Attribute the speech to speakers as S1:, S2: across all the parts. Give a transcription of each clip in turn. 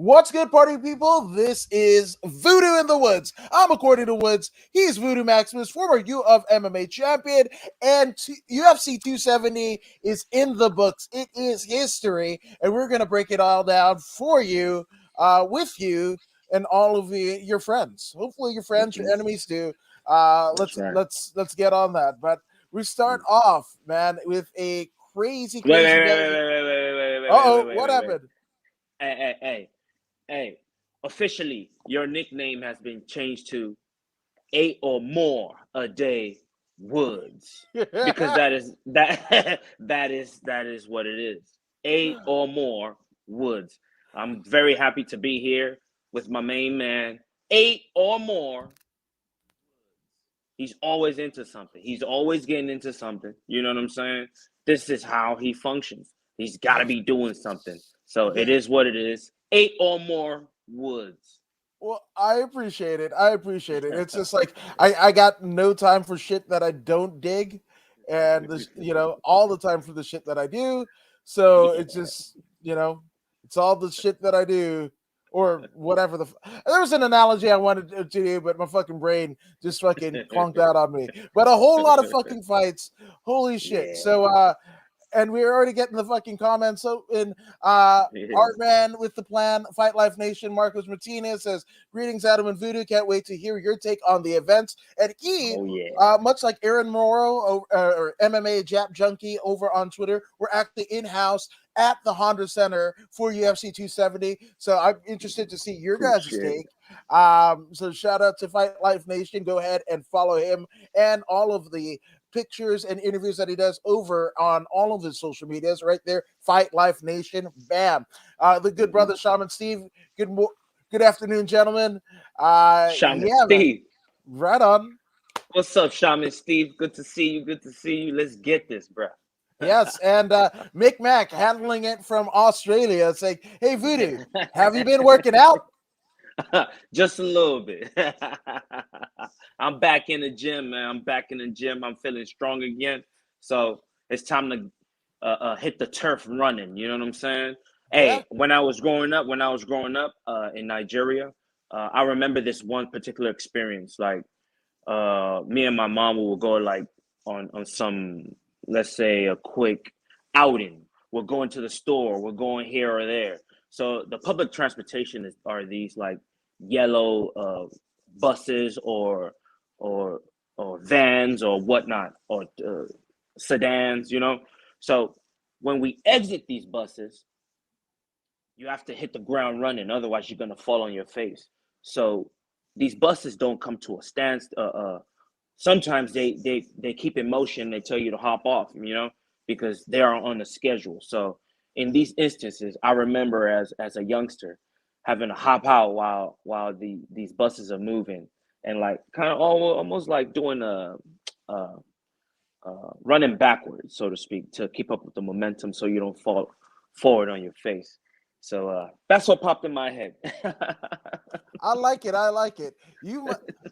S1: What's good, party people? This is Voodoo in the Woods. I'm according to Woods. He's Voodoo Maximus, former U of MMA champion, and UFC 270 is in the books. It is history, and we're gonna break it all down for you, with you, and all of your friends. Hopefully, your friends, your enemies too.
S2: That's right.
S1: Let's get on that. But we start off, man, with a crazy,
S2: Wait,
S1: crazy
S2: wait, wait,
S1: day.
S2: wait, wait, wait, wait, wait,
S1: Uh
S2: wait, wait,
S1: oh,
S2: wait,
S1: what
S2: wait, wait.
S1: happened?
S2: Hey. Officially, your nickname has been changed to 8 or more a day Woods. Because that is what it is. 8 or more Woods. I'm very happy to be here with my main man. 8 or more. He's always into something. He's always getting into something. You know what I'm saying? This is how he functions. He's got to be doing something. So it is what it is. 8 or more Woods.
S1: Well, I appreciate it. It's just like I got no time for shit that I don't dig, and this, all the time for the shit that I do. So it's
S2: Yeah.
S1: just, it's all the shit that I do, or whatever there was an analogy I wanted to do, but my fucking brain just fucking clunked out on me. But a whole lot of fucking fights. Holy shit.
S2: Yeah.
S1: So and we're already getting the fucking comments. So in Artman with the plan, Fight Life Nation, Marcos Martinez says, "Greetings, Adam and Voodoo. Can't wait to hear your take on the events." And he,
S2: Oh yeah.
S1: much like Aaron Morrow or MMA Jap Junkie over on Twitter, we're actually in house at the Honda Center for UFC 270. So I'm interested to see your guys'
S2: Appreciate
S1: take. So shout out to Fight Life Nation. Go ahead and follow him and all of the pictures and interviews that he does over on all of his social medias right there. Fight Life Nation. Bam. The good brother Shaman Steve. Good afternoon, gentlemen.
S2: Shaman
S1: Yeah, man.
S2: Steve.
S1: Right on.
S2: What's up, Shaman Steve? Good to see you. Good to see you. Let's get this, bro.
S1: Yes, and Mick Mac handling it from Australia, saying, "Hey, Voodoo, have you been working out?"
S2: Just a little bit. I'm back in the gym, man. I'm back in the gym. I'm feeling strong again. So it's time to hit the turf running. You know what I'm saying?
S1: Yeah.
S2: Hey, when I was growing up, in Nigeria, I remember this one particular experience. Like, me and my mom will go like on some, let's say, a quick outing. We're going to the store. We're going here or there. So the public transportation are these like yellow buses or or vans or whatnot or sedans. So when we exit these buses, you have to hit the ground running, otherwise you're gonna fall on your face. So these buses don't come to a stand. Sometimes they keep in motion. They tell you to hop off, because they are on a schedule. So in these instances, I remember as a youngster having to hop out while these buses are moving, and like kind of almost like doing a running backwards, so to speak, to keep up with the momentum so you don't fall forward on your face. So that's what popped in my head.
S1: I like it.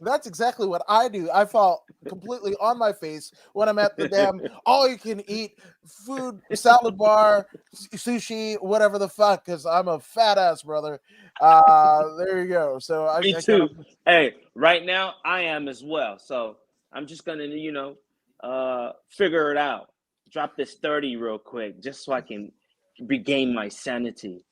S1: That's exactly what I do. I fall completely on my face when I'm at the damn all you can eat food salad bar, sushi, whatever the fuck, because I'm a fat ass brother. There you go. So I
S2: Me
S1: kind
S2: too.
S1: of
S2: Hey, right now I am as well. So I'm just gonna, figure it out. Drop this 30 real quick, just so I can regain my sanity.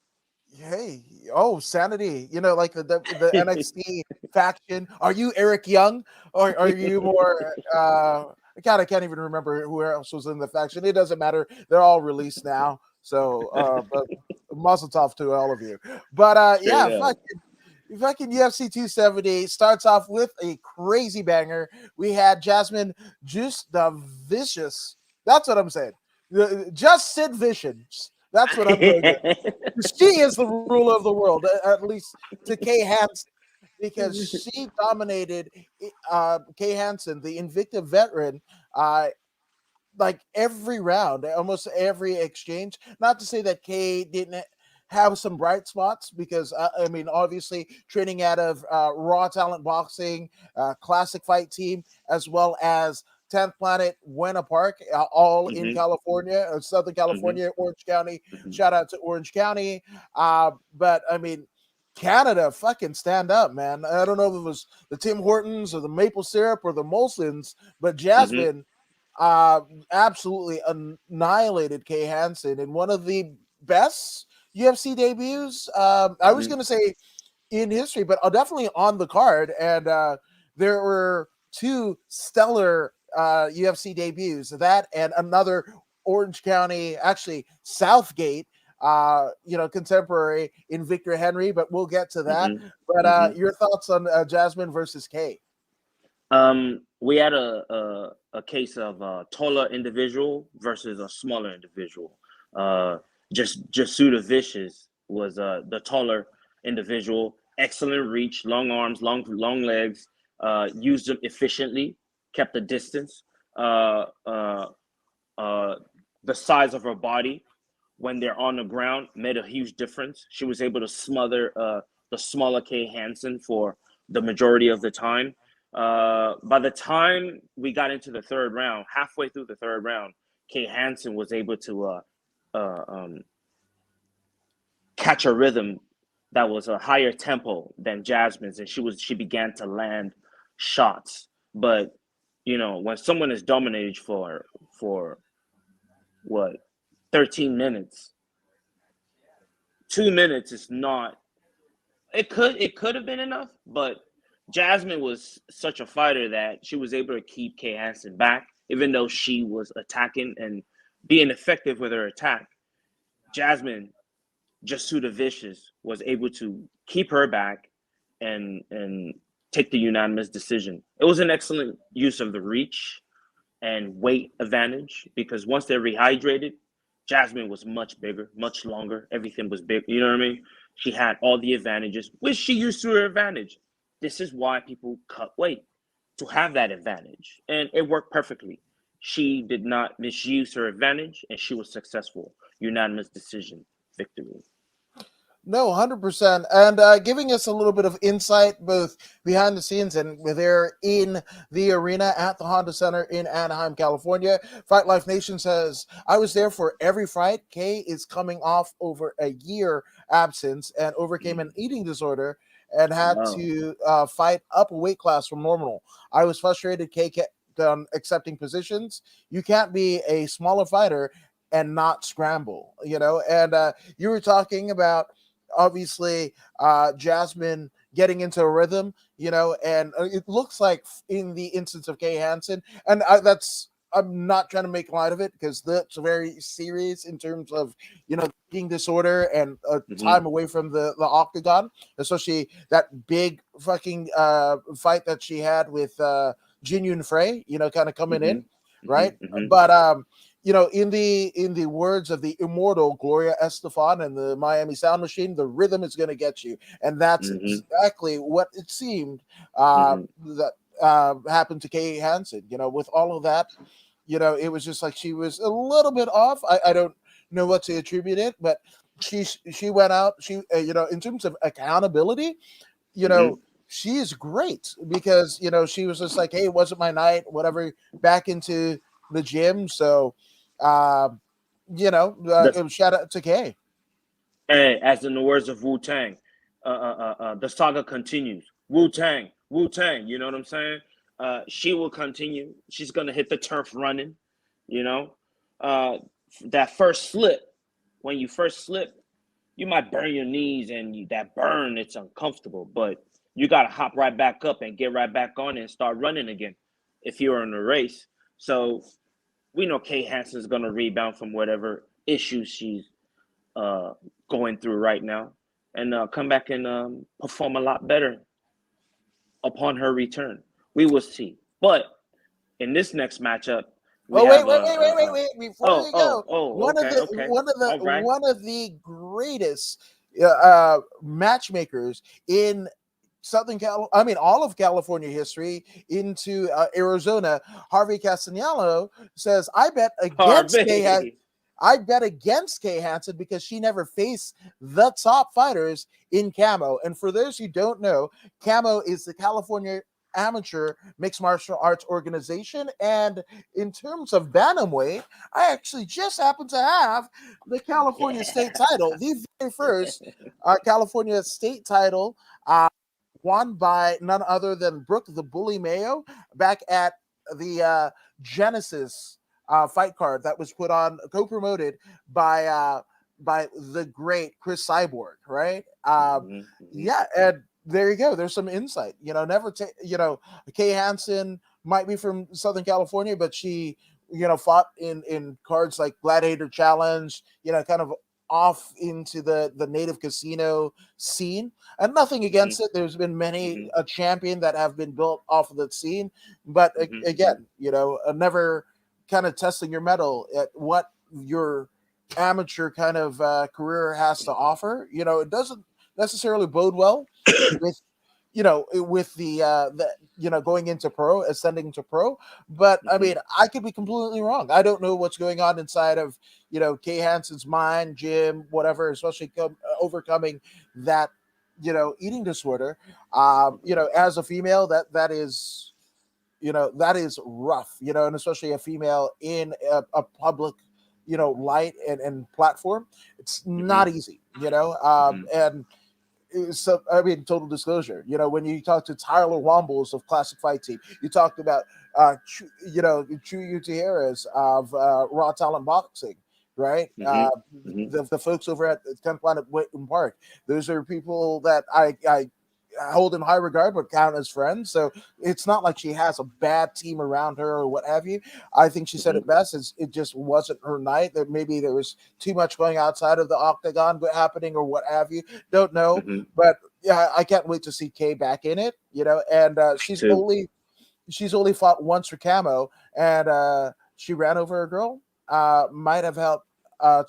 S1: hey, oh, sanity. Like the NXT faction. Are you Eric Young, or are you more? I can't even remember who else was in the faction. It doesn't matter. They're all released now. So, but muzzle tough to all of you. But
S2: Straight
S1: yeah,
S2: up.
S1: fucking UFC 270 starts off with a crazy banger. We had Jasmine Juice the Vicious. That's what I'm saying. Just Sid Vicious. That's what I'm going to. She is the ruler of the world, at least to Kay Hansen, because she dominated Kay Hansen, the Invicta veteran, uh, like every round, almost every exchange. Not to say that Kay didn't have some bright spots, because I mean, obviously training out of Raw Talent Boxing, Classic Fight Team, as well as 10th Planet Buena Park, all in
S2: hmm
S1: California, Southern
S2: hmm
S1: California, Orange County.
S2: hmm
S1: Shout out to Orange County. But I mean, Canada, fucking stand up, man. I don't know if it was the Tim Hortons or the maple syrup or the Molsons, but
S2: Mm-hmm.
S1: Jasmine absolutely annihilated Kay Hansen in one of the best UFC debuts. I was
S2: Mm-hmm.
S1: going to say in history, but definitely on the card. And there were two stellar UFC debuts, that and another Orange County, actually Southgate, contemporary in Victor Henry, but we'll get to that.
S2: Mm-hmm.
S1: But
S2: Mm-hmm.
S1: your thoughts on Jasmine versus Kay?
S2: We had a case of a taller individual versus a smaller individual. Uh, just Suda Vicious was the taller individual. Excellent reach, long arms, long legs. Used them efficiently, kept the distance. Uh, uh, uh, the size of her body when they're on the ground made a huge difference. She was able to smother the smaller Kay Hansen for the majority of the time. By the time we got into the third round, halfway through the third round, Kay Hansen was able to uh, um, catch a rhythm that was a higher tempo than Jasmine's, and she began to land shots. But when someone is dominated for what 13 minutes, 2 minutes is not. It could have been enough, but Jasmine was such a fighter that she was able to keep Kay Hansen back, even though she was attacking and being effective with her attack. Jasmine, just Suda Vicious, was able to keep her back and take the unanimous decision. It was an excellent use of the reach and weight advantage because once they're rehydrated, Jasmine was much bigger, much longer. Everything was big. You know what I mean? She had all the advantages, which she used to her advantage. This is why people cut weight to have that advantage. And it worked perfectly. She did not misuse her advantage and she was successful. Unanimous decision victory.
S1: No, 100%. And giving us a little bit of insight, both behind the scenes and there in the arena at the Honda Center in Anaheim, California. Fight Life Nation says, I was there for every fight. Kay is coming off over a year absence and overcame an eating disorder and had
S2: Wow.
S1: to fight up a weight class from normal. I was frustrated. Kay kept accepting positions. You can't be a smaller fighter and not scramble, And you were talking about obviously Jasmine getting into a rhythm, and it looks like in the instance of Kay Hansen, and I'm not trying to make light of it because that's very serious in terms of eating disorder and
S2: Mm-hmm.
S1: time away from the octagon, especially that big fucking fight that she had with Jin Yun Frey, kind of coming
S2: Mm-hmm.
S1: in, right?
S2: Mm-hmm.
S1: But in the words of the immortal Gloria Estefan and the Miami Sound Machine, the rhythm is going to get you, and that's
S2: Mm-hmm.
S1: exactly what it seemed
S2: Mm-hmm.
S1: that happened to Kay Hansen. With all of that, it was just like she was a little bit off. I don't know what to attribute it, but she went out. She in terms of accountability, you
S2: Mm-hmm.
S1: know, she's great because she was just like, hey, it wasn't my night, whatever, back into the gym. So, um,
S2: The
S1: shout out to Kay.
S2: Hey, as in the words of Wu Tang, the saga continues. Wu Tang, Wu Tang. You know what I'm saying? She will continue. She's gonna hit the turf running. You know, uh, that first slip. When you first slip, you might burn your knees, and that burn, it's uncomfortable. But you gotta hop right back up and get right back on and start running again. If you're in a race, so we know Kay Hansen's gonna rebound from whatever issues she's uh, going through right now, and come back and perform a lot better upon her return. We will see. But in this next matchup, we
S1: Oh wait,
S2: have
S1: wait, wait, wait, wait, wait! Before you go,
S2: okay, okay, all right.
S1: one of the greatest matchmakers in I mean, all of California history into Arizona, Harvey Castanello says,
S2: Harvey.
S1: I bet against Kay Hansen because she never faced the top fighters in Camo. And for those who don't know, Camo is the California amateur mixed martial arts organization. And in terms of bantamweight, I actually just happen to have the California
S2: Yeah.
S1: state title, the very first California state title, won by none other than Brooke the Bully Mayo back at the Genesis fight card that was put on, co-promoted by the great Chris Cyborg, right?
S2: Mhm, mhm,
S1: Yeah, and there you go. There's some insight. Never take. Kay Hansen might be from Southern California, but she fought in cards like Gladiator Challenge. Kind of off into the native casino scene, and nothing
S2: mhm,
S1: against it. There's been many
S2: mhm,
S1: a champion that have been built off of the scene, but
S2: mhm, mhm,
S1: again, never kind of testing your metal at what your amateur kind of career has to offer. It doesn't necessarily bode well with with the going into pro, ascending to pro. But I
S2: mhm,
S1: mean, I could be completely wrong. I don't know what's going on inside of Kay Hansen's mind, Jim, whatever, especially overcoming that eating disorder. As a female, that is rough, and especially a female in a public light and platform. It's
S2: mhm,
S1: not easy,
S2: mhm,
S1: and so I mean, total disclosure. When you talk to Tyler Wombles of Classic Fight Team, you talked about Chu Gutierrez of Raw Talent Boxing, right?
S2: mhm, mhm,
S1: The folks over at 10 Planet Witten Park. Those are people that I hold in high regard, but count as friends. So it's not like she has a bad team around her or what have you. I think she said
S2: mhm,
S1: it best. It just wasn't her night. That maybe there was too much going outside of the octagon happening or what have you. Don't know,
S2: mhm.
S1: but yeah, I can't wait to see Kay back in it. And
S2: Me too.
S1: she's only fought once for Camo, and she ran over a girl. Might have helped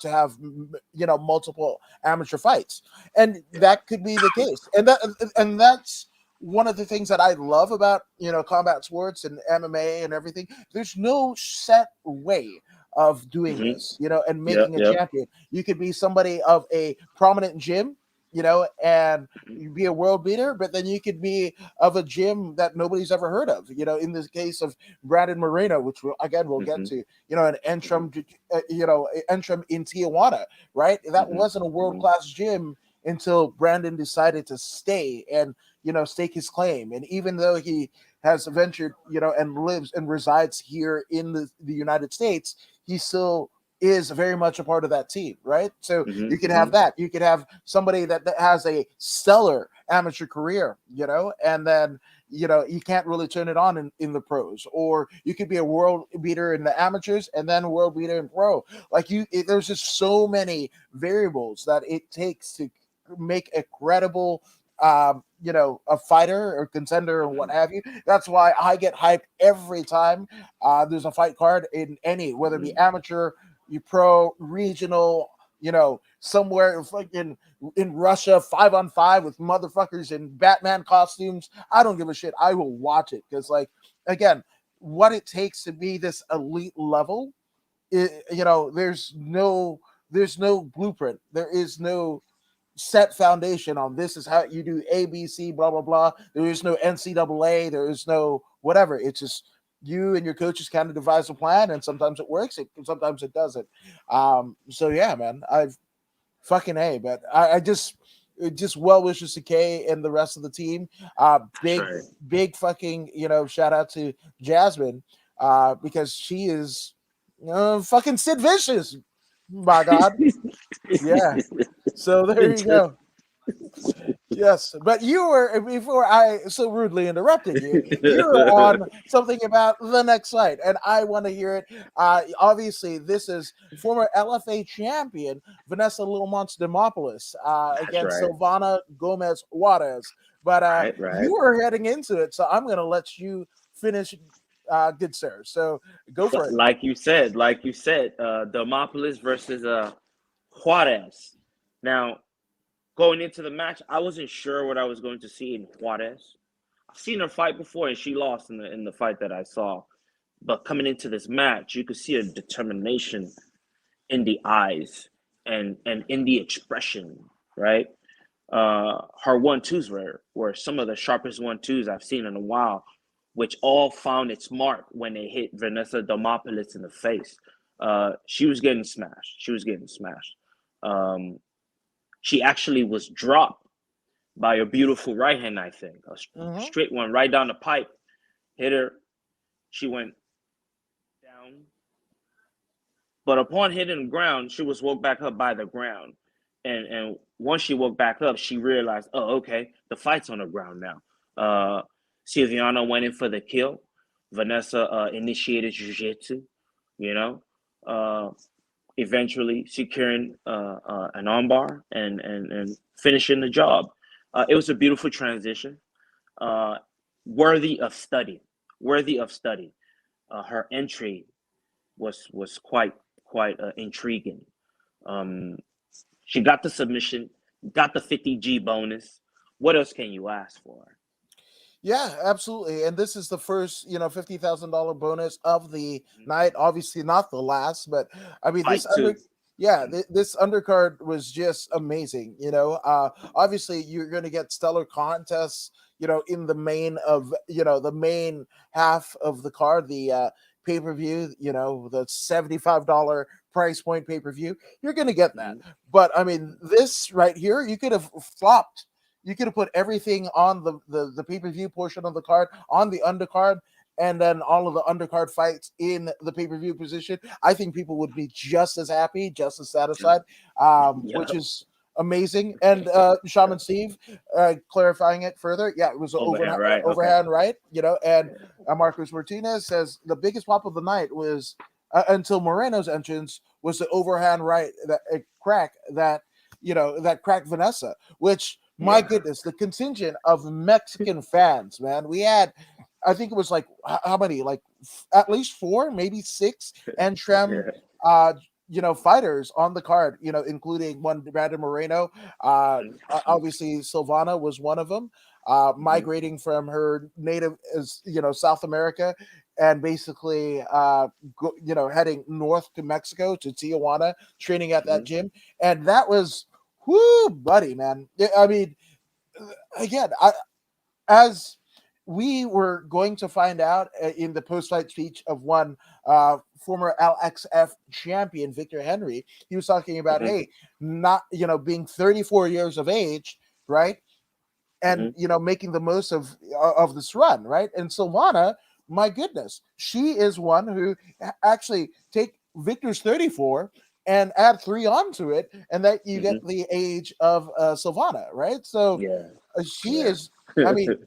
S1: to have multiple amateur fights, and that could be the case. And that's one of the things that I love about combat sports and MMA and everything. There's no set way of doing
S2: Mhm.
S1: this, and
S2: Yep,
S1: making a
S2: yep.
S1: champion. You could be somebody of a prominent gym, and
S2: Mhm,
S1: you be a world beater, but then you could be of a gym that nobody's ever heard of. In this case of Brandon Moreno, which we'll get
S2: mhm,
S1: to. An
S2: mhm,
S1: Entrum in Tijuana, right? That
S2: mhm,
S1: wasn't a world
S2: mhm,
S1: class gym until Brandon decided to stay and stake his claim. And even though he has ventured, and lives and resides here in the United States, he still is very much a part of that team, right? So you
S2: mhm,
S1: could have
S2: mhm,
S1: that. You could have somebody that has a stellar amateur career, and then you can't really turn it on in the pros. Or you could be a world beater in the amateurs and then a world beater in pro. Like there's just so many variables that it takes to make a credible a fighter or contender or what
S2: mhm,
S1: have you. That's why I get hyped every time there's a fight card in any, whether it be
S2: mhm,
S1: amateur, you pro, regional, somewhere fucking in Russia, 5-on-5 with motherfuckers in Batman costumes. I don't give a shit. I will watch it because, like, again, what it takes to be this elite level, there's no blueprint. There is no set foundation on this is how you do ABC, blah blah blah. There is no NCAA. There is no whatever. It's just you and your coaches kind of devise a plan, and sometimes it works, sometimes it doesn't. So yeah, man, I've fucking a. But I just well wishes to Kay and the rest of the team.
S2: That's
S1: Big
S2: right.
S1: big fucking shout out to Jasmine, because she is fucking Sid Vicious. My God, yeah. So there you
S2: Just
S1: go. Yes, but you were before I so rudely interrupted you. You were on something about the next fight, and I want to hear it. Obviously, this is former LFA champion Vanessa Lilmonts Demopoulos
S2: that's
S1: against
S2: right.
S1: Silvana Gomez Juarez. But
S2: Right, right.
S1: you were heading into it, so I'm going to let you finish, good sir. So go
S2: So,
S1: for it.
S2: Demopolis versus Juarez. Now, going into the match, I wasn't sure what I was going to see in Juarez. I've seen her fight before, and she lost in the fight that I saw. But coming into this match, you could see a determination in the eyes and in the expression, right? Her 1-2s were some of the sharpest 1-2s I've seen in a while. which all found its mark when they hit Vanessa Demopoulos in the face. She was getting smashed. She was getting smashed. Um, she actually was dropped by a beautiful right hand, I think. A
S1: Mm-hmm.
S2: straight one right down the pipe, hit her. She went down. But upon hitting the ground, she was woke back up by the ground. And once she woke back up, she realized, oh, okay, the fight's on the ground now. Silviana went in for the kill. Vanessa initiated jiu-jitsu, you know, uh, eventually securing an armbar and finishing the job. It was a beautiful transition, uh, worthy of study, worthy of study. Her entry was quite intriguing. Um, she got the submission, got the 50G bonus. What else can you ask for?
S1: Yeah, absolutely. And this is the first, $50,000 bonus of the
S2: Mhm.
S1: night. Obviously, not the last, but I mean,
S2: Fight two.
S1: yeah,
S2: Mhm.
S1: this undercard was just amazing. Obviously, you're going to get stellar contests. In the main of the main half of the card, the pay per view. The $75 price point pay per view. You're going to get that.
S2: Mhm.
S1: But I mean, this right here, you could have flopped. You could have put everything on the pay-per-view portion of the card, on the undercard, and then all of the undercard fights in the pay-per-view position. I think people would be just as happy, just as satisfied,
S2: Yeah,
S1: which is amazing. And
S2: yeah.
S1: Shaman Steve, clarifying it further, yeah, it was an
S2: Overhand, right? Okay.
S1: overhand right, and Marcos Martinez says the biggest pop of the night was until Moreno's entrance was the overhand right that crack that cracked Vanessa, which my
S2: Yeah.
S1: goodness, the contingent of Mexican fans, man. We had, I think it was like how many, like at least four, maybe six, and Trem,
S2: Yeah.
S1: uh, fighters on the card. Including one Brandon Moreno. Obviously, Silvana was one of them.
S2: Mhm.
S1: Migrating from her native, South America, and basically, heading north to Mexico to Tijuana, training at that
S2: Mhm.
S1: gym, and that was. Whoo, buddy, man. I mean, again, as we were going to find out in the post-fight speech of one former LXF champion, Victor Henry, he was talking about,
S2: Mhm.
S1: hey, not being 34 years of age, right, and
S2: Mhm.
S1: making the most of this run, right. And Silvana, my goodness, she is one who actually take Victor's 34 and add three onto it, and that you get
S2: Mhm.
S1: the age of Silvana, right. So
S2: Yeah.
S1: she
S2: Yeah.
S1: is. I mean,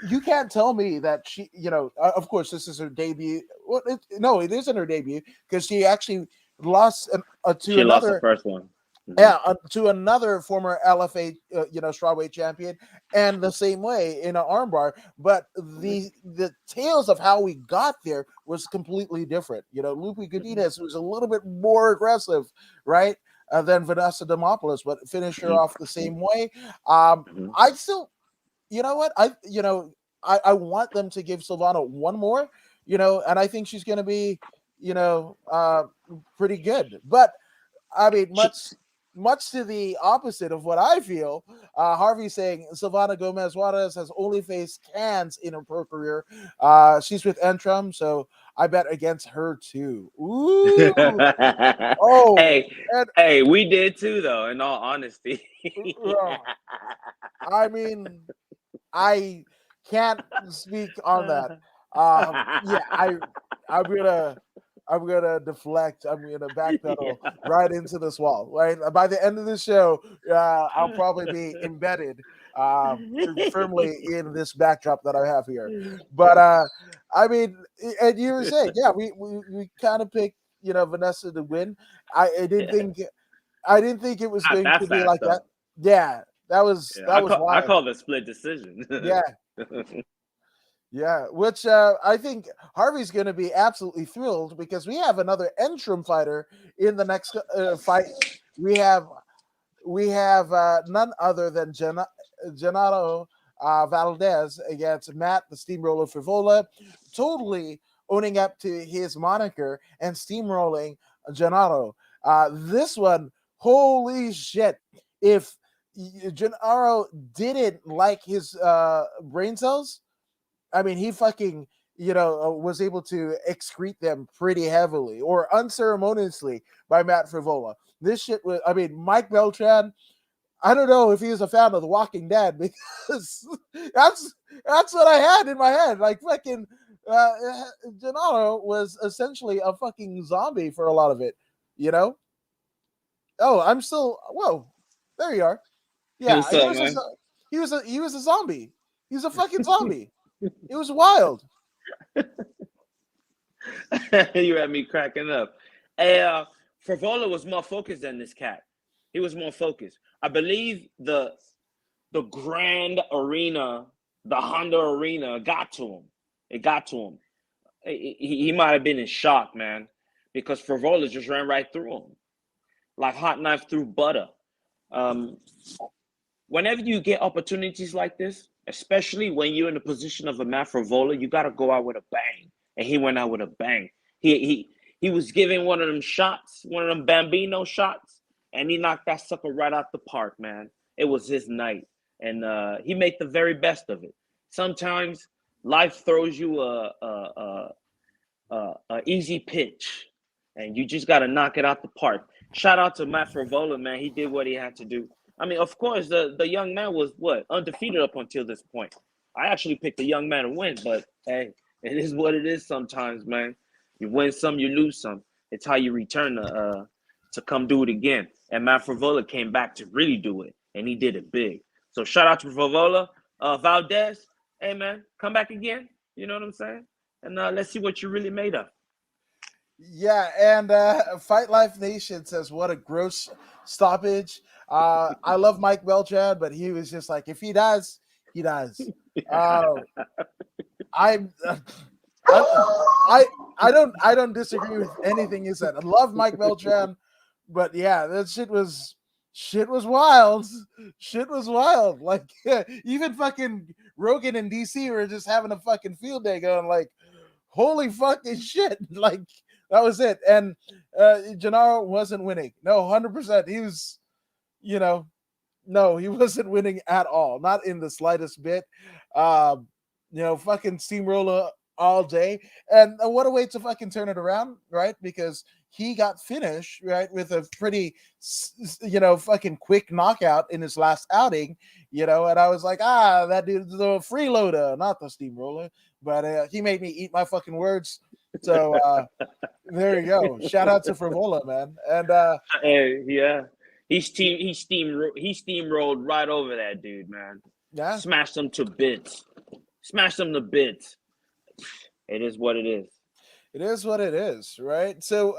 S1: you can't tell me that she, of course, this is her debut. Well, no, it isn't her debut because she actually lost to
S2: She lost the
S1: another,
S2: first one. Mhm.
S1: yeah, to another former LFA, strawweight champion, and the same way in an armbar. But
S2: Mhm.
S1: the tales of how we got there was completely different. Lupe
S2: Mhm.
S1: Godinez was a little bit more aggressive, right, than Vanessa Demopoulos, but finished her
S2: Mhm.
S1: off the same way. I still, you know what? I want them to give Silvana one more, and I think she's going to be, you know, uh, pretty good. But I mean,
S2: She,
S1: much to the opposite of what I feel, Harvey saying Silvana Gomez Juarez has only faced cans in her pro career. She's with Entrum, so I bet against her too. Ooh, oh,
S2: hey,
S1: and
S2: hey, we did too, though. In all honesty.
S1: I mean, I can't speak on that. Yeah, I'm gonna I'm gonna deflect. I'm gonna backpedal
S2: Yeah.
S1: right into this wall. Right by the end of the show, I'll probably be embedded firmly in this backdrop that I have here. But I mean, and you were saying, yeah, we kind of picked Vanessa to win. I didn't think it was
S2: Not
S1: going
S2: that
S1: to be
S2: fast
S1: like that.
S2: though.
S1: Yeah,
S2: Yeah,
S1: that was
S2: I
S1: wild.
S2: call the split decision.
S1: Yeah, yeah, which I think Harvey's going to be absolutely thrilled because we have another Entrim fighter in the next fight. We have none other than Gennaro Valdez against Matt the Steamroller Frivola, totally owning up to his moniker and steamrolling Gennaro. This one, holy shit! If Gennaro didn't like his brain cells, I mean, he fucking, was able to excrete them pretty heavily or unceremoniously by Matt Frivola. This shit was, I mean, Mike Beltran, I don't know if he was a fan of The Walking Dead because that's what I had in my head. Like fucking Gennaro was essentially a fucking zombie for a lot of it, you know? Oh, I'm still whoa. There you are. Yeah,
S2: What's up, man?
S1: he was a zombie. He was a fucking zombie. It was wild.
S2: You had me cracking up. Hey, Frivola was more focused than this cat. He was more focused. I believe the grand arena, the Honda arena, got to him. It got to him. He might have been in shock, man, because Frivola just ran right through him, like hot knife through butter. Um, Whenever you get opportunities like this, especially when you're in the position of a Matt Frivola, you got to go out with a bang. And he went out with a bang. He was giving one of them shots, one of them Bambino shots, and he knocked that sucker right out the park, man. It was his night, and he made the very best of it. Sometimes life throws you a easy pitch, and you just got to knock it out the park. Shout out to Matt Frivola, man. He did what he had to do. I mean, of course, the young man was what, undefeated up until this point. I actually picked the young man to win, but hey, it is what it is sometimes, man. You win some, you lose some. It's how you return to come do it again. And Matt Frivola came back to really do it, and he did it big. So shout out to Frivola. Valdez, hey, man, come back again. You know what I'm saying? And let's see what you're really made of.
S1: Yeah, and Fight Life Nation says, "What a gross stoppage." I love Mike Beltran, but he was just like, if he does, he does. Uh, I'm, I don't disagree with anything you said. I love Mike Beltran, but yeah, that shit was wild. Shit was wild. Like even fucking Rogan and DC were just having a fucking field day, going like, holy fucking shit. Like that was it. And Gennaro wasn't winning. No, 100%. He was, you know, no, he wasn't winning at all. Not in the slightest bit. Um, fucking steamroller all day. And what a way to fucking turn it around, right? Because he got finished, right, with a pretty, fucking quick knockout in his last outing, and I was like, that dude's the freeloader, not the steamroller. But he made me eat my fucking words. So there you go. Shout out to Frivola, man. And
S2: Hey, yeah, he steamrolled right over that dude, man.
S1: yeah,
S2: Smashed him to bits. Smashed him to bits. It is what it is.
S1: it is what it is, right? So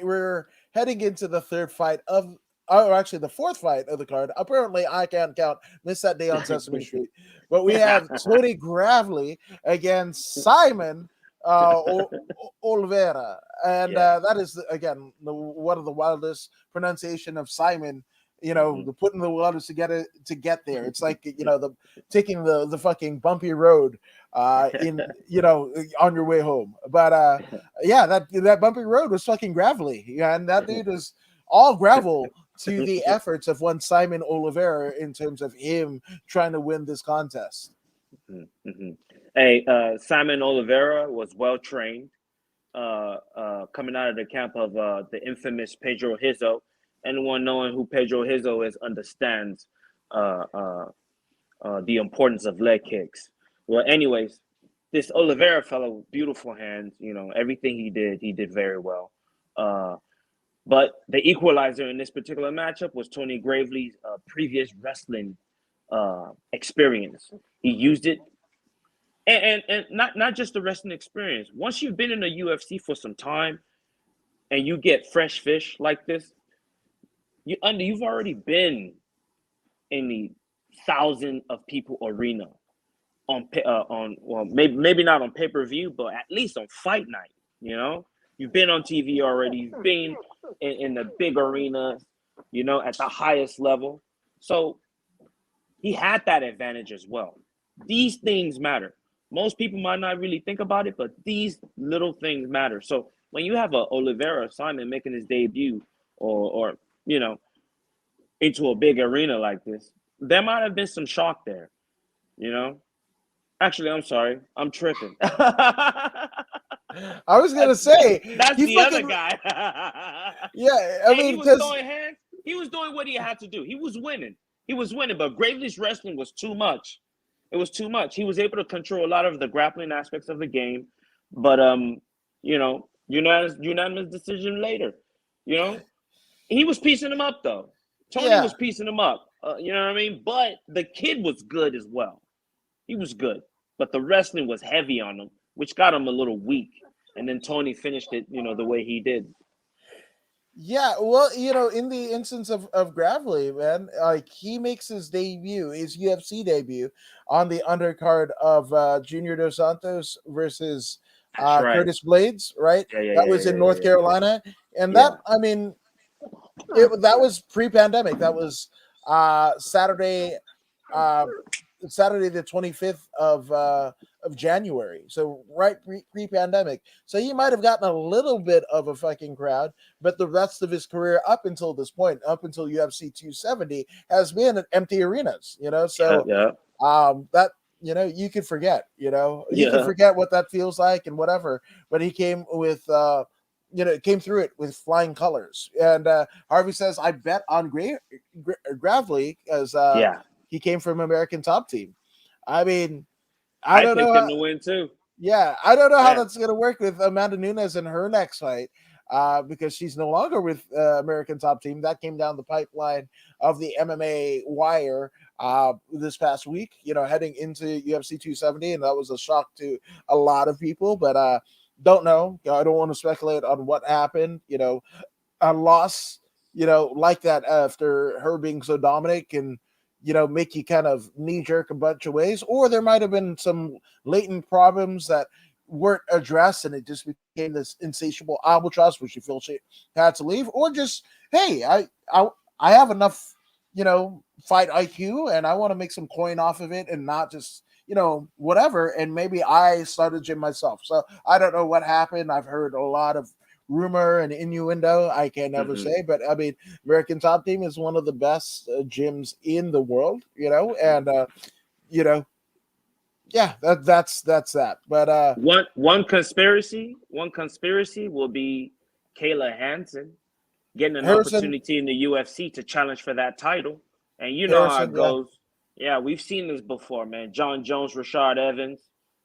S1: we're heading into the third fight of, or actually the fourth fight of the card. Apparently, I can't count. Missed that day on Sesame Street, but we have Tony Gravely against Simon Oliveira, and
S2: Yeah.
S1: that is again one of the wildest pronunciation of Simon.
S2: Mhm.
S1: The putting the waters together to get there. It's like the taking the fucking bumpy road in on your way home. But yeah, that bumpy road was fucking gravelly. Yeah, and that dude was all gravel to the efforts of one Simon Oliveira in terms of him trying to win this contest.
S2: Mm-hmm. Hey, Simon Oliveira was well trained, coming out of the camp of the infamous Pedro Hizo. Anyone knowing who Pedro Hizo is understands uh, uh, the importance of leg kicks. Well, anyways, this Oliveira fellow, beautiful hands. Everything he did very well. Uh, but the equalizer in this particular matchup was Tony Gravely's previous wrestling experience. He used it, and not just the wrestling experience. Once you've been in the UFC for some time, and you get fresh fish like this, you've already been in the thousand of people arena on well, maybe not on pay-per-view, but at least on fight night. You've been on TV already. You've been in the big arena, at the highest level. So he had that advantage as well. These things matter. Most people might not really think about it, but these little things matter. So when you have a Oliveira Simon making his debut, or you know into a big arena like this, there might have been some shock there. You know, Actually, I'm sorry. I'm tripping.
S1: I was gonna
S2: that's
S1: say
S2: that's
S1: he
S2: the other
S1: fucking
S2: guy.
S1: yeah. I
S2: Hey, he
S1: mean,
S2: was
S1: because
S2: throwing hands. He was doing what he had to do. He was winning. He was winning, but Gravely's wrestling was too much. It was too much. He was able to control a lot of the grappling aspects of the game, but unanimous decision later. You know, he was piecing him up though. Tony
S1: yeah,
S2: was piecing him up. You know what I mean? But the kid was good as well. He was good, but the wrestling was heavy on him, which got him a little weak. And then Tony finished it, the way he did.
S1: yeah. Well, in the instance of Gravely, man, like he makes his debut, his UFC debut, on the undercard of Junior Dos Santos versus
S2: That's right.
S1: Curtis Blades, right?
S2: Yeah, yeah,
S1: That
S2: yeah,
S1: was in
S2: yeah,
S1: North
S2: yeah,
S1: Carolina, and
S2: yeah.
S1: that, I mean, that was pre-pandemic. That was Saturday, uh, Saturday the 25th of January. So right pre-pandemic. So he might have gotten a little bit of a fucking crowd, but the rest of his career up until this point, up until UFC 270, has been at empty arenas.
S2: Yeah,
S1: So
S2: yeah,
S1: that you could forget. You could
S2: yeah.
S1: forget what that feels like and whatever. But he came with came through it with flying colors. And Harvey says, I bet on Gravely as
S2: Yeah.
S1: he came from American Top Team. I mean, I
S2: I
S1: don't know.
S2: picked him to win too.
S1: Yeah, I don't know how
S2: Yeah.
S1: that's going to work with Amanda Nunes in her next fight because she's no longer with American Top Team. That came down the pipeline of the MMA wire this past week, heading into UFC 270, and that was a shock to a lot of people. But don't know. I don't want to speculate on what happened. A loss, like that after her being so dominant can, make you kind of knee jerk a bunch of ways, or there might have been some latent problems that weren't addressed and it just became this insatiable albatross where she feels she had to leave, or just, hey, I have enough, fight IQ and I want to make some coin off of it and not just whatever. And maybe I started gym myself. So I don't know what happened. I've heard a lot of rumor and innuendo. I can never
S2: Hmm.
S1: say, but I mean, American Top Team is one of the best gyms in the world, and you know, yeah, that's that. But
S2: One conspiracy will be Kayla Hansen getting an
S1: Harrison,
S2: opportunity in the UFC to challenge for that title. And you know how it
S1: Yeah,
S2: goes. Yeah, we've seen this before, man. John Jones, Rashad Evans.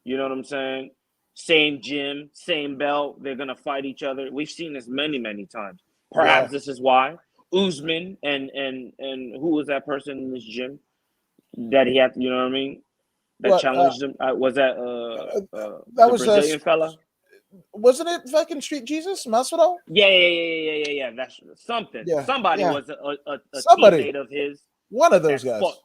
S2: You know what I'm saying? Same gym, same belt. They're gonna fight each other. We've seen this many, many times.
S1: yeah.
S2: Perhaps this is why Usman and who was that person in this gym that he had? You know what I mean? That
S1: What
S2: challenged him. Was that
S1: uh, that
S2: the
S1: was
S2: Brazilian fella?
S1: wasn't it fucking Street Jesus Masvidal?
S2: Yeah, yeah, yeah, yeah, yeah, yeah. That's something.
S1: Yeah,
S2: Somebody
S1: yeah.
S2: was a
S1: Somebody,
S2: teammate of his
S1: one of those
S2: that fought,
S1: guys.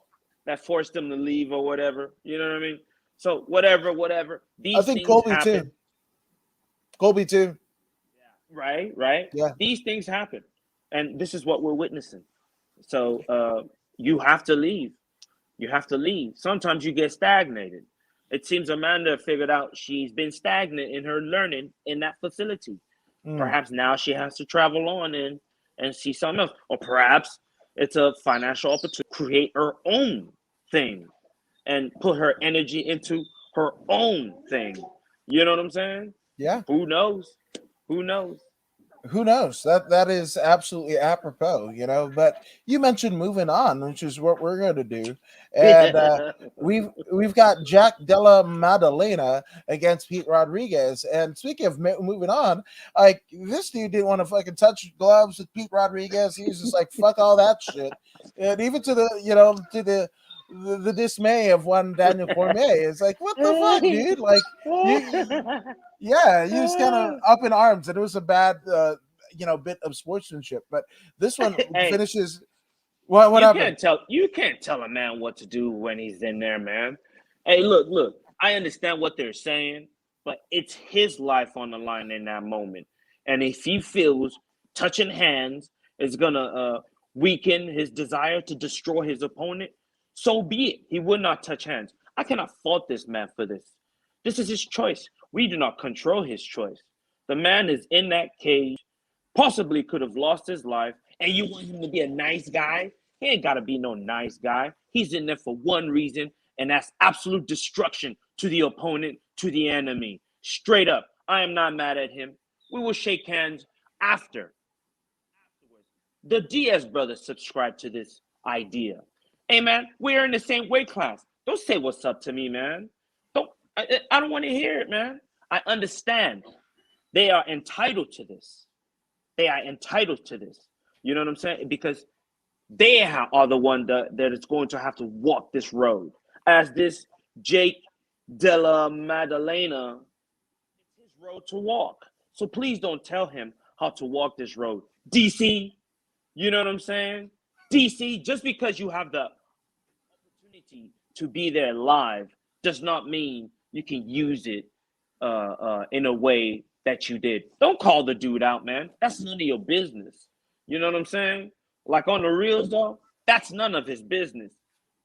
S2: that forced him to leave or whatever. You know what I mean? So whatever, whatever.
S1: I
S2: These
S1: think
S2: things
S1: Colby too.
S2: happen.
S1: Colby too.
S2: Right, right.
S1: Yeah.
S2: These things happen, and this is what we're witnessing. So you have to leave. You have to leave. Sometimes you get stagnated. It seems Amanda figured out she's been stagnant in her learning in that facility.
S1: Mm.
S2: Perhaps now she has to travel on and see something else. Or perhaps it's a financial opportunity to create her own thing and put her energy into her own thing. You know what I'm saying?
S1: Yeah.
S2: Who knows? Who knows?
S1: Who knows? That is absolutely apropos, But you mentioned moving on, which is what we're going to do, and we've got Jack Della Madalina against Pete Rodriguez. And speaking of moving on, like this dude didn't want to fucking touch gloves with Pete Rodriguez. He was just like, "Fuck all that shit," and even to the the dismay of one Daniel Cormier. It's like, what the fuck, dude? Like you yeah, he was kind of up in arms, and it was a bad, bit of sportsmanship. But this one
S2: Hey,
S1: finishes. What happened?
S2: you can't tell a man what to do when he's in there, man. Hey, look. I understand what they're saying, but it's his life on the line in that moment. And if he feels touching hands is gonna weaken his desire to destroy his opponent, so be it. He would not touch hands. I cannot fault this man for this. This is his choice. We do not control his choice. The man is in that cage, possibly could have lost his life, and you want him to be a nice guy? He ain't got to be no nice guy. He's in there for one reason, and that's absolute destruction to the opponent, to the enemy. Straight up. I am not mad at him. We will shake hands after. The Diaz brothers subscribe to this idea. Hey, man, we're in the same weight class. Don't say what's up to me, man. I don't want to hear it, man. I understand. They are entitled to this. They are entitled to this. You know what I'm saying? Because they are the one that is going to have to walk this road. As this Jake Dela Madalina, it's his road to walk. So please don't tell him how to walk this road. DC, you know what I'm saying? DC, just because you have the opportunity to be there live does not mean you can use it in a way that you did. Don't call the dude out, man. That's none of your business. You know what I'm saying? Like on the reels, though, that's none of his business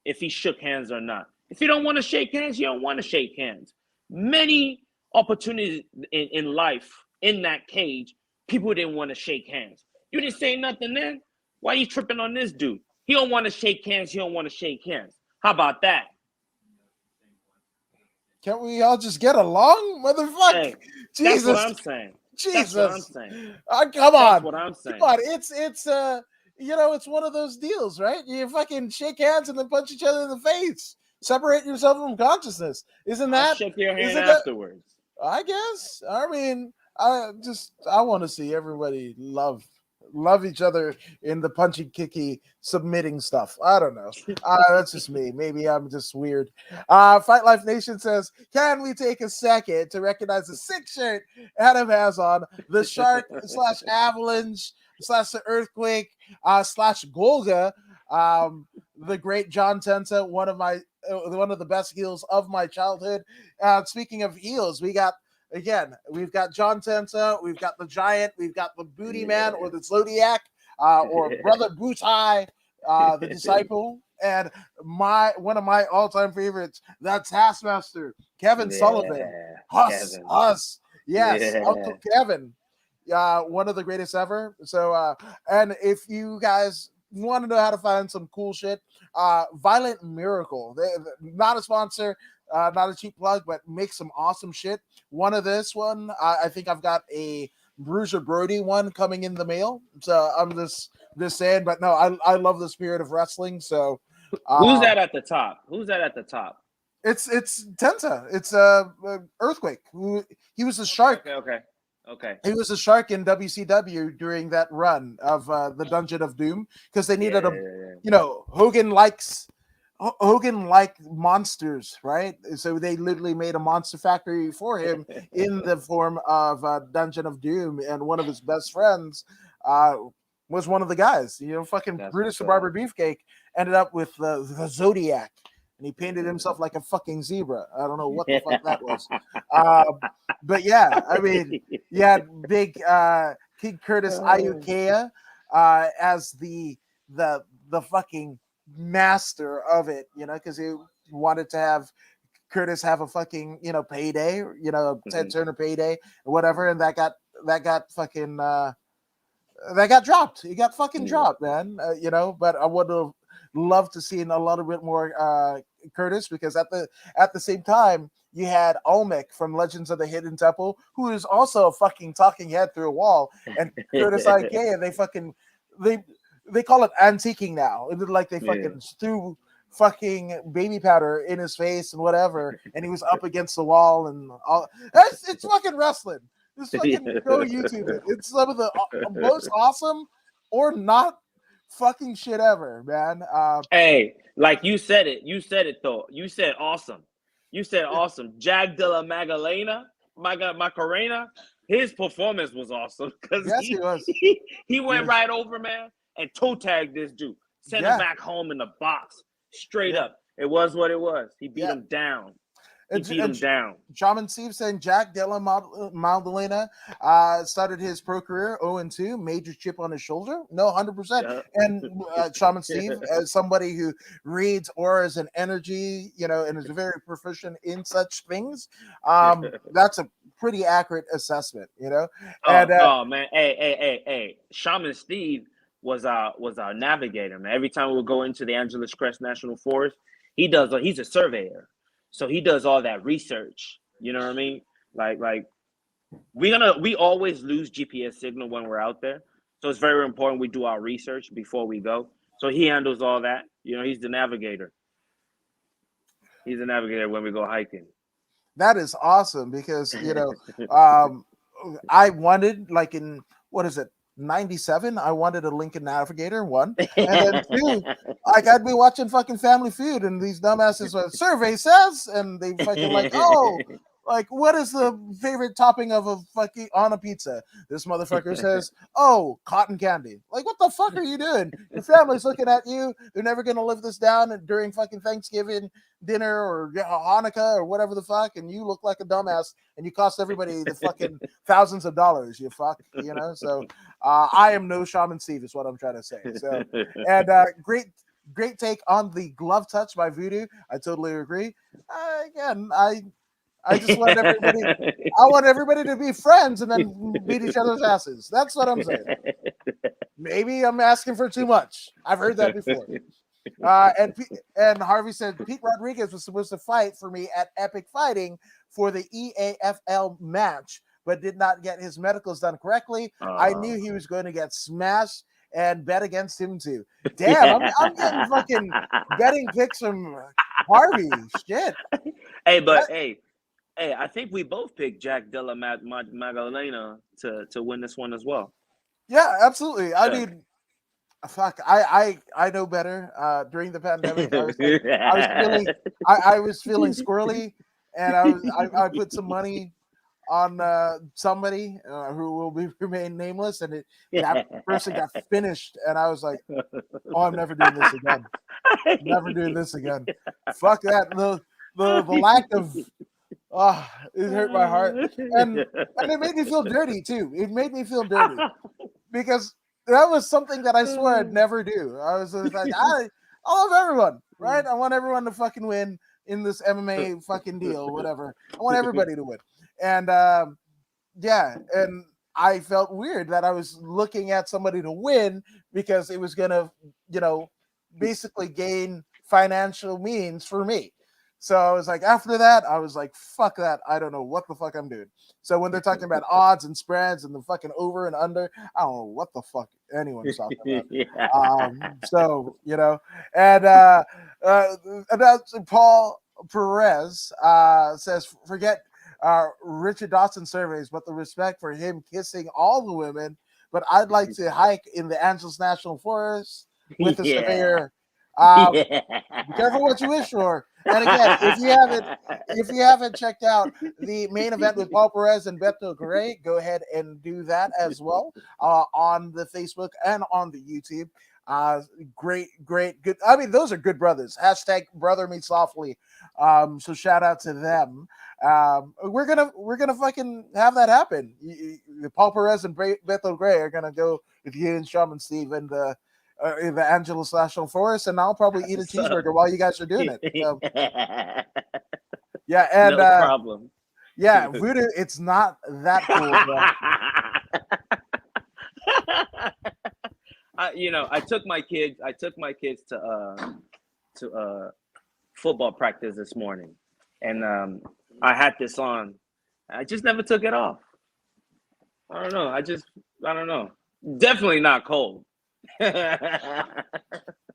S2: if he shook hands or not. If you don't want to shake hands, you don't want to shake hands. Many opportunities in life, in that cage, people didn't want to shake hands. You didn't say nothing then. Why are you tripping on this dude? He don't want to shake hands. He don't want to shake hands. How about that?
S1: Can't we all just get along, motherfucker?
S2: Hey,
S1: Jesus,
S2: that's what I'm saying.
S1: Jesus,
S2: That's what I'm saying.
S1: come on,
S2: That's what I'm saying.
S1: Come on, it's it's one of those deals, right? You fucking shake hands and then punch each other in the face. Separate yourself from consciousness. Isn't
S2: I'll
S1: that?
S2: shake your hand
S1: Isn't
S2: afterwards.
S1: I guess. I mean, I want to see everybody love each other in the punchy kicky submitting stuff. I don't know. That's just me. Maybe I'm just weird. Fight Life Nation says, can we take a second to recognize the sick shirt Adam has on? The shark / avalanche / the earthquake / Golga. The great John Tenta, one of the best heels of my childhood. Speaking of heels, we've got John Tenta, we've got the Giant, we've got the Booty Man or the Zodiac, or Brother Bootai, the Disciple, and one of my all-time favorites, the Taskmaster, Kevin Sullivan. Us. Yes, Uncle Kevin. One of the greatest ever. So, and if you guys want to know how to find some cool shit, Violent Miracle. They're not a sponsor, not a cheap plug, but make some awesome shit. One of this one, I think I've got a Bruiser Brody one coming in the mail. So I'm just saying, but no, I love the spirit of wrestling. So
S2: who's that at the top?
S1: It's Tenta. It's Earthquake. He was a shark.
S2: Okay.
S1: He was a shark in WCW during that run of the Dungeon of Doom because they needed Hogan likes monsters, right? So they literally made a monster factory for him in the form of Dungeon of Doom, and one of his best friends was one of the guys. Fucking
S2: That's
S1: Brutus the Barber Beefcake ended up with the Zodiac. And he painted himself like a fucking zebra. I don't know what the fuck that was. But yeah, I mean, you had big King Curtis Ayukea as the fucking master of it, because he wanted to have Curtis have a fucking, payday, Ted Turner payday or whatever. And that got fucking, that got dropped. He got fucking dropped, man. But I would have loved to see a little bit more Curtis, because at the same time you had Olmec from Legends of the Hidden Temple, who is also a fucking talking head through a wall, and Curtis Ikea. They call it antiquing now. It looked like they fucking threw fucking baby powder in his face and whatever, and he was up against the wall and all. It's fucking wrestling. Just fucking go YouTube it. It's some of the most awesome or not fucking shit ever, man.
S2: Hey, like you said it though. You said awesome. Jack Della Macarena, his performance was awesome because
S1: he was.
S2: He went right over, man, and toe tagged this dude, sent him back home in the box, straight up. It was what it was. He beat him down.
S1: Shaman Steve saying Jack Della Madalina started his pro career 0-2, major chip on his shoulder. No, 100%. And Shaman Steve, as somebody who reads auras and energy, and is very proficient in such things, that's a pretty accurate assessment, And,
S2: oh man, hey, Shaman Steve was our navigator, man. Every time we would go into the Angeles Crest National Forest, he's a surveyor. So he does all that research. You know what I mean? Like we always lose GPS signal when we're out there. So it's very important we do our research before we go. So he handles all that. You know, he's the navigator. He's the navigator when we go hiking.
S1: That is awesome because um, I wanted like in what is it 97? I wanted a Lincoln Navigator one, and then two, like I'd be watching fucking Family Feud, and these dumbasses survey says, and they fucking like, oh, like what is the favorite topping of a fucking on a pizza? This motherfucker says, oh, cotton candy. Like what the fuck are you doing? Your family's looking at you. They're never gonna live this down during fucking Thanksgiving dinner or Hanukkah or whatever the fuck, and you look like a dumbass, and you cost everybody the fucking thousands of dollars. You fuck, So I am no Shaman Steve, is what I'm trying to say. So, and great take on the glove touch by Voodoo. I totally agree. Again, I just want everybody. I want everybody to be friends and then beat each other's asses. That's what I'm saying. Maybe I'm asking for too much. I've heard that before. And Harvey said Pete Rodriguez was supposed to fight for me at Epic Fighting for the EAFL match, but did not get his medicals done correctly. I knew he was going to get smashed and bet against him too. Damn, I'm getting fucking betting picks from Harvey. Shit.
S2: Hey, I think we both picked Jack Dela Madalina to win this one as well.
S1: Yeah, absolutely. I mean, fuck, I know better. During the pandemic, I was feeling squirrely, and I put some money on somebody who will remain nameless, and that person got finished, and I was like, oh, I'm never doing this again. Never doing this again. Fuck that. The lack of it hurt my heart, and it made me feel dirty too. It made me feel dirty because that was something that I swore I'd never do. I was like, I love everyone, right? I want everyone to fucking win in this MMA fucking deal, whatever. I want everybody to win. And and I felt weird that I was looking at somebody to win because it was gonna, basically gain financial means for me. So I was like, after that, I was like, fuck that. I don't know what the fuck I'm doing. So when they're talking about odds and spreads and the fucking over and under, I don't know what the fuck anyone's talking about. And Paul Perez says, forget Richard Dawson surveys, but the respect for him kissing all the women. But I'd like to hike in the Angeles National Forest with a surveyor. Be careful what you wish for. And again, if you haven't checked out the main event with Paul Perez and Beto Gray, go ahead and do that as well on the Facebook and on the YouTube. Great, good. I mean, those are good brothers. Hashtag brother me softly. So shout out to them. We're gonna fucking have that happen. Paul Perez and Beto Gray are gonna go with you and Shaman Steve and in the Angeles National Forest, and I'll probably eat a cheeseburger while you guys are doing it. Yeah, and
S2: no problem.
S1: Yeah, Voodoo, it's not that cool,
S2: bro. I took my kids to football practice this morning, and I had this on. I just never took it off. I don't know. I don't know. Definitely not cold.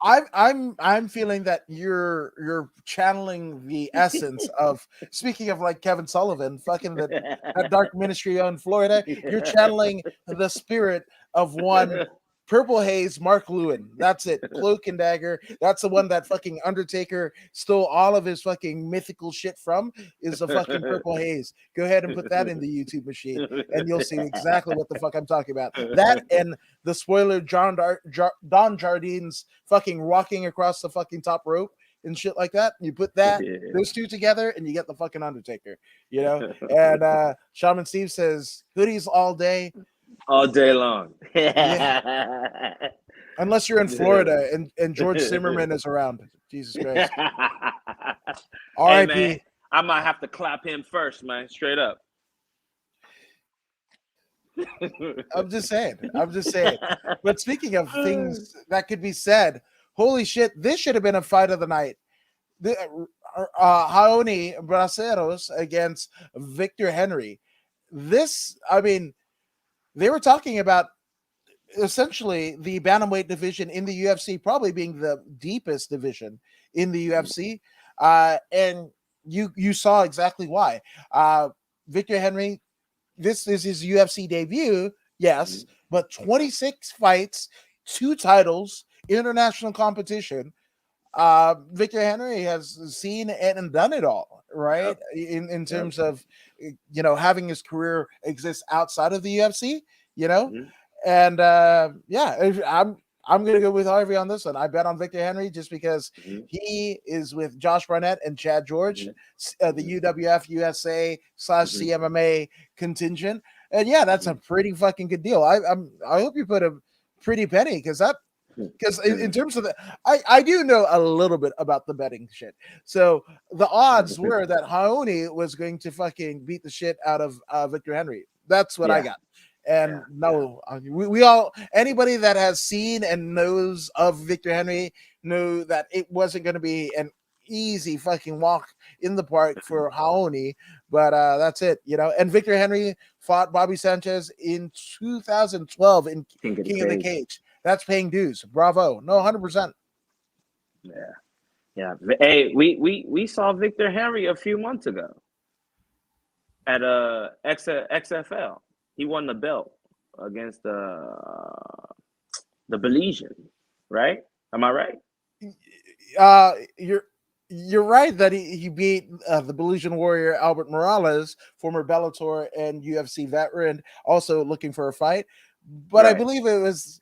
S1: I'm feeling that you're channeling the essence of, speaking of like Kevin Sullivan, fucking that dark ministry in Florida. You're channeling the spirit of one Purple Haze Mark Lewin. That's it. Cloak and Dagger. That's the one that fucking Undertaker stole all of his fucking mythical shit from, is the fucking Purple Haze. Go ahead and put that in the YouTube machine and you'll see exactly what the fuck I'm talking about. That and the spoiler Don Jardine's fucking walking across the fucking top rope and shit like that. You put those two together and you get the fucking Undertaker, And Shaman Steve says hoodies all day.
S2: All day long.
S1: Yeah. Unless you're in Florida and George Zimmerman is around. Jesus Christ. R.I.P.
S2: Hey, I might have to clap him first, man. Straight up.
S1: I'm just saying. But speaking of things that could be said, holy shit, this should have been a fight of the night. Raoni Braceros against Victor Henry. This, I mean, they were talking about essentially the bantamweight division in the UFC probably being the deepest division in the UFC, and you saw exactly why. Victor Henry, this is his UFC debut, yes, but 26 fights, two titles, international competition. Victor Henry has seen and done it all, right?
S2: Yep.
S1: In
S2: Yep.
S1: terms of having his career exist outside of the UFC, you know,
S2: Mhm.
S1: and yeah, I'm gonna go with Harvey on this one. I bet on Victor Henry just because
S2: Mhm.
S1: he is with Josh Barnett and Chad George,
S2: Mhm.
S1: the
S2: Mhm.
S1: UWF USA /
S2: Mhm.
S1: CMMA contingent, and yeah, that's a
S2: Mhm.
S1: pretty fucking good deal. I hope you put a pretty penny because in
S2: Mhm.
S1: terms of I do know a little bit about the betting shit. So the odds were that Haoni was going to fucking beat the shit out of Victor Henry. That's what I
S2: Yeah.
S1: got.
S2: Yeah.
S1: And
S2: Yeah.
S1: no, we all, anybody that has seen and knows of Victor Henry knew that it wasn't going to be an easy fucking walk in the park for Haoni, but that's it, And Victor Henry fought Bobby Sanchez in 2012 in
S2: King of the
S1: King of the
S2: Cage.
S1: Cage. That's paying dues. Bravo. No, 100%.
S2: Yeah. Yeah. Hey, we saw Victor Henry a few months ago at XFL. He won the belt against the Belizean, right? Am I right?
S1: Uh, you're right that he beat the Belizean warrior Albert Morales, former Bellator and UFC veteran, also looking for a fight. But I
S2: Right.
S1: believe it was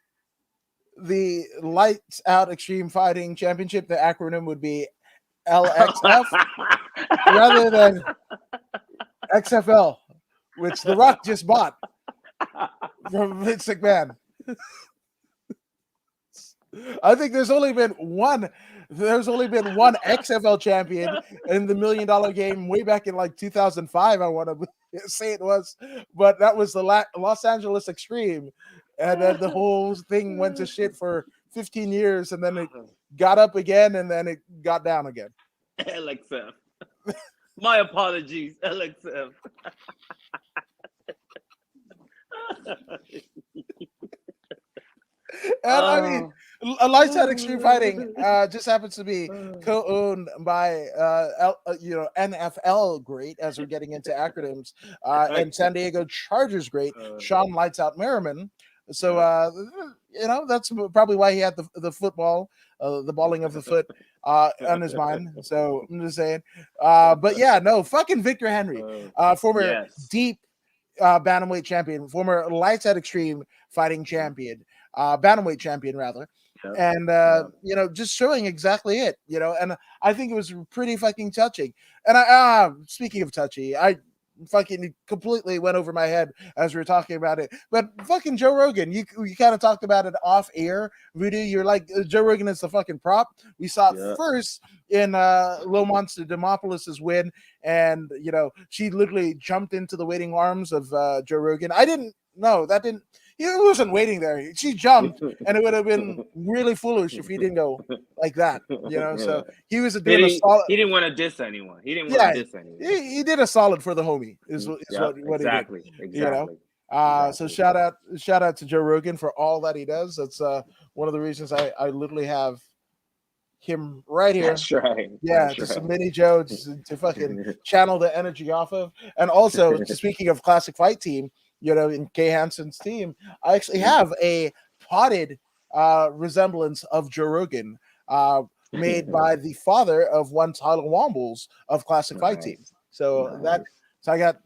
S1: the Lights Out Extreme Fighting Championship. The acronym would be LXF rather than XFL, which The Rock just bought from Vince McMahon. I think there's only been one XFL champion in the $1 million game way back in like 2005. I want to say it was, but that was the Los Angeles Extreme, and then the whole thing went to shit for 15 years, and then it got up again, and then it got down again.
S2: LXF. My apologies, LXF.
S1: And I mean,
S2: Oh.
S1: Lights Out Extreme Fighting just happens to be co-owned by NFL great, as we're getting into acronyms, and San Diego Chargers great Sean Lights Out Merriman. So
S2: Yeah.
S1: that's probably why he had the football, the balling of the foot on his mind. So I'm just saying. But yeah, no, fucking Victor Henry, former
S2: Yes.
S1: deep bantamweight champion, former Lights Out Extreme fighting champion, bantamweight champion rather,
S2: Yep.
S1: and
S2: Yep.
S1: just showing exactly it, And I think it was pretty fucking touching. And speaking of touchy, I fucking completely went over my head as we were talking about it. But fucking Joe Rogan, you kind of talked about it off air, Voodoo. You're like Joe Rogan is the fucking prop. We saw it
S2: Yep.
S1: first in Lil Monster Demopolis's win, and she literally jumped into the waiting arms of Joe Rogan. I didn't know that didn't. He wasn't waiting there. She jumped, and it would have been really foolish if he didn't go like that.
S2: Yeah.
S1: So he was doing a solid.
S2: He didn't want to diss anyone. He didn't want to
S1: Yeah,
S2: diss anyone.
S1: he did a solid for the homie. Is
S2: Yep.
S1: what he did.
S2: Exactly.
S1: You know.
S2: Exactly.
S1: So
S2: Exactly.
S1: shout out to Joe Rogan for all that he does. That's one of the reasons I literally have him right here.
S2: That's right.
S1: Yeah,
S2: That's
S1: just a
S2: right.
S1: mini Joe to fucking channel the energy off of. And also, speaking of classic fight team, in Kay Hansen's team, I actually have a potted resemblance of Joe Rogan, made by the father of one Tyler Wombles of classic fight team.
S2: Nice.
S1: So
S2: Nice.
S1: I got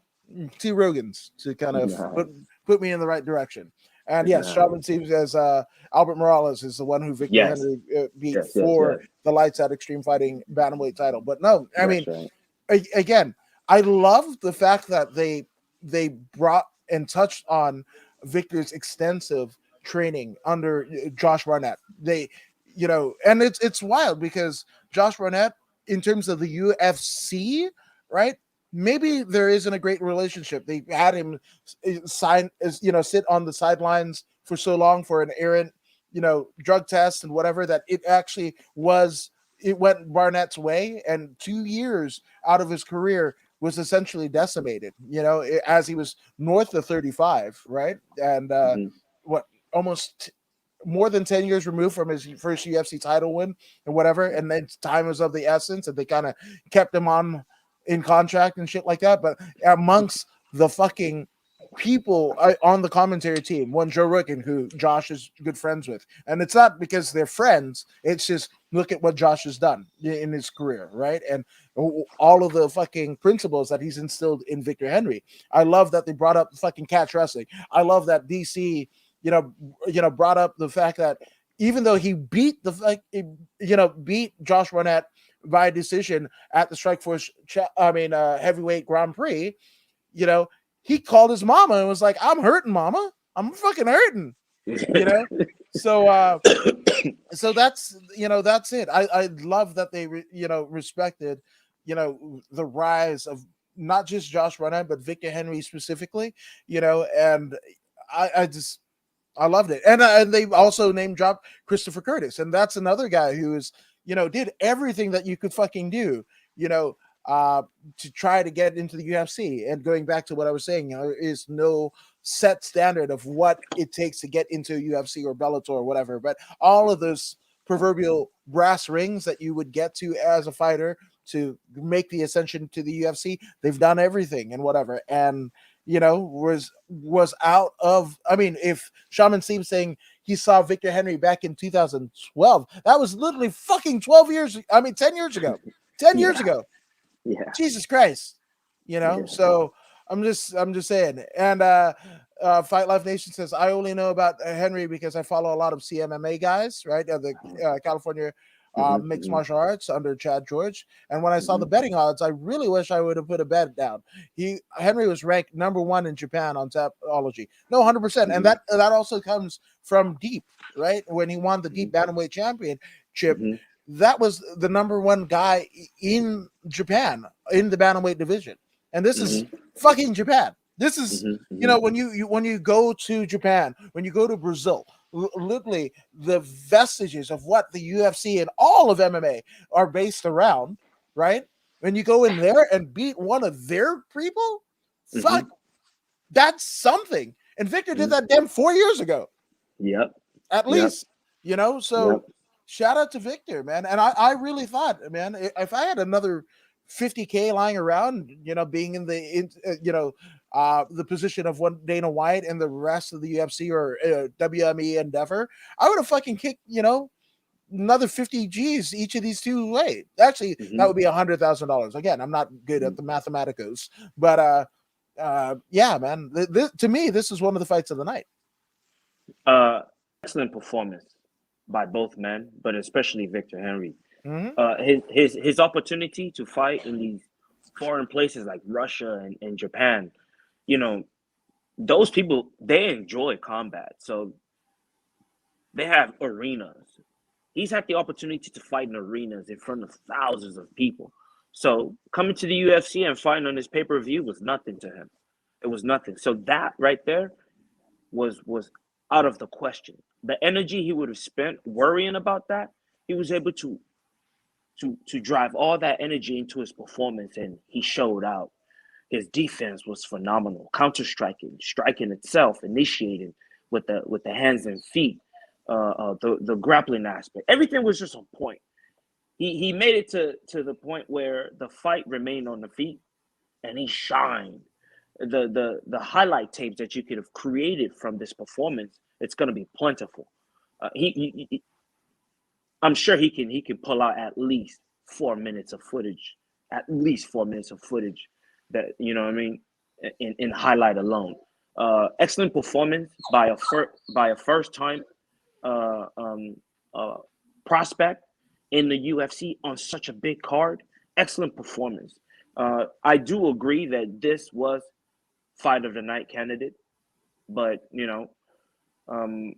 S1: two Rogans to kind of
S2: Nice.
S1: put me in the right direction. And yes,
S2: Nice.
S1: Strowman seems as Albert Morales is the one who Victor
S2: Yes.
S1: Henry beat
S2: Yes. Yes.
S1: for
S2: Yes.
S1: the Lights Out Extreme Fighting bantamweight title. But no, I mean,
S2: That's right.
S1: again, I love the fact that they brought and touched on Victor's extensive training under Josh Barnett. And it's wild because Josh Barnett, in terms of the UFC, right? Maybe there isn't a great relationship. They had him sit on the sidelines for so long for an errant, drug test and whatever, that it actually was it went Barnett's way, and 2 years out of his career was essentially decimated. As he was north of 35, right, and
S2: Hmm.
S1: what almost more than 10 years removed from his first UFC title win and whatever, and then time was of the essence, and they kind of kept him on in contract and shit like that. But amongst the fucking people on the commentary team, one Joe Rogan, who Josh is good friends with, and it's not because they're friends, it's just look at what Josh has done in his career, right? And all of the fucking principles that he's instilled in Victor Henry. I love that they brought up fucking catch wrestling. I love that DC, brought up the fact that even though he beat beat Josh Barnett by decision at the Strikeforce, heavyweight Grand Prix, you know, he called his mama and was like, "I'm hurting, mama. I'm fucking hurting." You know, so so that's it. I love that they respected the rise of not just Josh Barnett but Victor Henry specifically. And I just I loved it. And they also name dropped Christopher Curtis. And that's another guy who is, did everything that you could fucking do, you know, uh, to try to get into the UFC. And going back to what I was saying, there is no set standard of what it takes to get into UFC or Bellator or whatever. But all of those proverbial brass rings that you would get to as a fighter to make the ascension to the UFC, they've done everything and whatever. And was out of. I mean, if Shaman Steve saying he saw Victor Henry back in 2012, that was literally fucking 12 years. I mean, 10 years ago. 10 years
S2: Yeah,
S1: ago.
S2: yeah,
S1: Jesus Christ.
S2: yeah.
S1: So I'm just saying. And Fight Life Nation says I only know about Henry because I follow a lot of CMMA guys, right? The California
S2: Hmm.
S1: mixed
S2: Hmm.
S1: martial arts under Chad George. And when I saw the
S2: Hmm.
S1: betting odds, I really wish I would have put a bet down. Henry was ranked number one in Japan on Tapology. No, 100%. And
S2: Hmm.
S1: that also comes from Deep, right? When he won the Deep Bantamweight Championship,
S2: Hmm.
S1: that was the number one guy in Japan in the bantamweight division. And this is
S2: Hmm.
S1: fucking Japan. This is
S2: Hmm. Hmm.
S1: when you go to Japan, when you go to Brazil, literally the vestiges of what the UFC and all of MMA are based around, right? When you go in there and beat one of their people, fuck,
S2: Hmm.
S1: that's something. And Victor did
S2: Hmm.
S1: that damn 4 years ago
S2: Yep.
S1: at
S2: Yep.
S1: least.
S2: Yep.
S1: So shout out to Victor, man. And I really thought, man, if I had another 50K lying around, being in the position of one Dana White and the rest of the UFC or WME endeavor, I would have fucking kicked, another 50 G's each of these two away. Actually, that
S2: Hmm.
S1: would be $100,000. Again, I'm not good at the mathematicos, but yeah, man. To me, this is one of the fights of the night.
S2: Uh, Excellent performance by both men, but especially Victor Henry.
S1: Mm-hmm.
S2: His opportunity to fight in these foreign places like Russia and Japan, you know, those people they enjoy combat, so they have arenas. He's had the opportunity to fight in arenas in front of thousands of people. So coming to the UFC and fighting on his pay per view was nothing to him. It was nothing. So that right there was out of the question. The energy he would have spent worrying about that, he was able to drive all that energy into his performance, and he showed out. His defense was phenomenal. Counter striking, striking itself, initiating with the hands and feet, the grappling aspect. Everything was just on point. He made it to the point where the fight remained on the feet, and he shined. The highlight tapes that you could have created from this performance, it's going to be plentiful. I'm sure he can pull out at least 4 minutes of footage, at least 4 minutes of footage that you know what I mean in highlight alone. Excellent performance by a first time uh, um, uh, prospect in the UFC on such a big card. Excellent performance. I do agree that this was fight of the night candidate, but um,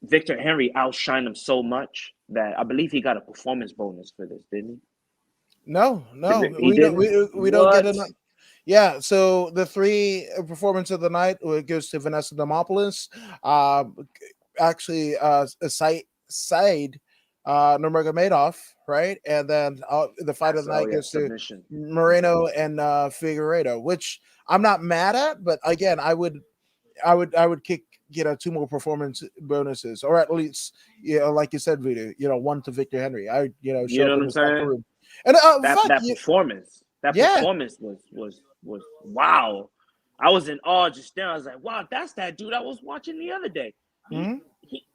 S2: Victor Henry outshined him so much that I believe he got a performance bonus for this, didn't
S1: No,
S2: he?
S1: no,
S2: He didn't.
S1: we don't get
S2: What?
S1: enough. Yeah, so the three performance of the night goes to Vanessa Demopoulos. Actually, a side Nurmagomedov, right? And then the fight of the night goes to
S2: Submission.
S1: Moreno and Figueiredo, which I'm not mad at, but again, I would kick two more performance bonuses, or at least like you said, Voodoo, one to Victor Henry. I
S2: You
S1: show
S2: know
S1: up
S2: what
S1: in
S2: I'm
S1: his locker
S2: saying?
S1: room, and
S2: That
S1: fuck
S2: that
S1: you,
S2: performance, that
S1: yeah.
S2: performance was wow. I was in awe just then. I was like, wow, that's that dude I was watching the other day. He
S1: Mhm.
S2: he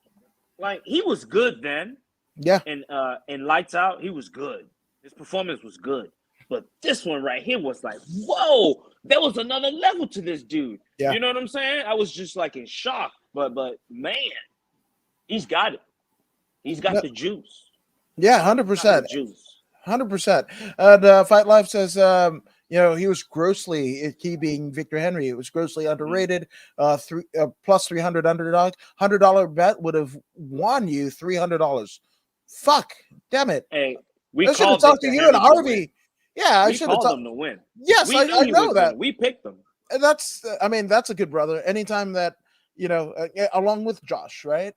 S2: he was good then.
S1: Yeah,
S2: And Lights Out, he was good. His performance was good. But this one right here was like, whoa, there was another level to this dude.
S1: yeah,
S2: You know what I'm saying? I was just like in shock. But man, he's got it. He's got
S1: no,
S2: the juice.
S1: yeah, hundred
S2: He's got the
S1: percent.
S2: juice.
S1: 100%. And Fight Life says, he was grossly, he being Victor Henry, it was grossly
S2: Mhm.
S1: underrated. Plus 300 underdog. $100 bet would have won you $300. Fuck, damn it.
S2: Hey, we
S1: I should have
S2: called
S1: talked to
S2: Victor
S1: you and
S2: Henry to win.
S1: Harvey. Yeah, I
S2: We
S1: should have
S2: called
S1: talked.
S2: him to win.
S1: Yes,
S2: We knew
S1: I
S2: he
S1: know
S2: was
S1: that.
S2: winning. We picked him.
S1: And that's a good brother. Anytime that along with Josh, right?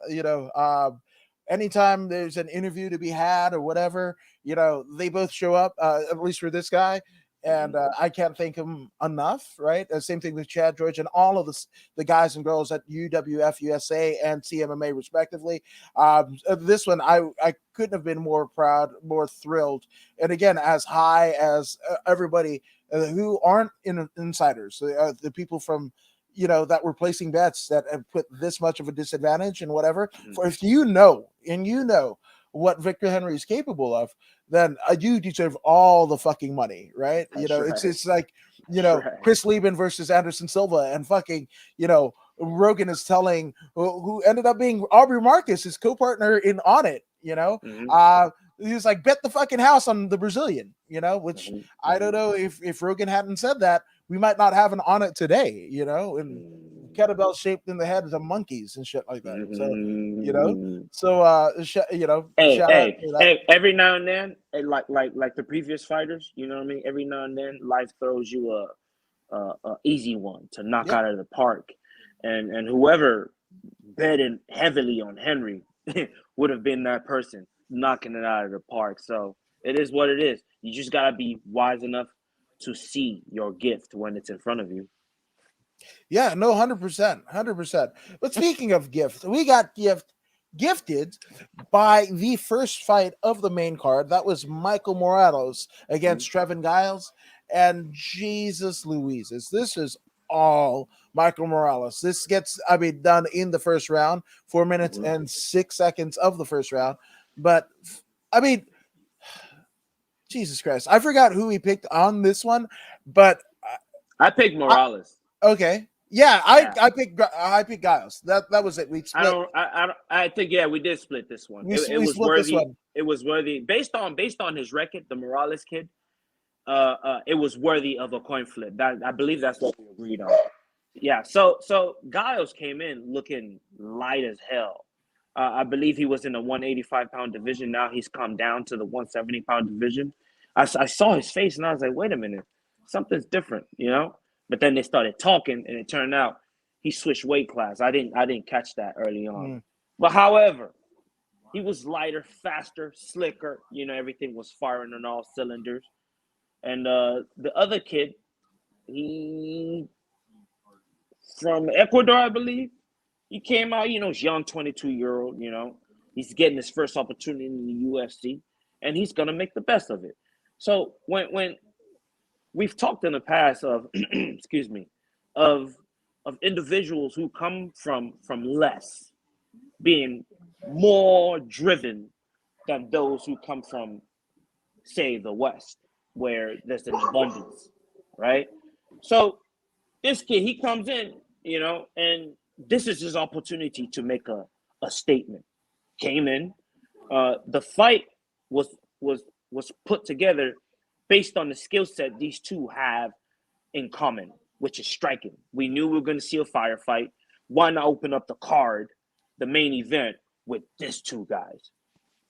S1: Anytime there's an interview to be had or whatever, they both show up. At least for this guy, and
S2: Mhm.
S1: I can't thank him enough. Right? Same thing with Chad George and all of the guys and girls at UWF USA and CMMA respectively. This one, I couldn't have been more proud, more thrilled, and again, as high as everybody who aren't insiders, the people from that were placing bets that have put this much of a disadvantage and whatever.
S2: Mhm.
S1: For if and what Victor Henry is capable of, then you deserve all the fucking money, right?
S2: That's right.
S1: It's like
S2: That's right.
S1: Chris Lieben versus Anderson Silva, and fucking Rogan is telling who ended up being Aubrey Marcus, his co-partner in On It.
S2: Mhm.
S1: Uh, he was like, bet the fucking house on the Brazilian, which
S2: Mhm.
S1: I don't
S2: Mhm.
S1: know if Rogan hadn't said that, we might not have an On It today, and kettlebell shaped in the heads of monkeys and shit like that. So, you know,
S2: Mhm.
S1: so
S2: Hey,
S1: shout out
S2: hey,
S1: to that.
S2: hey! Every now and then, like the previous fighters, you know what I mean. Every now and then, life throws you a easy one to knock
S1: Yeah,
S2: out of the park, and whoever betted heavily on Henry would have been that person knocking it out of the park. So it is what it is. You just gotta be wise enough to see your gift when it's in front of you.
S1: yeah, no, 100%, 100%. But speaking of gift, we got gifted by the first fight of the main card. That was Michael Morales
S2: Mhm.
S1: against Trevin Giles. And Jesus Louises, this is all Michael Morales. This gets, done in the first round, 4 minutes
S2: Mhm.
S1: and 6 seconds of the first round. But I mean, Jesus Christ, I forgot who he picked on this one, but
S2: I picked
S1: I,
S2: Morales.
S1: okay, yeah,
S2: Yeah,
S1: I picked Giles. That was it. We
S2: I
S1: split.
S2: don't. I think yeah, we did split this one. It
S1: We
S2: was
S1: split this
S2: worthy.
S1: one.
S2: It was worthy based on his record. The Morales kid. It was worthy of a coin flip. That I believe that's what we agreed on. Yeah. So Giles came in looking light as hell. I believe he was in the 185-pound division. Now he's come down to the 170-pound division. I saw his face and I was like, wait a minute, something's different, you know. But then they started talking, and it turned out he switched weight class. I didn't catch that early on.
S1: Mm.
S2: But however, he was lighter, faster, slicker. You know, everything was firing on all cylinders. And the other kid, he from Ecuador, I believe. He came out, he's young, 22-year-old, He's getting his first opportunity in the UFC, and he's gonna make the best of it. So when we've talked in the past of excuse me, of individuals who come from less being more driven than those who come from, say, the West, where there's an abundance, right? So this kid, he comes in, and this is his opportunity to make a statement. Came in. The fight was was put together based on the skill set these two have in common, which is striking. We knew we were going to see a firefight. Why not open up the card, the main event, with these two guys?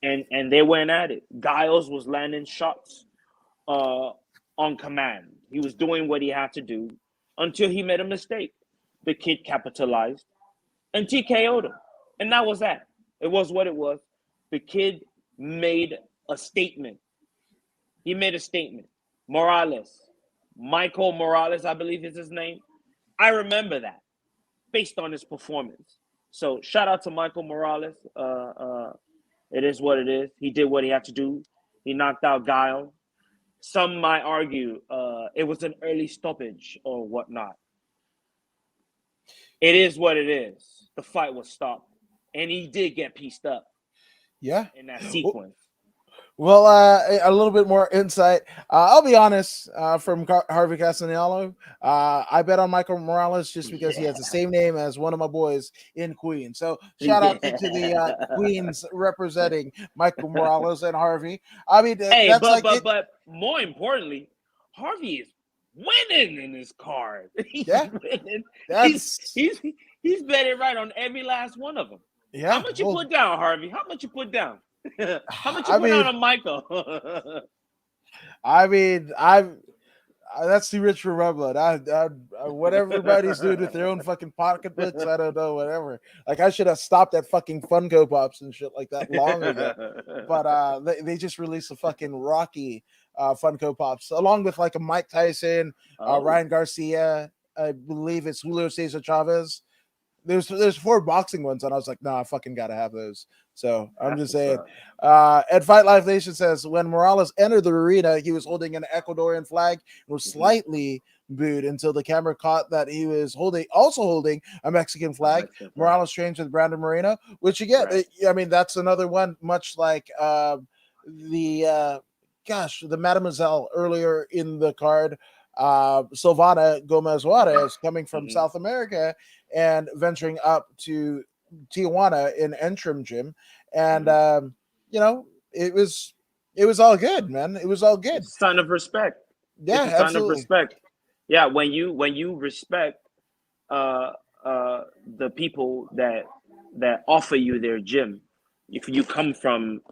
S2: And they went at it. Giles was landing shots uh, on command. He was doing what he had to do until he made a mistake. The kid capitalized and TKO'd him. And that was that. It was what it was. The kid made a statement. He made a statement. Morales, Michael Morales, I believe is his name. I remember that based on his performance. So shout out to Michael Morales. It is what it is. He did what he had to do. He knocked out Giles. Some might argue it was an early stoppage or whatnot. It is what it is. The fight was stopped, and he did get pieced up
S1: Yeah.
S2: in that sequence.
S1: Well, a little bit more insight. I'll be honest. From Harvey Castanello, I bet on Michael Morales just because he has the same name as one of my boys in Queens. So shout out to the Queens representing Michael Morales and Harvey. I mean,
S2: Hey,
S1: that's like it.
S2: but more importantly, Harvey is winning in his card. He's
S1: Yeah,
S2: winning.
S1: that's
S2: He's betting right on every last one of them. How
S1: yeah.
S2: much you
S1: Well,
S2: put down, Harvey? How much you put down? How much you
S1: I
S2: put down
S1: mean,
S2: on Michael?
S1: I'm. That's too rich for my blood. What everybody's doing with their own fucking pocketbooks, I don't know. Whatever. Like I should have stopped at fucking Funko Pops and shit like that long ago. But they just released a fucking Rocky Funko Pops along with like a Mike Tyson, Ryan Garcia. I believe it's Julio Cesar Chavez. There's 4 boxing ones, and I was like, nah, I fucking gotta have those. So I'm just saying. And Fight Life Nation says when Morales entered the arena, he was holding an Ecuadorian flag and was slightly booed until the camera caught that he was also holding a Mexican flag. Morales trains with Brandon Moreno, which again, I mean, that's another one, much like the Mademoiselle earlier in the card. Silvana Gomez Juarez coming from South America and venturing up to Tijuana in Entrim Gym, and it was all good, man. It was all good.
S2: It's a sign of respect.
S1: Yeah,
S2: It's a sign of
S1: absolutely.
S2: respect. Yeah, when you respect the people that offer you their gym. If you come from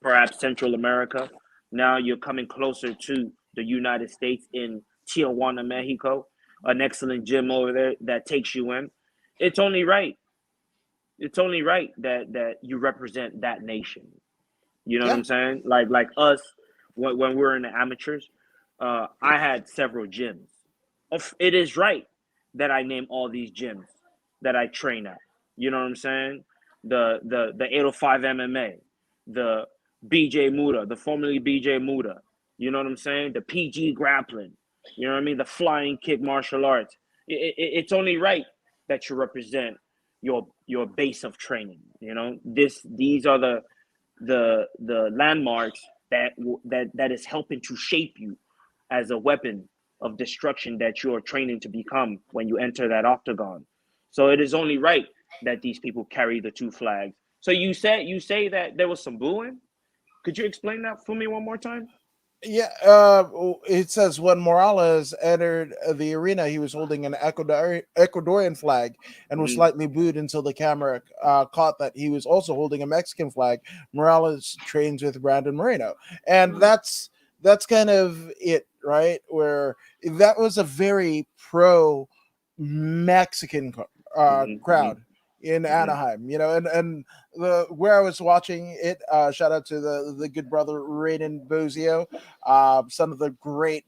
S2: perhaps Central America, now you're coming closer to the United States in Tijuana, Mexico, an excellent gym over there that takes you in. It's only right. It's only right that you represent that nation. You know what I'm saying? Like us, when we were in the amateurs, I had several gyms. It is right that I name all these gyms that I train at. You know what I'm saying? The 805 MMA, the BJ Muda, the formerly BJ Muda. You know what I'm saying? The PG grappling. You know what I mean? The flying kick martial arts. It's only right that you represent your base of training. You know, these are the landmarks that is helping to shape you as a weapon of destruction that you're training to become when you enter that octagon. So it is only right that these people carry the 2 flags. So you say that there was some booing. Could you explain that for me one more time?
S1: Yeah, it says when Morales entered the arena, he was holding an Ecuadorian flag and was slightly booed until the camera caught that he was also holding a Mexican flag. Morales trains with Brandon Moreno, and that's kind of it, right? Where that was a very pro Mexican crowd in Anaheim, and where I was watching it, shout out to the good brother Raiden Bozio, son of the great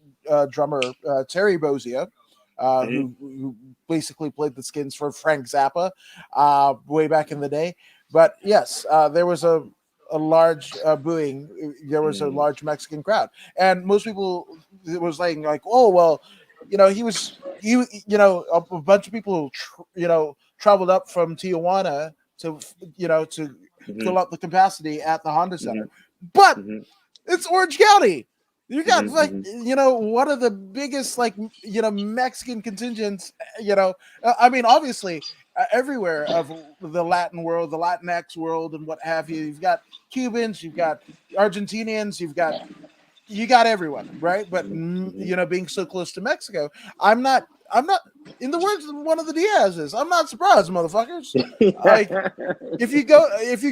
S1: drummer Terry Bozio, who basically played the skins for Frank Zappa way back in the day. But yes, there was a large booing. There was a large Mexican crowd, and most people was saying like, "Oh well, a bunch of people traveled up from Tijuana to fill up the capacity at the Honda Center, but it's Orange County. You got like one of the biggest Mexican contingents. I mean, obviously everywhere of the Latin world, the Latinx world, and what have you. You've got Cubans, you've got Argentinians, you got everyone, right? But being so close to Mexico, I'm not. In the words of one of the Diaz's, I'm not surprised, motherfuckers. Like if you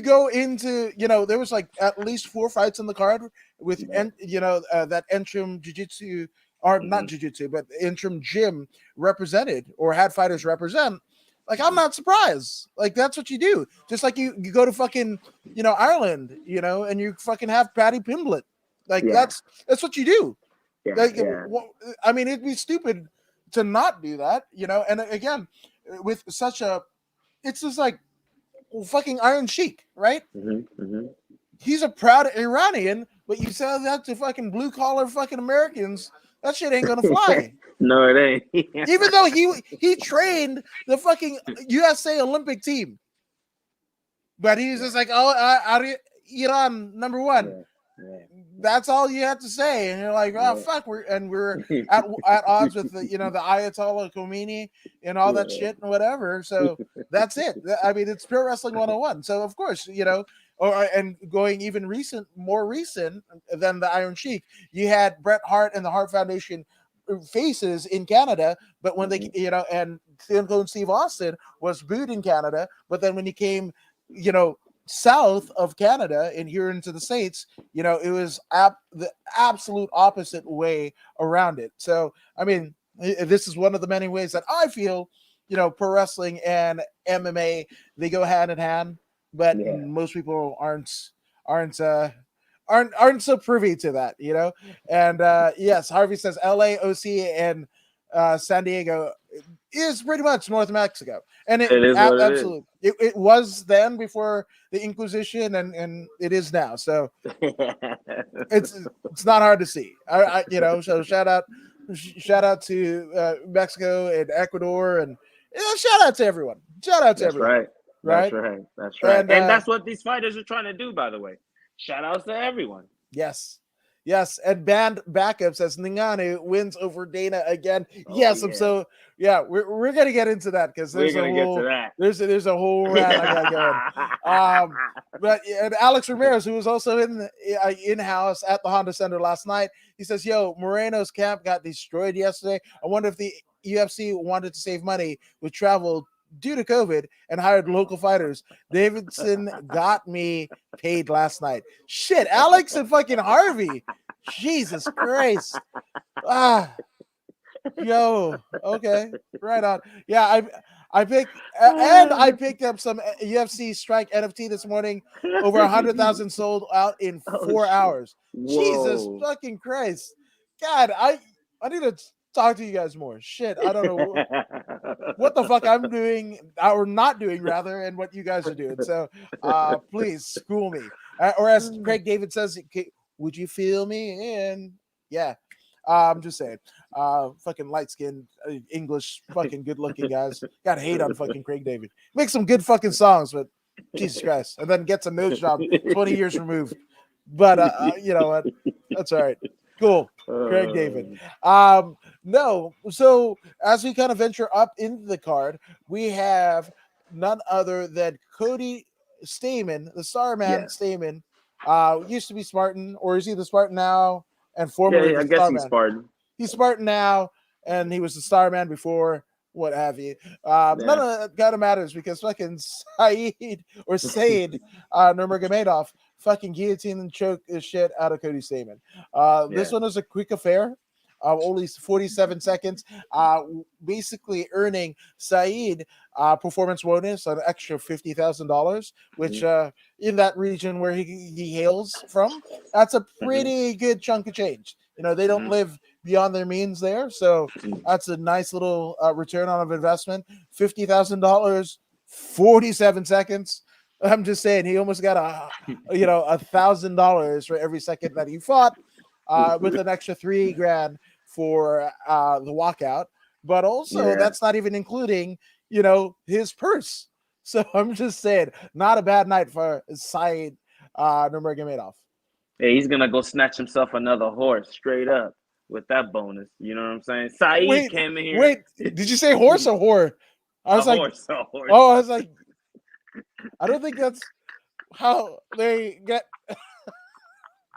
S1: go into there was like at least 4 fights in the card with that Entrim Jiu-Jitsu, or not Jiu-Jitsu, but Entrim Gym represented or had fighters represent. Like, I'm not surprised. Like, that's what you do. Just like you go to fucking, Ireland, and you fucking have Paddy Pimblett. Like,
S2: Yeah,
S1: that's what you do.
S2: yeah,
S1: Like,
S2: yeah.
S1: I mean, it'd be stupid to not do that, And again, with such a, it's just like fucking Iron Sheik, right?
S2: Hmm.
S1: He's a proud Iranian, but you sell that to fucking blue collar fucking Americans, that shit ain't gonna fly.
S2: No, it ain't.
S1: Even though he trained the fucking USA Olympic team, but he's
S2: Yeah,
S1: just like, oh, Iran number one.
S2: yeah, yeah,
S1: That's all you have to say, and you're like, oh
S2: yeah,
S1: fuck, we're at odds with the the Ayatollah Khomeini and all that
S2: yeah.
S1: shit and whatever. So that's it. I mean, it's pure wrestling 101. So of course, and going even more recent than the Iron Sheik, you had Bret Hart and the Hart Foundation faces in Canada, but when they
S2: Mhm.
S1: and Stone Cold Steve Austin was booed in Canada, but then when he came, you know, south of Canada and here into the States, it was the absolute opposite way around it. So, I mean, this is one of the many ways that I feel, pro wrestling and MMA, they go hand in hand, but
S2: Yeah.
S1: most people aren't aren't so privy to that, And yes, Harvey says LA, OC, and San Diego is pretty much North Mexico, and
S2: It is what it is.
S1: absolutely it was then before the Inquisition, and it is now. So it's not hard to see. So shout out to Mexico and Ecuador, and shout out to everyone. Shout out to
S2: That's
S1: everyone,
S2: right. That's
S1: right?
S2: right. That's right.
S1: And
S2: And that's what these fighters are trying to do, by the way. Shout outs to everyone.
S1: yes. Yes, and band backup says Ninganu wins over Dana again.
S2: Oh
S1: Yes, I'm
S2: yeah.
S1: so we're gonna get into that because
S2: We're
S1: there's a
S2: gonna get to
S1: whole
S2: that.
S1: there's a whole rant I got going. But and Alex Ramirez, who was also in house at the Honda Center last night, he says, "Yo, Moreno's camp got destroyed yesterday. I wonder if the UFC wanted to save money with travel due to COVID and hired local fighters. Davidson got me paid last night. Shit, Alex and fucking Harvey. Jesus Christ. Ah, yo. Okay, right on. Yeah, I picked up some UFC Strike NFT this morning. Over 100,000 sold out in
S2: Oh
S1: 4 hours. Jesus
S2: whoa.
S1: fucking Christ. God, I need to talk to you guys more. Shit, I don't know what the fuck I'm doing or not doing rather, and what you guys are doing. So please school me. Or as Craig David says, would you feel me? And yeah, I'm just saying, fucking light skinned English, fucking good looking guys. Got hate on fucking Craig David. Make some good fucking songs, but Jesus Christ, and then gets a nose job 20 years removed. But you know what? That's all right. Cool, Craig David. No, so as we kind of venture up into the card, we have none other than Cody Steeman, the Starman
S2: Yeah.
S1: Steeman. Used to be Spartan, or is he the Spartan now? And
S2: Yeah,
S1: formerly
S2: yeah,
S1: the
S2: I guess he's
S1: Starman.
S2: Spartan.
S1: He's Spartan now, and he was the Starman before, what have you. None
S2: Yeah.
S1: of that kind of matters because fucking Said Nurmagomedov fucking guillotine and choke the shit out of Cody Steeman. This
S2: Yeah.
S1: one was a quick affair. Only 47 seconds, basically earning Saeed performance bonus, an extra $50,000, which
S2: Mhm.
S1: in that region where he hails from, that's a
S2: Mhm.
S1: pretty good chunk of change. They don't
S2: Mhm.
S1: live beyond their means there, so
S2: Mhm.
S1: that's a nice little return on investment. $50,000, 47 seconds. I'm just saying, he almost got $1,000 for every second that he fought, with an extra 3 grand for the walkout. But also,
S2: Yeah.
S1: that's not even including, his purse. So I'm just saying, not a bad night for Said Nurmagomedov.
S2: Yeah, he's gonna go snatch himself another horse straight up with that bonus. You know what I'm saying? Saeed
S1: Wait,
S2: came in here.
S1: wait, did you say horse or whore? I
S2: A
S1: was like,
S2: horse, a horse.
S1: oh, I was like, I don't think that's how they get.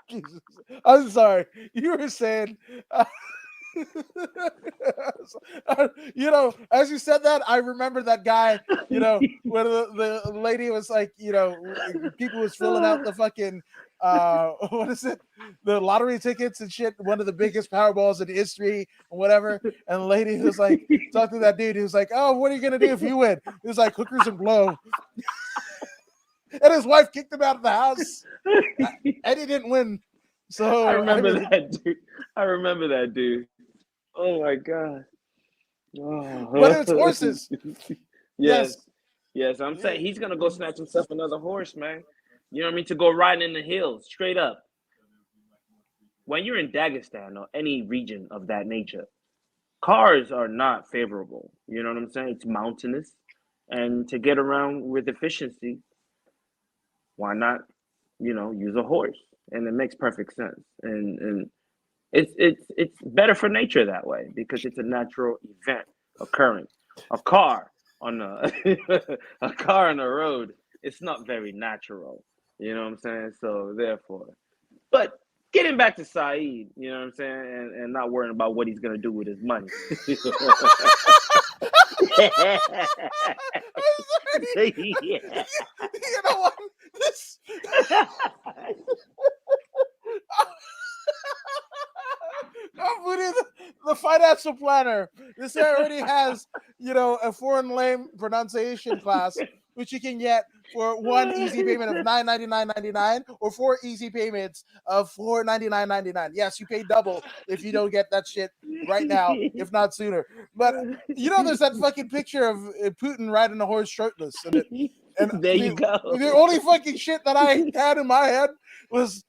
S1: Jesus, I'm sorry. You were saying As you said that, I remember that guy. When the lady was like, people was filling out the fucking what is it, the lottery tickets and shit, one of the biggest Powerballs in history and whatever. And the lady was like, talking to that dude. He was like, "Oh, what are you gonna do if you win?" He was like, "Hookers and blow." And his wife kicked him out of the house, and he didn't win. So
S2: I remember that dude. I remember that dude. Oh my god. Oh.
S1: But it's horses.
S2: Yes. Yes. I'm saying he's gonna go snatch himself another horse, man. You know what I mean? To go riding in the hills, straight up. When you're in Dagestan or any region of that nature, cars are not favorable. You know what I'm saying? It's mountainous, and to get around with efficiency, why not? Use a horse, and it makes perfect sense. And it's better for nature that way because it's a natural event occurring. A car on a a car on the road, it's not very natural. You know what I'm saying? So therefore, but getting back to Saeed, you know what I'm saying, and not worrying about what he's gonna do with his money.
S1: Yeah. You know what? This. The financial planner. This already has, a foreign lame pronunciation class, which you can get for one easy payment of $9.99.99 or 4 easy payments of $4.99.99. Yes, you pay double if you don't get that shit right now, if not sooner. But there's that fucking picture of Putin riding a horse shirtless in it. And
S2: there you go.
S1: The only fucking shit that I had in my head was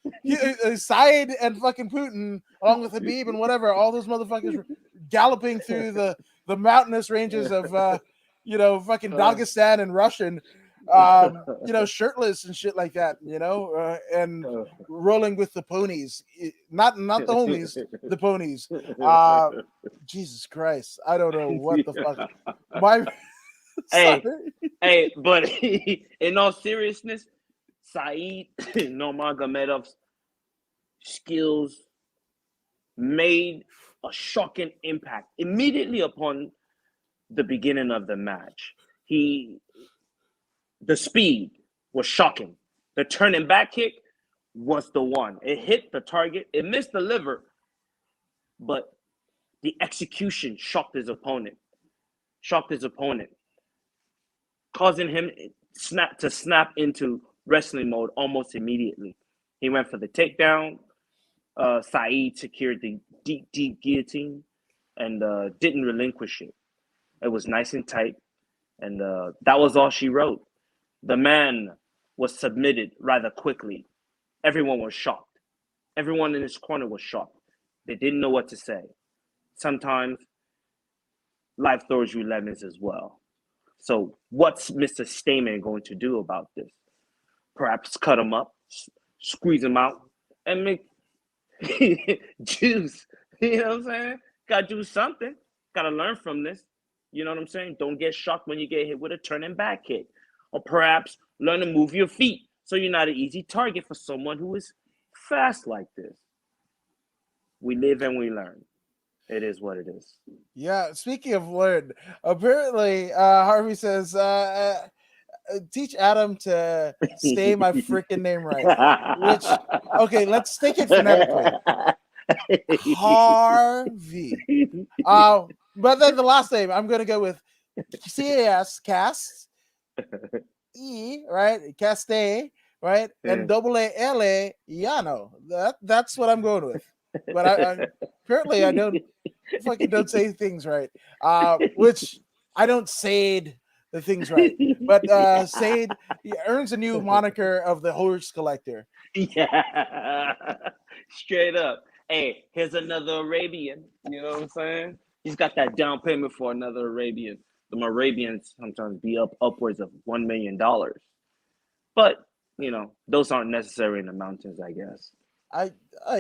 S1: Saeed and fucking Putin, along with Habib and whatever, all those motherfuckers galloping through the mountainous ranges of, fucking Dagestan and Russian, shirtless and shit like that, and rolling with the ponies, not the homies, the ponies. Jesus Christ, I don't know what the fuck.
S2: Hey, but in all seriousness, Saeed Nurmagomedov's skills made a shocking impact immediately upon the beginning of the match. The speed was shocking. The turning back kick was the one. It hit the target. It missed the liver, but the execution shocked his opponent, causing him to snap into wrestling mode almost immediately. He went for the takedown. Saeed secured the deep guillotine and didn't relinquish it. It was nice and tight, and that was all she wrote. The man was submitted rather quickly. Everyone was shocked. Everyone in his corner was shocked. They didn't know what to say. Sometimes life throws you lemons as well. So what's Mr. Steeman going to do about this? Perhaps cut him up, squeeze him out, and make juice. You know what I'm saying? Gotta do something. Gotta learn from this. You know what I'm saying? Don't get shocked when you get hit with a turning back kick. Or perhaps learn to move your feet so you're not an easy target for someone who is fast like this. We live and we learn. It is what it is.
S1: Yeah, speaking of learn, apparently Harvey says, teach Adam to say my freaking name right. Which, okay, let's take it phonetically. Harvey. But then the last name, I'm going to go with C-A-S, Cast, E, right? Caste, right? And double A-L-A, Yano. That's what I'm going with. But apparently I don't say things right. Which I don't say the things right. But Said earns a new moniker of the horse collector.
S2: Yeah. Straight up. Hey, here's another Arabian. You know what I'm saying? He's got that down payment for another Arabian. The Arabians sometimes be upwards of $1 million. But, those aren't necessary in the mountains, I guess.
S1: I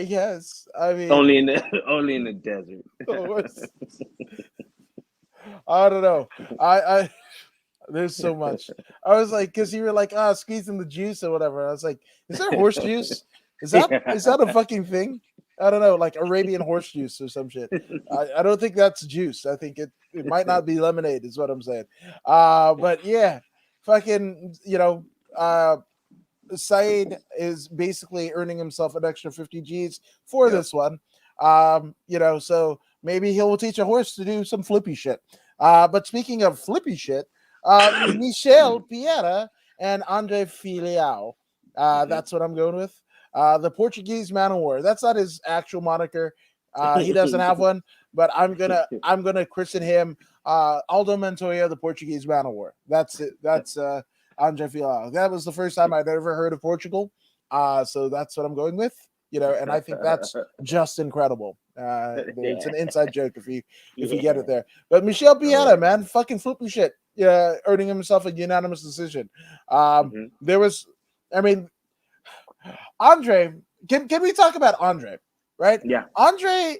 S1: guess. I mean,
S2: only in the desert.
S1: I don't know. I there's so much. I was like, because you were like, squeezing the juice or whatever. I was like, is there horse juice? Is that a fucking thing? I don't know, like Arabian horse juice or some shit. I don't think that's juice. I think it might not be lemonade, is what I'm saying. But yeah, fucking, Saeed is basically earning himself an extra 50 G's for
S2: Yep.
S1: this one. So maybe he'll teach a horse to do some flippy shit. But speaking of flippy shit, Michel Piera and Andre Filial.
S2: Mhm.
S1: That's what I'm going with. The Portuguese man of war. That's not his actual moniker. He doesn't have one, but I'm gonna christen him Aldo Montoya, the Portuguese man of war. That's it. That's Andre Fialo. That was the first time I'd ever heard of Portugal. So that's what I'm going with. And I think that's just incredible. It's
S2: Yeah.
S1: an inside joke if you get it
S2: Yeah.
S1: there. But Michel
S2: Oh
S1: Pieta,
S2: yeah.
S1: man, fucking flippy shit. Yeah, earning himself a unanimous decision.
S2: Hmm.
S1: There was, I mean, Andre. Can we talk about Andre? Right,
S2: Yeah.
S1: Andre.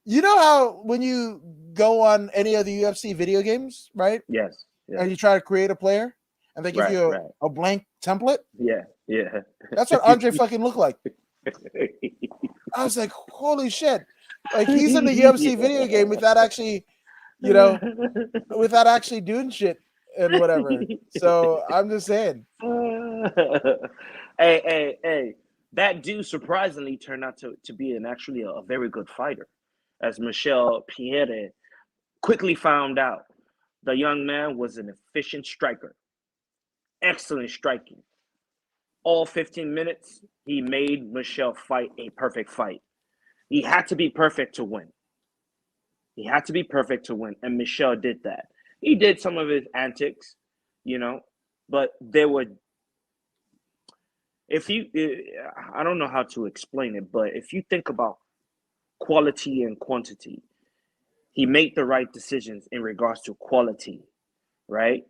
S1: You know how when you go on any of the UFC video games, right,
S2: Yes.
S1: and
S2: Yes.
S1: you try to create a player, and they give
S2: Right.
S1: you
S2: Right.
S1: a blank template.
S2: Yeah. Yeah.
S1: That's what Andre fucking looked like. I was like, holy shit! Like he's in the UFC video game you know, without actually doing shit and whatever. So I'm just saying,
S2: Hey. That dude surprisingly turned out to be actually a very good fighter, as Michel Pierre quickly found out. The young man was an efficient striker, excellent striking. All 15 minutes, he made Michel fight a perfect fight. He had to be perfect to win. He had to be perfect to win, and Michel did that. He did some of his antics, you know, but there were if you I don't know how to explain it, but if you think about quality and quantity, he made the right decisions in regards to quality, right?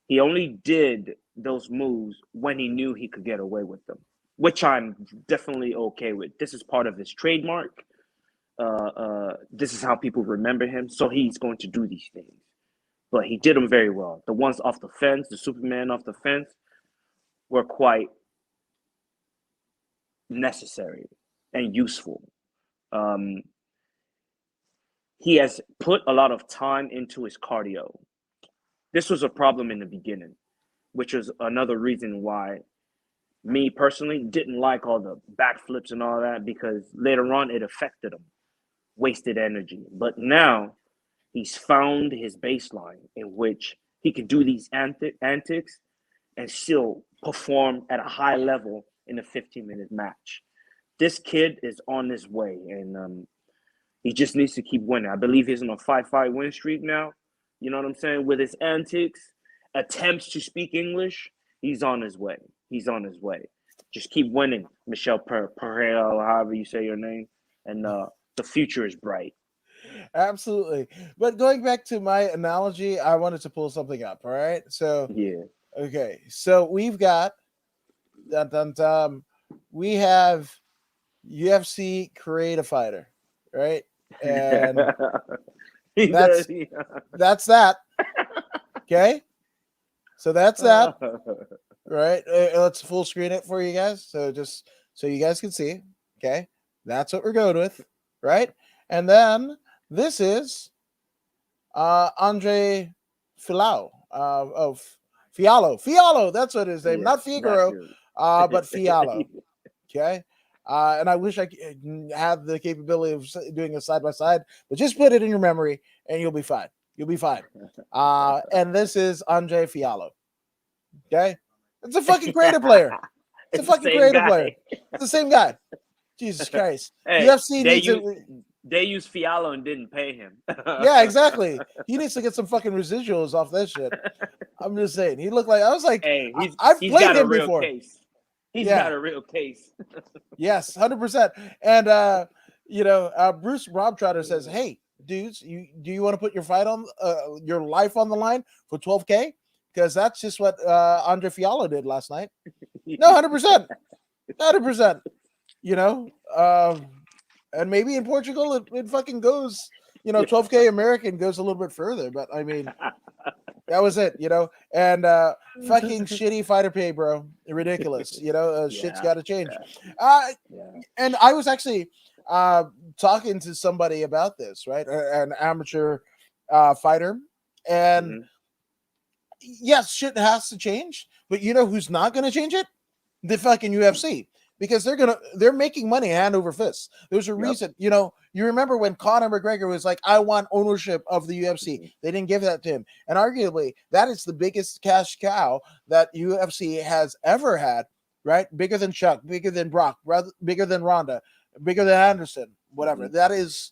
S2: He only did those moves when he knew he could get away with them, which I'm definitely okay with. This is part of his trademark. This is how people remember him, so he's going to do these things. But he did them very well. The ones off the fence, the Superman off the fence, were quite necessary and useful. Um, he has put a lot of time into his cardio. This was a problem in the beginning, which was another reason why me personally didn't like all the backflips and all that, because later on it affected him, wasted energy. But now he's found his baseline in which he can do these antics and still perform at a high level in a 15-minute match. This kid is on his way, and he just needs to keep winning. I believe he's on a five-fight win streak now. You know what I'm saying? With his antics, attempts to speak English, he's on his way. He's on his way. Just keep winning, Michelle Pereira, however you say your name, and the future is bright.
S1: absolutely. But going back to my analogy, I wanted to pull something up. All right, so
S2: Yeah.
S1: okay, so we've got dun, dun, dun, we have UFC create a fighter, right? And
S2: He does.
S1: that's that's that. Okay, so that's that. Right. Let's full screen it for you guys, so just so you guys can see. Okay, that's what we're going with, right? And then this is Andre Filau of Fialo. That's what his name,
S2: Yeah,
S1: not
S2: that
S1: Figaro,
S2: dude.
S1: but Fialo. Okay. And I wish I had the capability of doing a side by side, but just put it in your memory and you'll be fine. You'll be fine. And this is Andre Fialo. Okay. It's a fucking creative player. It's a
S2: It's the
S1: fucking
S2: same
S1: creative player.
S2: guy.
S1: It's the same guy. Jesus Christ.
S2: Hey,
S1: UFC needs it.
S2: they used Fialo and didn't pay him.
S1: Yeah, exactly. He needs to get some fucking residuals off that shit. I'm just saying. He looked like I was like,
S2: Hey,
S1: I've
S2: he's
S1: played
S2: got a
S1: him
S2: real
S1: before.
S2: case. He's
S1: Yeah.
S2: got a real case.
S1: Yes, 100%. And Bruce Rob Trotter says, "Hey, dudes, do you want to put your fight on your life on the line for 12K? Because that's just what Andre Fialo did last night. No, 100%, 100%. You know, and maybe in Portugal it fucking goes. 12K American goes a little bit further, but I mean, That was it, and fucking shitty fighter pay, bro. Ridiculous, shit's
S2: Yeah,
S1: got to change.
S2: yeah,
S1: Uh,
S2: yeah.
S1: and I was actually talking to somebody about this, right? An amateur fighter, and
S2: Hmm.
S1: yes, shit has to change, but you know who's not going to change it? The fucking UFC, because they're making money hand over fist. There's a
S2: Yep.
S1: reason, you remember when Conor McGregor was like, I want ownership of the UFC.
S2: Hmm.
S1: They didn't give that to him. And arguably that is the biggest cash cow that UFC has ever had, right? Bigger than Chuck, bigger than Brock, bigger than Ronda, bigger than Anderson, whatever.
S2: Hmm.
S1: That is,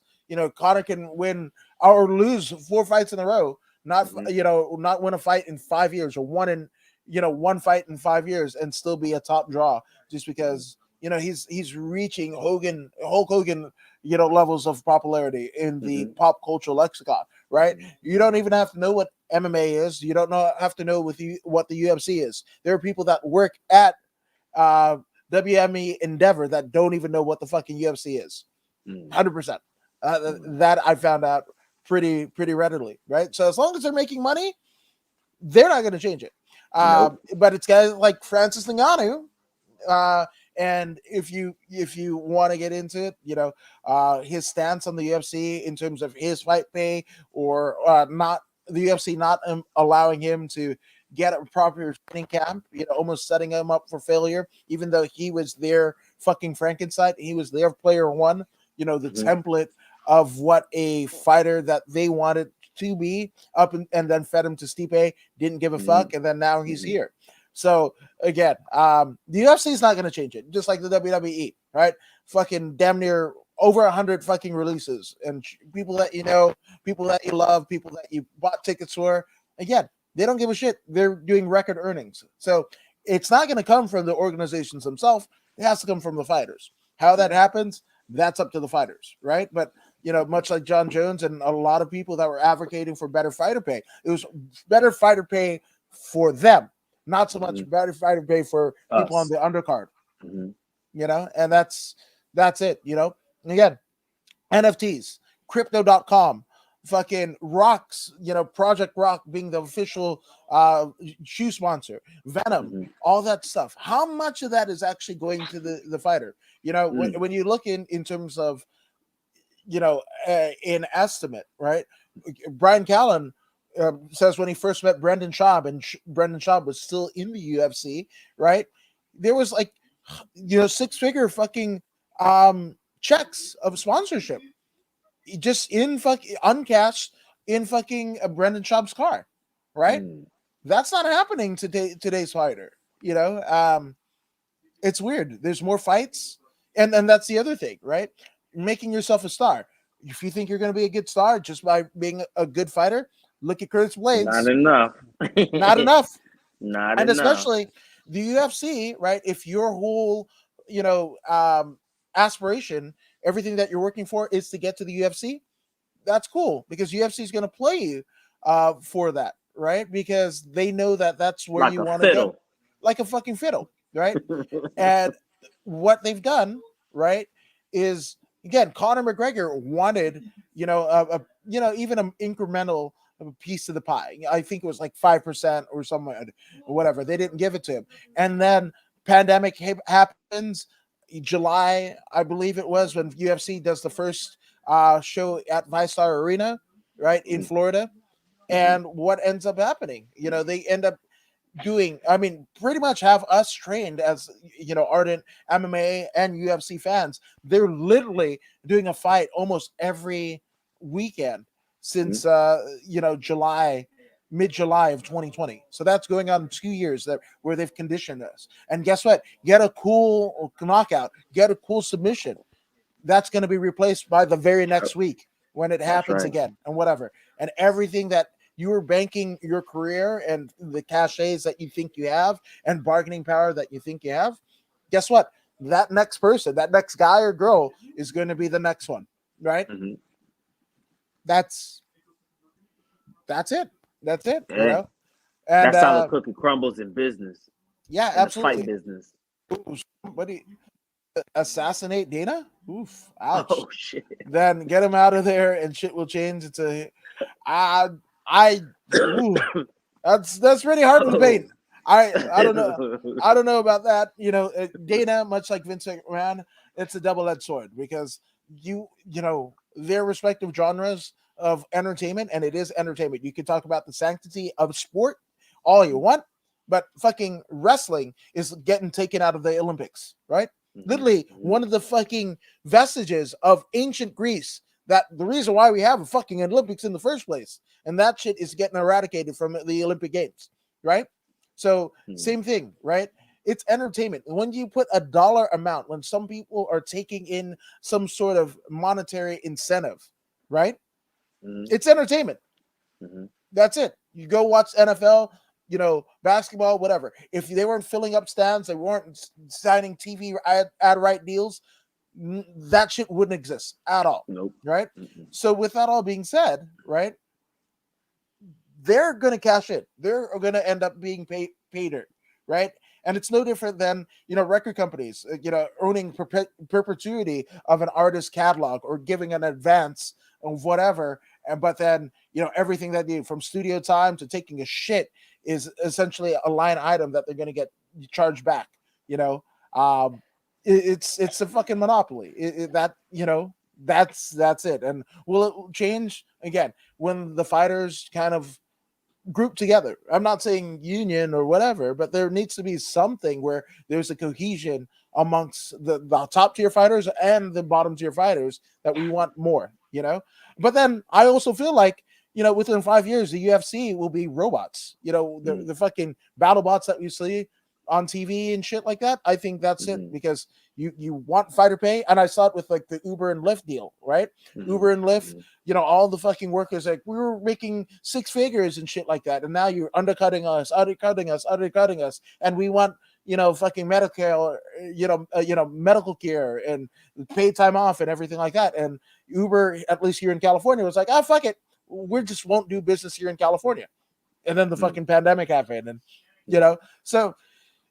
S1: Conor can win or lose 4 fights in a row, not
S2: Hmm.
S1: not win a fight in 5 years, or one fight in 5 years and still be a top draw, just
S2: Hmm.
S1: because he's reaching Hulk Hogan levels of popularity in the
S2: Hmm.
S1: pop culture lexicon, right?
S2: Hmm.
S1: You don't even have to know what MMA is. You don't have to know what the UFC is. There are people that work at uh, WME Endeavor that don't even know what the fucking UFC is.
S2: Hmm.
S1: 100%.
S2: Hmm.
S1: That I found out pretty readily, right? So as long as they're making money, they're not going to change it.
S2: Nope.
S1: But it's guys like Francis Ngannou. Uh, and if you want to get into it, his stance on the UFC in terms of his fight pay, or not the UFC not allowing him to get a proper training camp, almost setting him up for failure, even though he was their fucking Frankenstein. He was their player one, the
S2: Hmm.
S1: template of what a fighter that they wanted to be, and then fed him to Stipe, didn't give a
S2: Hmm.
S1: fuck, and then now he's
S2: Hmm.
S1: here. So again, the UFC is not going to change it, just like the WWE, right? Fucking damn near over 100 fucking releases, and people that people that you love, people that you bought tickets for. Again, they don't give a shit. They're doing record earnings, so it's not going to come from the organizations themselves. It has to come from the fighters. How that happens, that's up to the fighters, right? But much like John Jones and a lot of people that were advocating for better fighter pay, it was better fighter pay for them, not so
S2: Hmm.
S1: much better fighter pay for people on
S2: Us.
S1: the undercard,
S2: Hmm.
S1: and that's it, And again, NFTs, crypto.com, fucking rocks, Project Rock being the official shoe sponsor, Venom,
S2: Hmm.
S1: all that stuff. How much of that is actually going to the fighter?
S2: Mm.
S1: When you look in terms of in estimate, right? Brian Callen says when he first met Brendan Schaub, and Brendan Schaub was still in the UFC, right? There was like, 6-figure fucking checks of sponsorship just in fucking uncashed in fucking Brendan Schaub's car, right?
S2: Mm.
S1: That's not happening today's fighter. It's weird. There's more fights, and that's the other thing, right? Making yourself a star. If you think you're going to be a good star just by being a good fighter, look at Curtis
S2: Not
S1: Blades.
S2: enough.
S1: Not enough,
S2: Not
S1: and
S2: enough.
S1: especially the UFC, right? If your whole, aspiration, everything that you're working for is to get to the UFC, that's cool because UFC is going to play you for that, right? Because they know that that's where
S2: Like
S1: you
S2: a
S1: want to go,
S2: fiddle.
S1: like a fucking fiddle, right? And what they've done, right, is again, Conor McGregor wanted, even an incremental piece of the pie. I think it was like 5% or something, or whatever. They didn't give it to him, and then pandemic happens. July, I believe it was, when UFC does the first show at ViStar Arena, right in
S2: Mm.
S1: Florida.
S2: Mhm.
S1: And what ends up happening? They end up doing, I mean, pretty much have us trained as ardent MMA and UFC fans. They're literally doing a fight almost every weekend
S2: Mhm.
S1: since July, mid-July of 2020. So that's going on 2 years that where they've conditioned us. And guess what? Get a cool knockout, get a cool submission. That's going to be replaced by the very
S2: Yep.
S1: next week when it
S2: That's
S1: happens
S2: right.
S1: again, and whatever. And everything that you were banking your career and the cachets that you think you have and bargaining power that you think you have, guess what? That next person, that next guy or girl is going to be the next one, right?
S2: Hmm.
S1: That's that's it. That's it,
S2: Yeah.
S1: And
S2: That's how the cookie crumbles in business,
S1: yeah,
S2: in the fight
S1: absolutely.
S2: business.
S1: Somebody assassinate Dana? Oof, ouch.
S2: Oh shit.
S1: Then get him out of there and shit will change. It's a I I ooh, That's really hard in the
S2: Oh.
S1: paint. I don't know. I don't know about that. Dana, much like Vince McMahon, it's a double-edged sword because their respective genres of entertainment, and it is entertainment. You can talk about the sanctity of sport all you want, but fucking wrestling is getting taken out of the Olympics, right? Literally one of the fucking vestiges of ancient Greece. That the reason why we have a fucking Olympics in the first place, and that shit is getting eradicated from the Olympic Games, right? So same thing, right? It's entertainment. When you put a dollar amount, when some people are taking in some sort of monetary incentive, right? It's entertainment. That's it. You go watch NFL, basketball, whatever. If they weren't filling up stands, they weren't signing TV ad right deals, that shit wouldn't exist at all.
S2: Nope.
S1: Right? So with that all being said, right, they're going to cash in. They're going to end up being paid, right? And it's no different than, record companies, owning perpetuity of an artist's catalog or giving an advance of whatever. But then, everything that they do from studio time to taking a shit is essentially a line item that they're going to get charged back. It's a fucking monopoly. That's it. And will it change again when the fighters kind of group together? I'm not saying union or whatever, but there needs to be something where there's a cohesion amongst the top tier fighters and the bottom tier fighters that we want more, But then I also feel like, within 5 years, the UFC will be robots, the fucking battle bots that we see on TV and shit like that. I think that's it, because you want fighter pay. And I saw it with like the Uber and Lyft deal, right? Uber and Lyft, all the fucking workers, like, we were making 6 figures and shit like that. And now you're undercutting us. And we want, fucking medical, medical care and paid time off and everything like that. And Uber, at least here in California, was like, fuck it. We just won't do business here in California. And then the fucking pandemic happened. And, so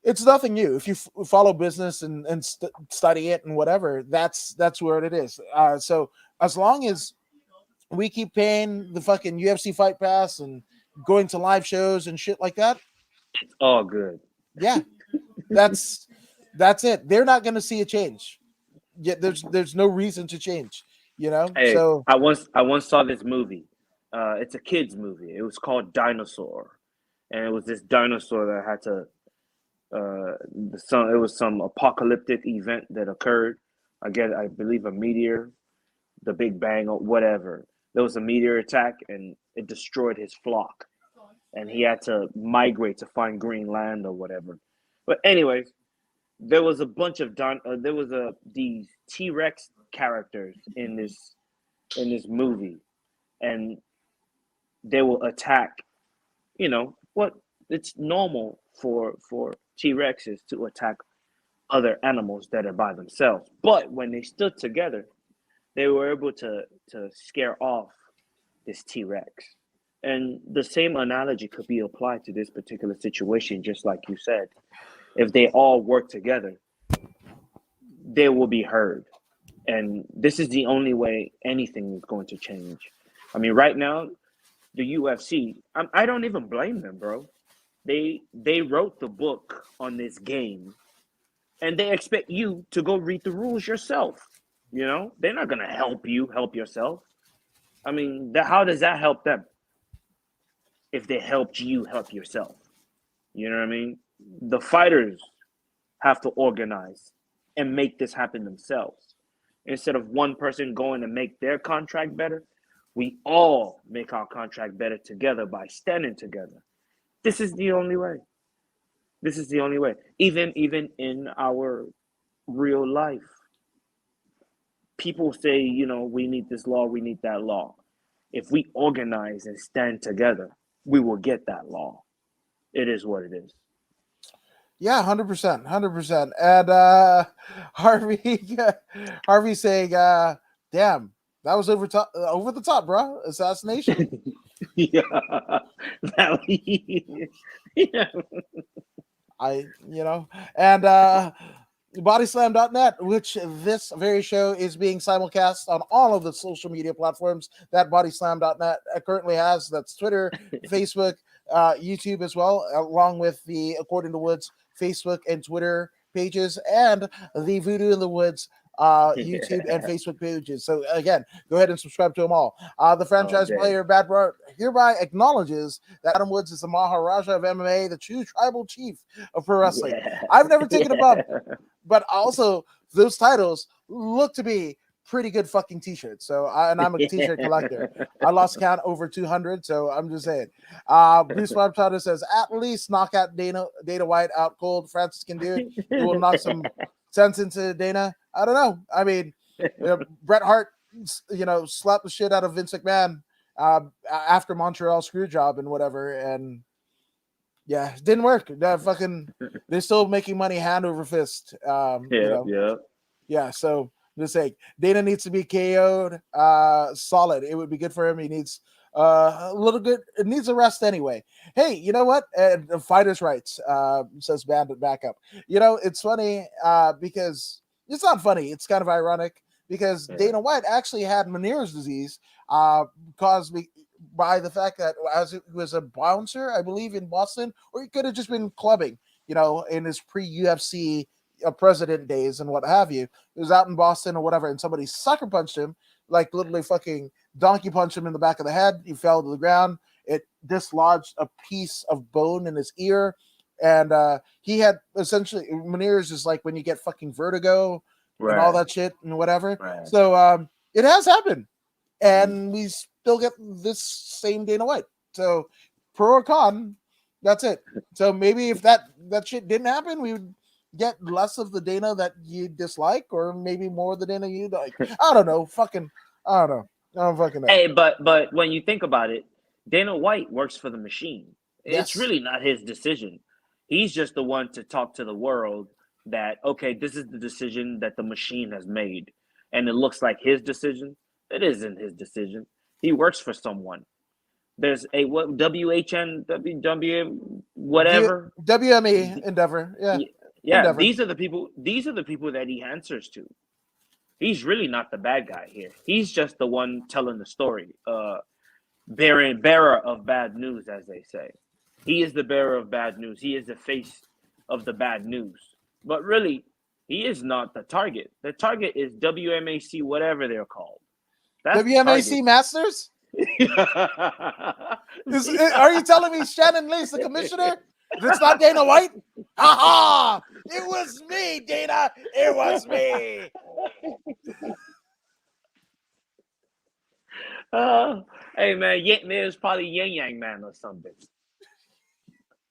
S1: it's nothing new. If you follow business and study it and whatever, that's where it is. So as long as we keep paying the fucking UFC Fight Pass and going to live shows and shit like that,
S2: it's all good.
S1: Yeah, that's it. They're not going to see a change. Yet there's no reason to change.
S2: Hey,
S1: So
S2: I once saw this movie. It's a kids movie. It was called Dinosaur, and it was this dinosaur that had to. It was some apocalyptic event that occurred. I believe a meteor, the Big Bang or whatever. There was a meteor attack and it destroyed his flock, and he had to migrate to find green land or whatever. But anyways, there was a bunch of these T-Rex characters in this movie, and they will attack. What it's normal for T-Rexes to attack other animals that are by themselves. But when they stood together, they were able to scare off this T-Rex. And the same analogy could be applied to this particular situation, just like you said. If they all work together, they will be heard. And this is the only way anything is going to change. I mean, right now, the UFC, I don't even blame them, bro. They wrote the book on this game, and they expect you to go read the rules yourself. They're not gonna help you help yourself. I mean, how does that help them if they helped you help yourself? You know what I mean? The fighters have to organize and make this happen themselves. Instead of one person going to make their contract better, we all make our contract better together by standing together. This is the only way. This is the only way. Even in our real life, people say, we need this law, we need that law. If we organize and stand together, we will get that law. It is what it is.
S1: Yeah, 100%, 100%. And Harvey saying, "Damn, that was over the top, bro. Assassination."
S2: Yeah. Yeah.
S1: And bodyslam.net, which this very show is being simulcast on all of the social media platforms that bodyslam.net currently has. That's Twitter, Facebook, YouTube as well, along with the According to Woods Facebook and Twitter pages, and the Voodoo in the Woods YouTube and Facebook pages. So again, go ahead and subscribe to them all. The franchise player Bad Bro hereby acknowledges that Adam Woods is the Maharaja of MMA, the true tribal chief of pro wrestling. I've never taken a bump, but also those titles look to be pretty good fucking t-shirts. So and I'm a t-shirt collector. I lost count over 200, so I'm just saying. Bruce Webster says at least knock out Dana White out cold. Francis can do it. It will knock some sense into Dana. I don't know. I mean, Bret Hart, slapped the shit out of Vince McMahon after Montreal screw job and whatever, and yeah, it didn't work. They're still making money hand over fist. Yeah. So just saying, Dana needs to be KO'd solid. It would be good for him. He needs a little good. It needs a rest anyway. Hey, you know what? Fighters' rights, says Bandit Backup. It's funny because it's not funny. It's kind of ironic because Dana White actually had Meniere's disease caused by the fact that as it was a bouncer, I believe, in Boston, or he could have just been clubbing, in his pre-UFC president days and what have you. He was out in Boston or whatever, and somebody sucker punched him, like literally fucking donkey punched him in the back of the head. He fell to the ground. It dislodged a piece of bone in his ear, and he had essentially Meniere's is like when you get fucking vertigo and all that shit and whatever.
S2: Right.
S1: So it has happened, and we still get this same Dana White. So pro or con, that's it. So maybe if that shit didn't happen, we would get less of the Dana that you dislike, or maybe more of the Dana you like. I don't know. I don't fucking know.
S2: Hey, but when you think about it, Dana White works for the machine.
S1: Yes.
S2: It's really not his decision. He's just the one to talk to the world that, okay, this is the decision that the machine has made. And it looks like his decision. It isn't his decision. He works for someone. There's a WHN, WW, whatever.
S1: WME Endeavor. Yeah.
S2: Yeah,
S1: Endeavor.
S2: These are the people that he answers to. He's really not the bad guy here. He's just the one telling the story. Bearer of bad news, as they say. He is the bearer of bad news. He is the face of the bad news. But really, he is not the target. The target is WMAC, whatever they're called.
S1: That's WMAC Masters? Are you telling me Shannon Lee's the commissioner? It's not Dana White? Ha! It was me, Dana. It was me.
S2: Hey, man, it was probably Yin Yang Man or something.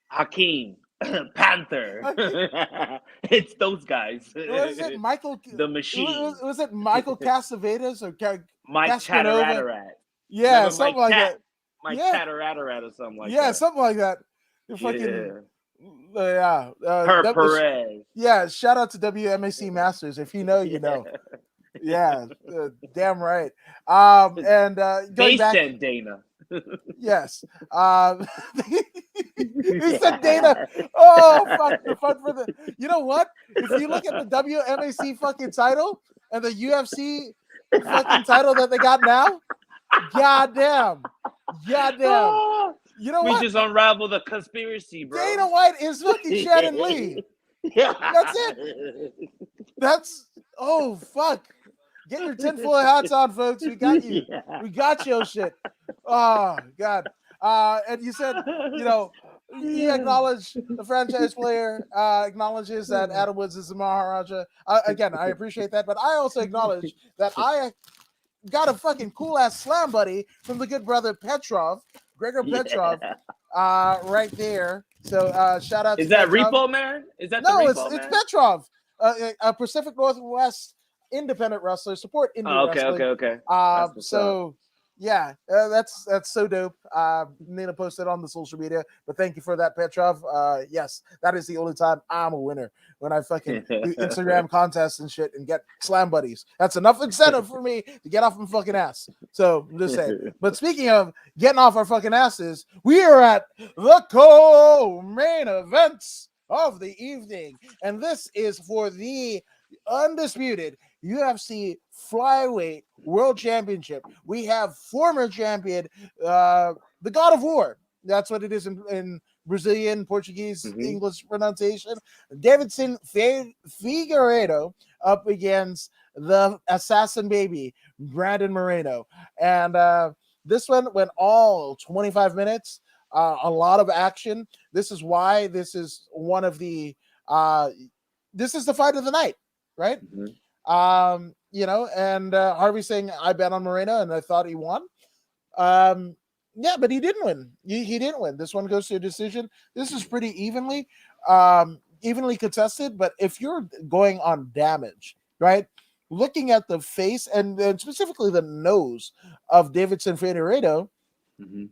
S2: Hakeem, Panther. It's those guys.
S1: Was it Michael?
S2: The Machine.
S1: Was it Michael Cassavetes or
S2: Mike Chatterattarat?
S1: Yeah, remember something like that.
S2: Mike Chatterattarat or something like that.
S1: Yeah, something like that. Fucking,
S2: Perez.
S1: Yeah, shout out to WMAC Masters. If you know, you know. Yeah, damn right. And
S2: they
S1: back,
S2: said Dana.
S1: Yes. He said Dana. Oh, fuck the fun for the. You know what? If you look at the WMAC fucking title and the UFC fucking title that they got now, goddamn. You know what?
S2: We just unravel the conspiracy, bro.
S1: Dana White is fucking Shannon Lee. That's it. Oh, fuck. Get your tinfoil hats on, folks. We got you. Yeah. We got your shit. Oh, God. And you said, he acknowledged the franchise player, acknowledges that Adam Woods is the Maharaja. Again, I appreciate that, but I also acknowledge that I got a fucking cool-ass slam buddy from the good brother Gregor Petrov, right there. So shout out
S2: to
S1: Petrov.
S2: Repo Man? Is that
S1: no,
S2: the Repo
S1: it's Petrov, a Pacific Northwest independent wrestler. Support indie wrestling.
S2: Okay.
S1: So yeah, that's so dope. Nina posted on the social media, but thank you for that, Petrov. Yes, that is the only time I'm a winner, when I fucking do Instagram contests and shit and get slam buddies. That's enough incentive for me to get off my fucking ass. So I'm just saying. But speaking of getting off our fucking asses, we are at the co-main events of the evening, and this is for the undisputed UFC Flyweight World Championship. We have former champion, the God of War, That's what it is in Brazilian, Portuguese,
S2: Mm-hmm.
S1: English pronunciation. Davidson Figueiredo up against the assassin baby, Brandon Moreno. And this one went all 25 minutes, a lot of action. This is why this is one of the, this is the fight of the night, right?
S2: Mm-hmm.
S1: And Harvey saying, I bet on Moreno and I thought he won. Um, yeah, but he didn't win. He didn't win. This one goes to a decision. This is pretty evenly contested. But if you're going on damage, right? Looking at the face and specifically the nose of Davidson Figueiredo,
S2: Mm-hmm.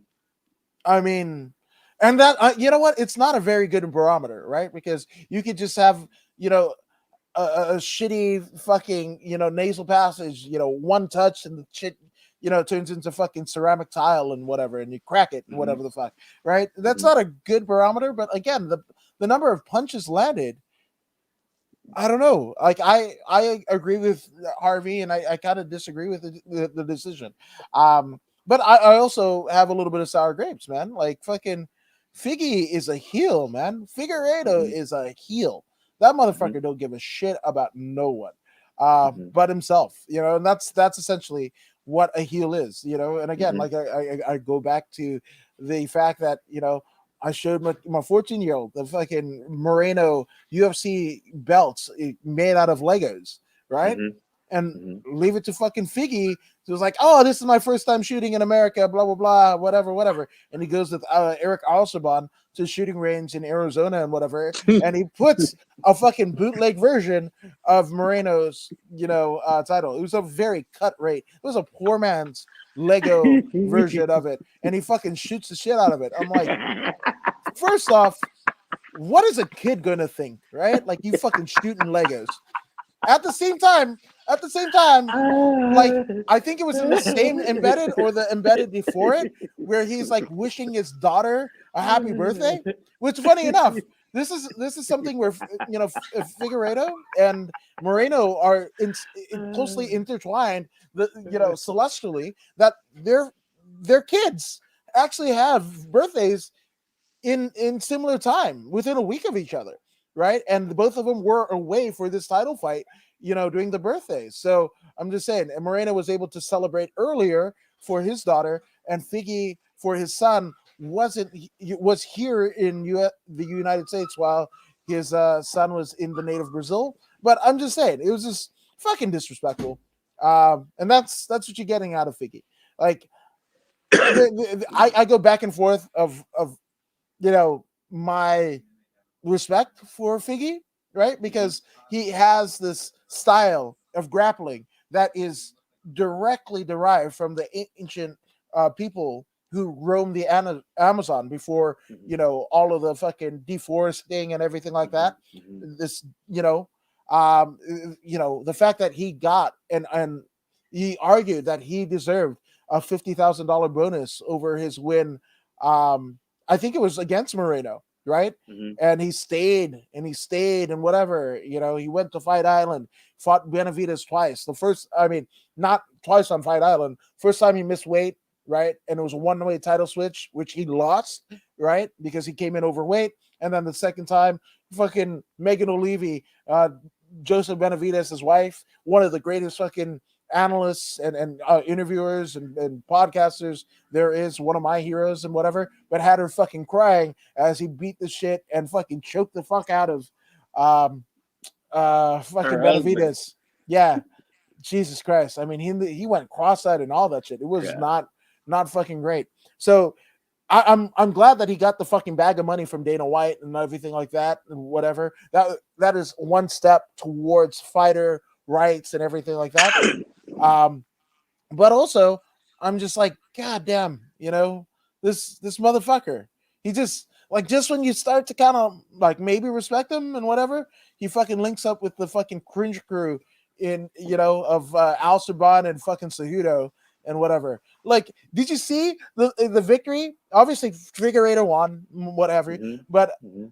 S1: I mean, and that you know what? It's not a very good barometer, right? Because you could just have you know a shitty fucking nasal passage, one touch and the shit turns into fucking ceramic tile and whatever, and you crack it and
S2: Mm-hmm.
S1: whatever the fuck, right? That's
S2: Mm-hmm.
S1: not a good barometer. But again, the number of punches landed, I don't know. Like I agree with Harvey, and I kind of disagree with the decision. But I also have a little bit of sour grapes, man. Like fucking Figgy is a heel, man. Figueredo
S2: Mm-hmm.
S1: is a heel. That
S2: Mm-hmm.
S1: motherfucker don't give a shit about no one,
S2: Mm-hmm.
S1: but himself. And that's essentially what a heel is. And again,
S2: Mm-hmm.
S1: like I go back to the fact that I showed my 14-year-old the fucking Moreno UFC belts made out of Legos, right?
S2: Mm-hmm.
S1: And
S2: Mm-hmm.
S1: leave it to fucking Figgy. He was like, "Oh, this is my first time shooting in America, blah blah blah, whatever, whatever." And he goes with Eric Alsaban to shooting range in Arizona and whatever, and he puts a fucking bootleg version of Moreno's, title. It was a very cut rate. It was a poor man's Lego version of it, and he fucking shoots the shit out of it. I'm like, first off, what is a kid gonna think, right? Like you fucking shooting Legos. At the same time, like I think it was in the same embedded or the embedded before it, where he's like wishing his daughter a happy birthday. Which, funny enough, this is something where Figueredo and Moreno are closely intertwined. Celestially, that their kids actually have birthdays in similar time within a week of each other, right? And both of them were away for this title fight, during the birthdays. So I'm just saying, and Moreno was able to celebrate earlier for his daughter, and Figgy for his son was here in the United States while his son was in the native Brazil. But I'm just saying, it was just fucking disrespectful, and that's what you're getting out of Figgy. Like I go back and forth of my respect for Figgy, right?
S2: Mm-hmm.
S1: Because he has this style of grappling that is directly derived from the ancient people who roamed the Amazon before,
S2: Mm-hmm.
S1: all of the fucking deforesting and everything like
S2: Mm-hmm.
S1: that.
S2: Mm-hmm.
S1: This, the fact that he got and he argued that he deserved a $50,000 bonus over his win. I think it was against Moreno, right?
S2: Mm-hmm.
S1: And he stayed and whatever. He went to Fight Island, fought Benavides twice. The first, I mean, not twice on Fight Island. First time he missed weight, right? And it was a one-way title switch, which he lost, right? Because he came in overweight. And then the second time, fucking Megan O'Leary, Joseph Benavides' wife, one of the greatest fucking analysts and interviewers and podcasters there is, one of my heroes and whatever, but had her fucking crying as he beat the shit and fucking choked the fuck out of um
S2: Her
S1: fucking
S2: husband.
S1: Benavides. Yeah, Jesus Christ. I mean, he went cross-eyed and all that shit. It was
S2: Yeah.
S1: not fucking great. So I'm glad that he got the fucking bag of money from Dana White and everything like that and whatever. That is one step towards fighter rights and everything like that. Um, but also, I'm just like, God damn, this motherfucker. He just when you start to kind of like maybe respect him and whatever, he fucking links up with the fucking cringe crew in of Al Saban and fucking Cejudo and whatever. Like, did you see the victory? Obviously, Figueiredo won, whatever.
S2: Mm-hmm.
S1: But
S2: Mm-hmm.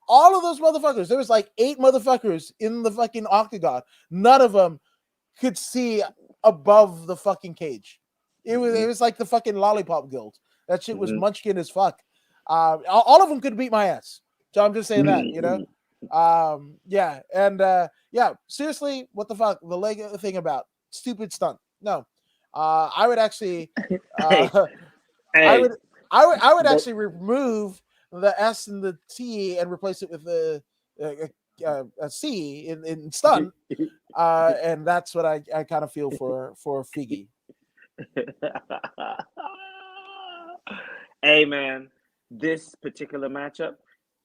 S1: all of those motherfuckers, there was like 8 motherfuckers in the fucking octagon. None of them could see above the fucking cage. It
S2: Mm-hmm.
S1: was like the fucking lollipop guild. That shit was
S2: Mm-hmm.
S1: munchkin as fuck. All of them could beat my ass. So I'm just saying that, yeah, and yeah, seriously, what the fuck? The leg thing about stupid stunt. No, I would actually,
S2: Hey,
S1: I
S2: hey,
S1: would, I would
S2: but
S1: actually remove the S and the T and replace it with a C in stunt. And that's what I kind of feel for Figgy.
S2: hey, man, this particular matchup,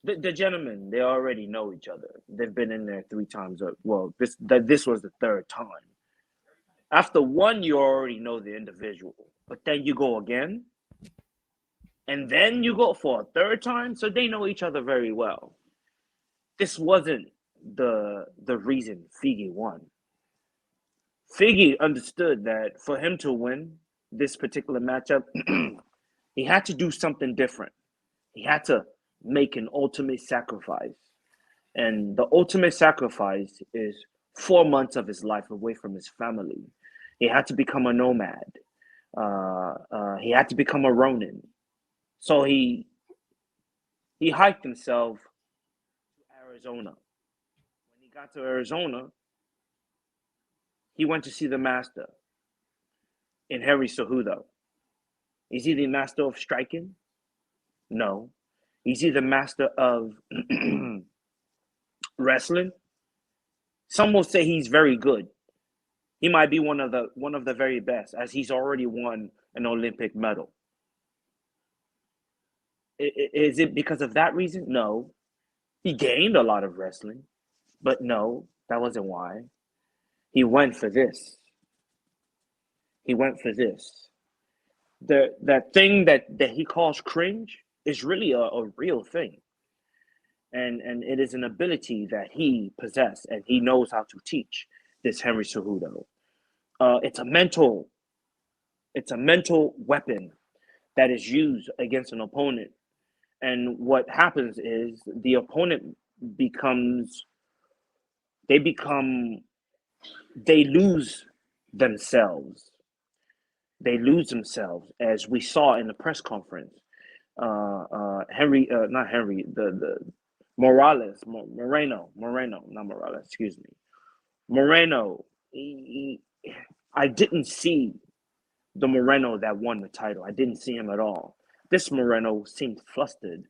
S2: the gentlemen, they already know each other. They've been in there 3 times. Well, this was the third time. After one, you already know the individual, but then you go again, and then you go for a third time, so they know each other very well. This wasn't the reason Figgy won. Figgy understood that for him to win this particular matchup, he had to do something different. He had to make an ultimate sacrifice. And the ultimate sacrifice is 4 months of his life away from his family. He had to become a nomad. He had to become a Ronin. So he hiked himself to Arizona. When he got to Arizona, he went to see the master in Henry Cejudo. Is he the master of striking? No. Is he the master of wrestling? Some will say he's very good. He might be one of the very best, as he's already won an Olympic medal. Is it because of that reason? No. He gained a lot of wrestling, but no, that wasn't why. He went for this. He went for this. That thing that he calls cringe is really a real thing. And it is an ability that he possessed and he knows how to teach this Henry Cejudo. It's a mental weapon that is used against an opponent. And what happens is the opponent becomes they become they lose themselves. They lose themselves, as we saw in the press conference. Not Henry, the Moreno, not Morales, excuse me. Moreno, I didn't see the Moreno that won the title. I didn't see him at all. This Moreno seemed flustered.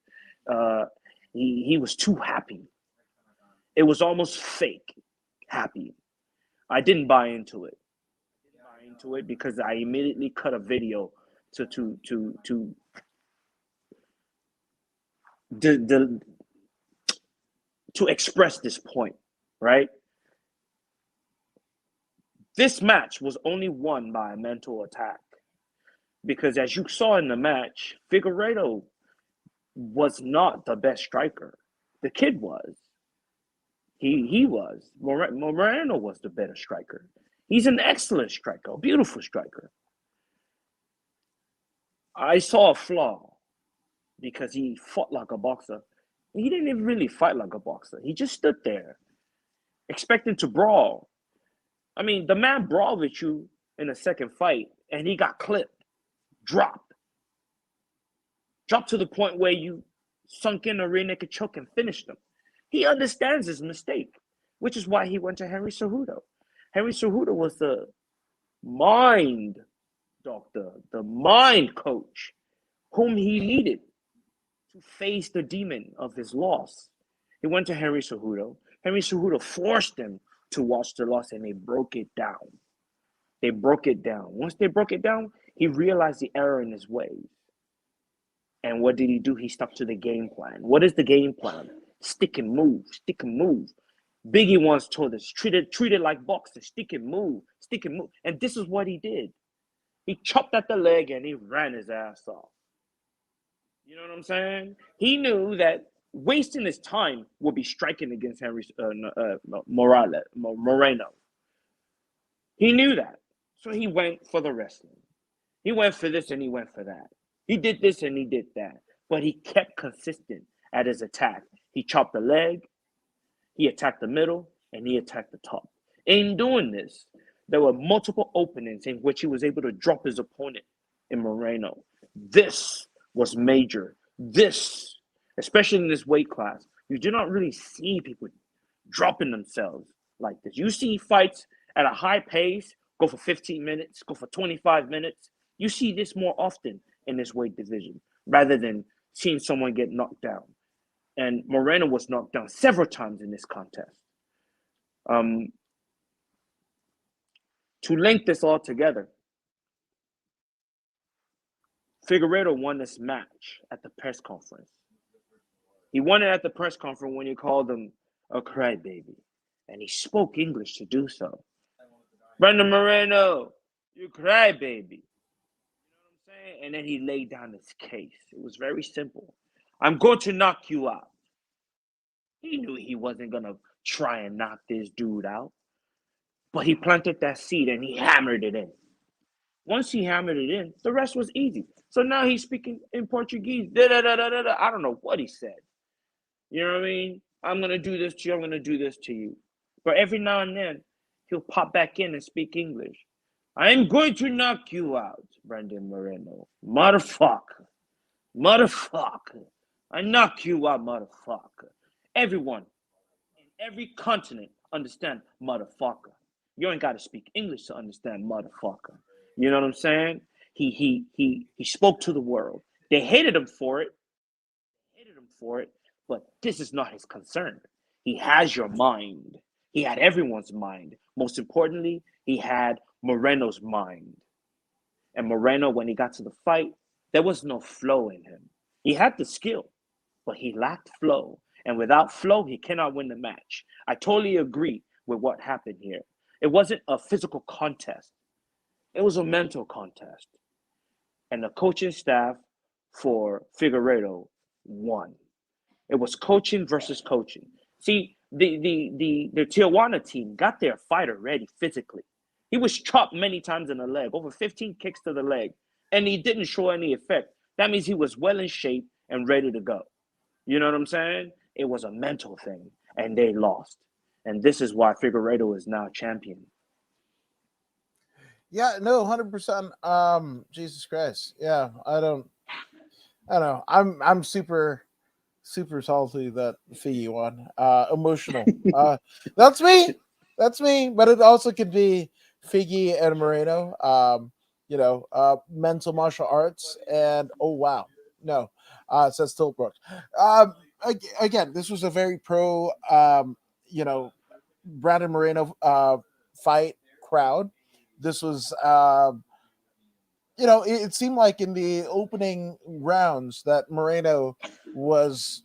S2: Uh, he was too happy. It was almost fake happy. I didn't buy into it. Because I immediately cut a video to the to express this point, right? This match was only won by a mental attack because, as you saw in the match, Figueiredo was not the best striker. The kid was. He was. Moreno was the better striker. He's an excellent striker, a beautiful striker. I saw a flaw because he fought like a boxer. He didn't even really fight like a boxer. He just stood there, expecting to brawl. I mean, the man brawled with you in the second fight, and he got clipped, dropped to the point where you sunk in a rear naked choke and finished him. He understands his mistake, which is why he went to Henry Cejudo. Henry Cejudo was the mind doctor, the mind coach, whom he needed to face the demon of his loss. He went to Henry Cejudo. Henry Cejudo forced him to watch the loss, and they broke it down. They broke it down. Once they broke it down, he realized the error in his ways. And what did he do? He stuck to the game plan. What is the game plan? Stick and move, stick and move. Biggie once told us, treat it like boxing, stick and move, stick and move. And this is what he did. He chopped at the leg and he ran his ass off. You know what I'm saying? He knew that wasting his time would be striking against Moreno. He knew that. So he went for the wrestling. He went for this and he went for that. He did this and he did that. But he kept consistent at his attack. He chopped the leg, he attacked the middle, and he attacked the top. In doing this, there were multiple openings in which he was able to drop his opponent in Moreno. This was major This, especially in this weight class, you do not really see people dropping themselves like this. You see fights at a high pace go for 15 minutes, go for 25 minutes. You see this more often in this weight division rather than seeing someone get knocked down. And Moreno was knocked down several times in this contest. Um, to link this all together, Figueiredo won this match at the press conference. He won it at the press conference when you called him a crybaby, and he spoke English to do so. Brandon Moreno, you crybaby. You know what I'm saying? And then he laid down his case. It was very simple. I'm going to knock you out. He knew he wasn't going to try and knock this dude out, but he planted that seed and he hammered it in. Once he hammered it in, the rest was easy. So now he's speaking in Portuguese. I don't know what he said. You know what I mean? I'm going to do this to you. I'm going to do this to you. But every now and then, he'll pop back in and speak English. I'm going to knock you out, Brandon Moreno. Motherfucker. Motherfucker. I knock you out, motherfucker. Everyone in every continent understand motherfucker. You ain't got to speak English to understand motherfucker. You know what I'm saying? He spoke to the world. They hated him for it. But this is not his concern. He has your mind. He had everyone's mind. Most importantly, he had Moreno's mind. And Moreno, when he got to the fight, there was no flow in him. He had the skill, but he lacked flow. And without flow, he cannot win the match. I totally agree with what happened here. It wasn't a physical contest. It was a mental contest. And the coaching staff for Figueiredo won. It was coaching versus coaching. See, the Tijuana team got their fighter ready physically. He was chopped many times in the leg, over 15 kicks to the leg, and he didn't show any effect. That means he was well in shape and ready to go. You know what I'm saying? It was a mental thing, and they lost. And this is why Figueiredo is now champion.
S1: Yeah, no, 100%. Jesus Christ. Yeah, I don't know. I'm super salty that Figgy won. Emotional. That's me. That's me. But it also could be Figgy and Moreno. Mental martial arts. And oh wow, no, says Tilbrook. Again, this was a very pro, Brandon Moreno fight crowd. This was, it seemed like in the opening rounds that Moreno was.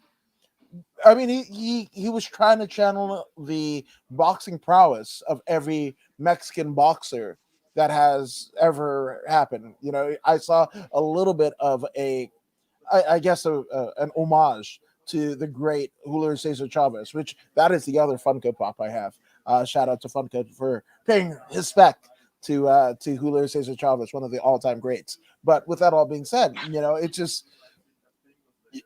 S1: I mean, he was trying to channel the boxing prowess of every Mexican boxer that has ever happened. I saw a little bit of I guess, an homage to the great Julio Cesar Chavez, which that is the other Funko Pop I have. Shout out to Funko for paying respect to Julio Cesar Chavez, one of the all time greats. But with that all being said, it's just,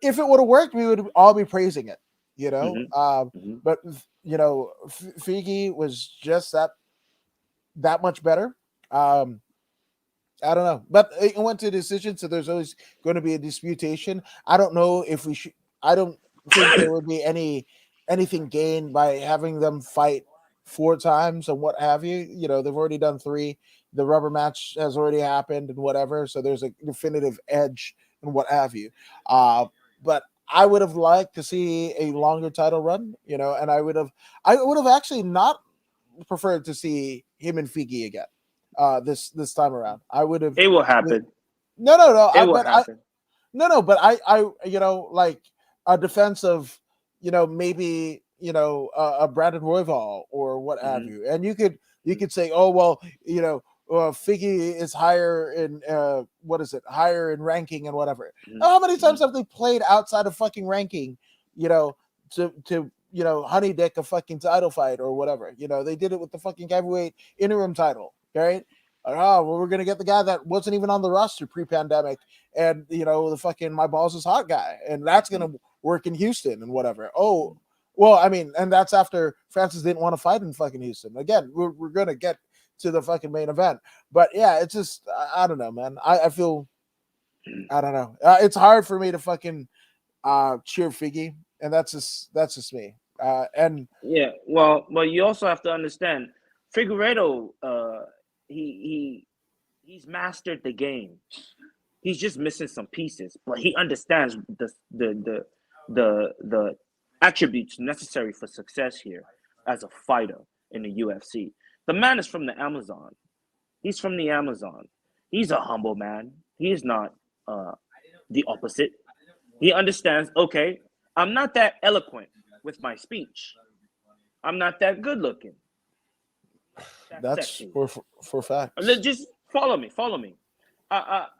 S1: if it would have worked, we would all be praising it,
S2: Mm-hmm. Mm-hmm.
S1: but Figi was just that much better. I don't know, but it went to decision, so there's always going to be a disputation. I don't know if we should. I don't think there would be anything gained by having them fight 4 times and what have you. They've already done 3. The rubber match has already happened and whatever, so there's a definitive edge and what have you. But I would have liked to see a longer title run, and I would have actually not preferred to see him and Figi again. This time around, I would have.
S2: It will happen.
S1: No.
S2: It will happen.
S1: But I like a defense of, maybe, a Brandon Royval or what have
S2: Mm-hmm.
S1: you, and you could say, oh well, Figgy is higher in what is it, higher in ranking and whatever.
S2: Mm-hmm.
S1: How many times have they played outside of fucking ranking? To honey dick a fucking title fight or whatever. They did it with the fucking heavyweight interim title, right? Oh, well, we're gonna get the guy that wasn't even on the roster pre-pandemic, and the fucking my balls is hot guy, and that's gonna work in Houston and whatever. Oh, well, I mean, and that's after Francis didn't want to fight in fucking Houston. Again, we're gonna get to the fucking main event, but yeah, it's just I don't know, man. I feel I don't know. It's hard for me to fucking cheer Figgy, and that's just me. And
S2: Yeah, well, you also have to understand, Figueredo, he he's mastered the game. He's just missing some pieces, but he understands the attributes necessary for success here as a fighter in the UFC. The man is from the Amazon. He's from the Amazon. He's a humble man. He is not uh, the opposite. He understands. Okay, I'm not that eloquent with my speech. I'm not that good looking. That
S1: that's
S2: sexy.
S1: for facts.
S2: Just follow me. Follow me. Perhaps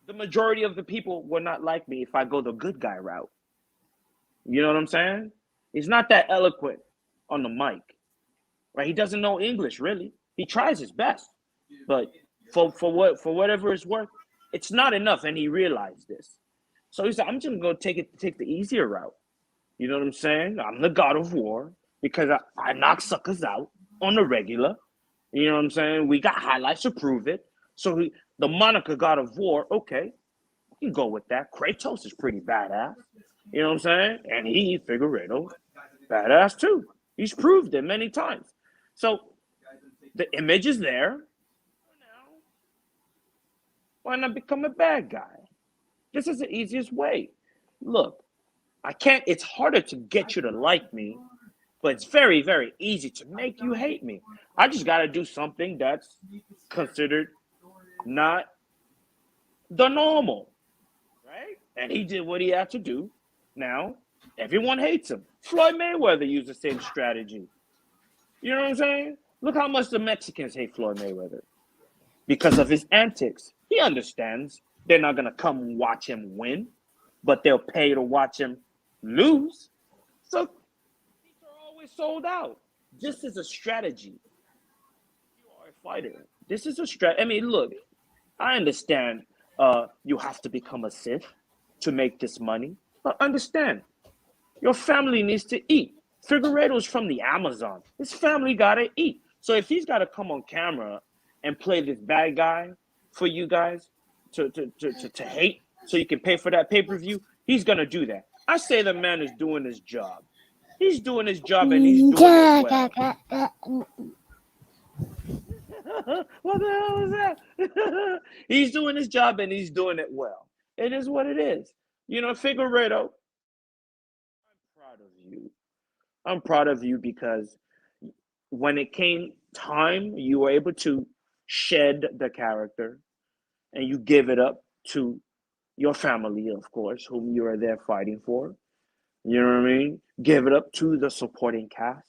S2: the majority of the people will not like me if I go the good guy route. You know what I'm saying? He's not that eloquent on the mic, right? He doesn't know English really. He tries his best, but for whatever it's worth, it's not enough, and he realized this. So he said, "I'm just gonna take the easier route." You know what I'm saying? I'm the God of War because I knock suckers out on the regular. You know what I'm saying? We got highlights to prove it. So the moniker God of War, okay, you can go with that. Kratos is pretty badass. You know what I'm saying? And Figueredo, badass too. He's proved it many times. So the image is there. Now, why not become a bad guy? This is the easiest way. Look, it's harder to get you to like me, but it's very, very easy to make you hate me. I just got to do something that's considered not the normal, right? And he did what he had to do. Now, everyone hates him. Floyd Mayweather used the same strategy. You know what I'm saying? Look how much the Mexicans hate Floyd Mayweather because of his antics. He understands they're not going to come watch him win, but they'll pay to watch him lose. So these are always sold out. This is a strategy. You are a fighter. This is a strategy. I mean, look, I understand you have to become a Sith to make this money, but understand your family needs to eat. Figueredo's from the Amazon. His family gotta eat. So if he's gotta come on camera and play this bad guy for you guys to hate so you can pay for that pay-per-view, he's gonna do that. I say the man is doing his job. He's doing his job and he's doing it well. What the hell is that? He's doing his job and he's doing it well. It is what it is. You know, Figueredo, I'm proud of you. I'm proud of you because when it came time, you were able to shed the character and you give it up to your family, of course, whom you are there fighting for. You know what I mean? Give it up to the supporting cast,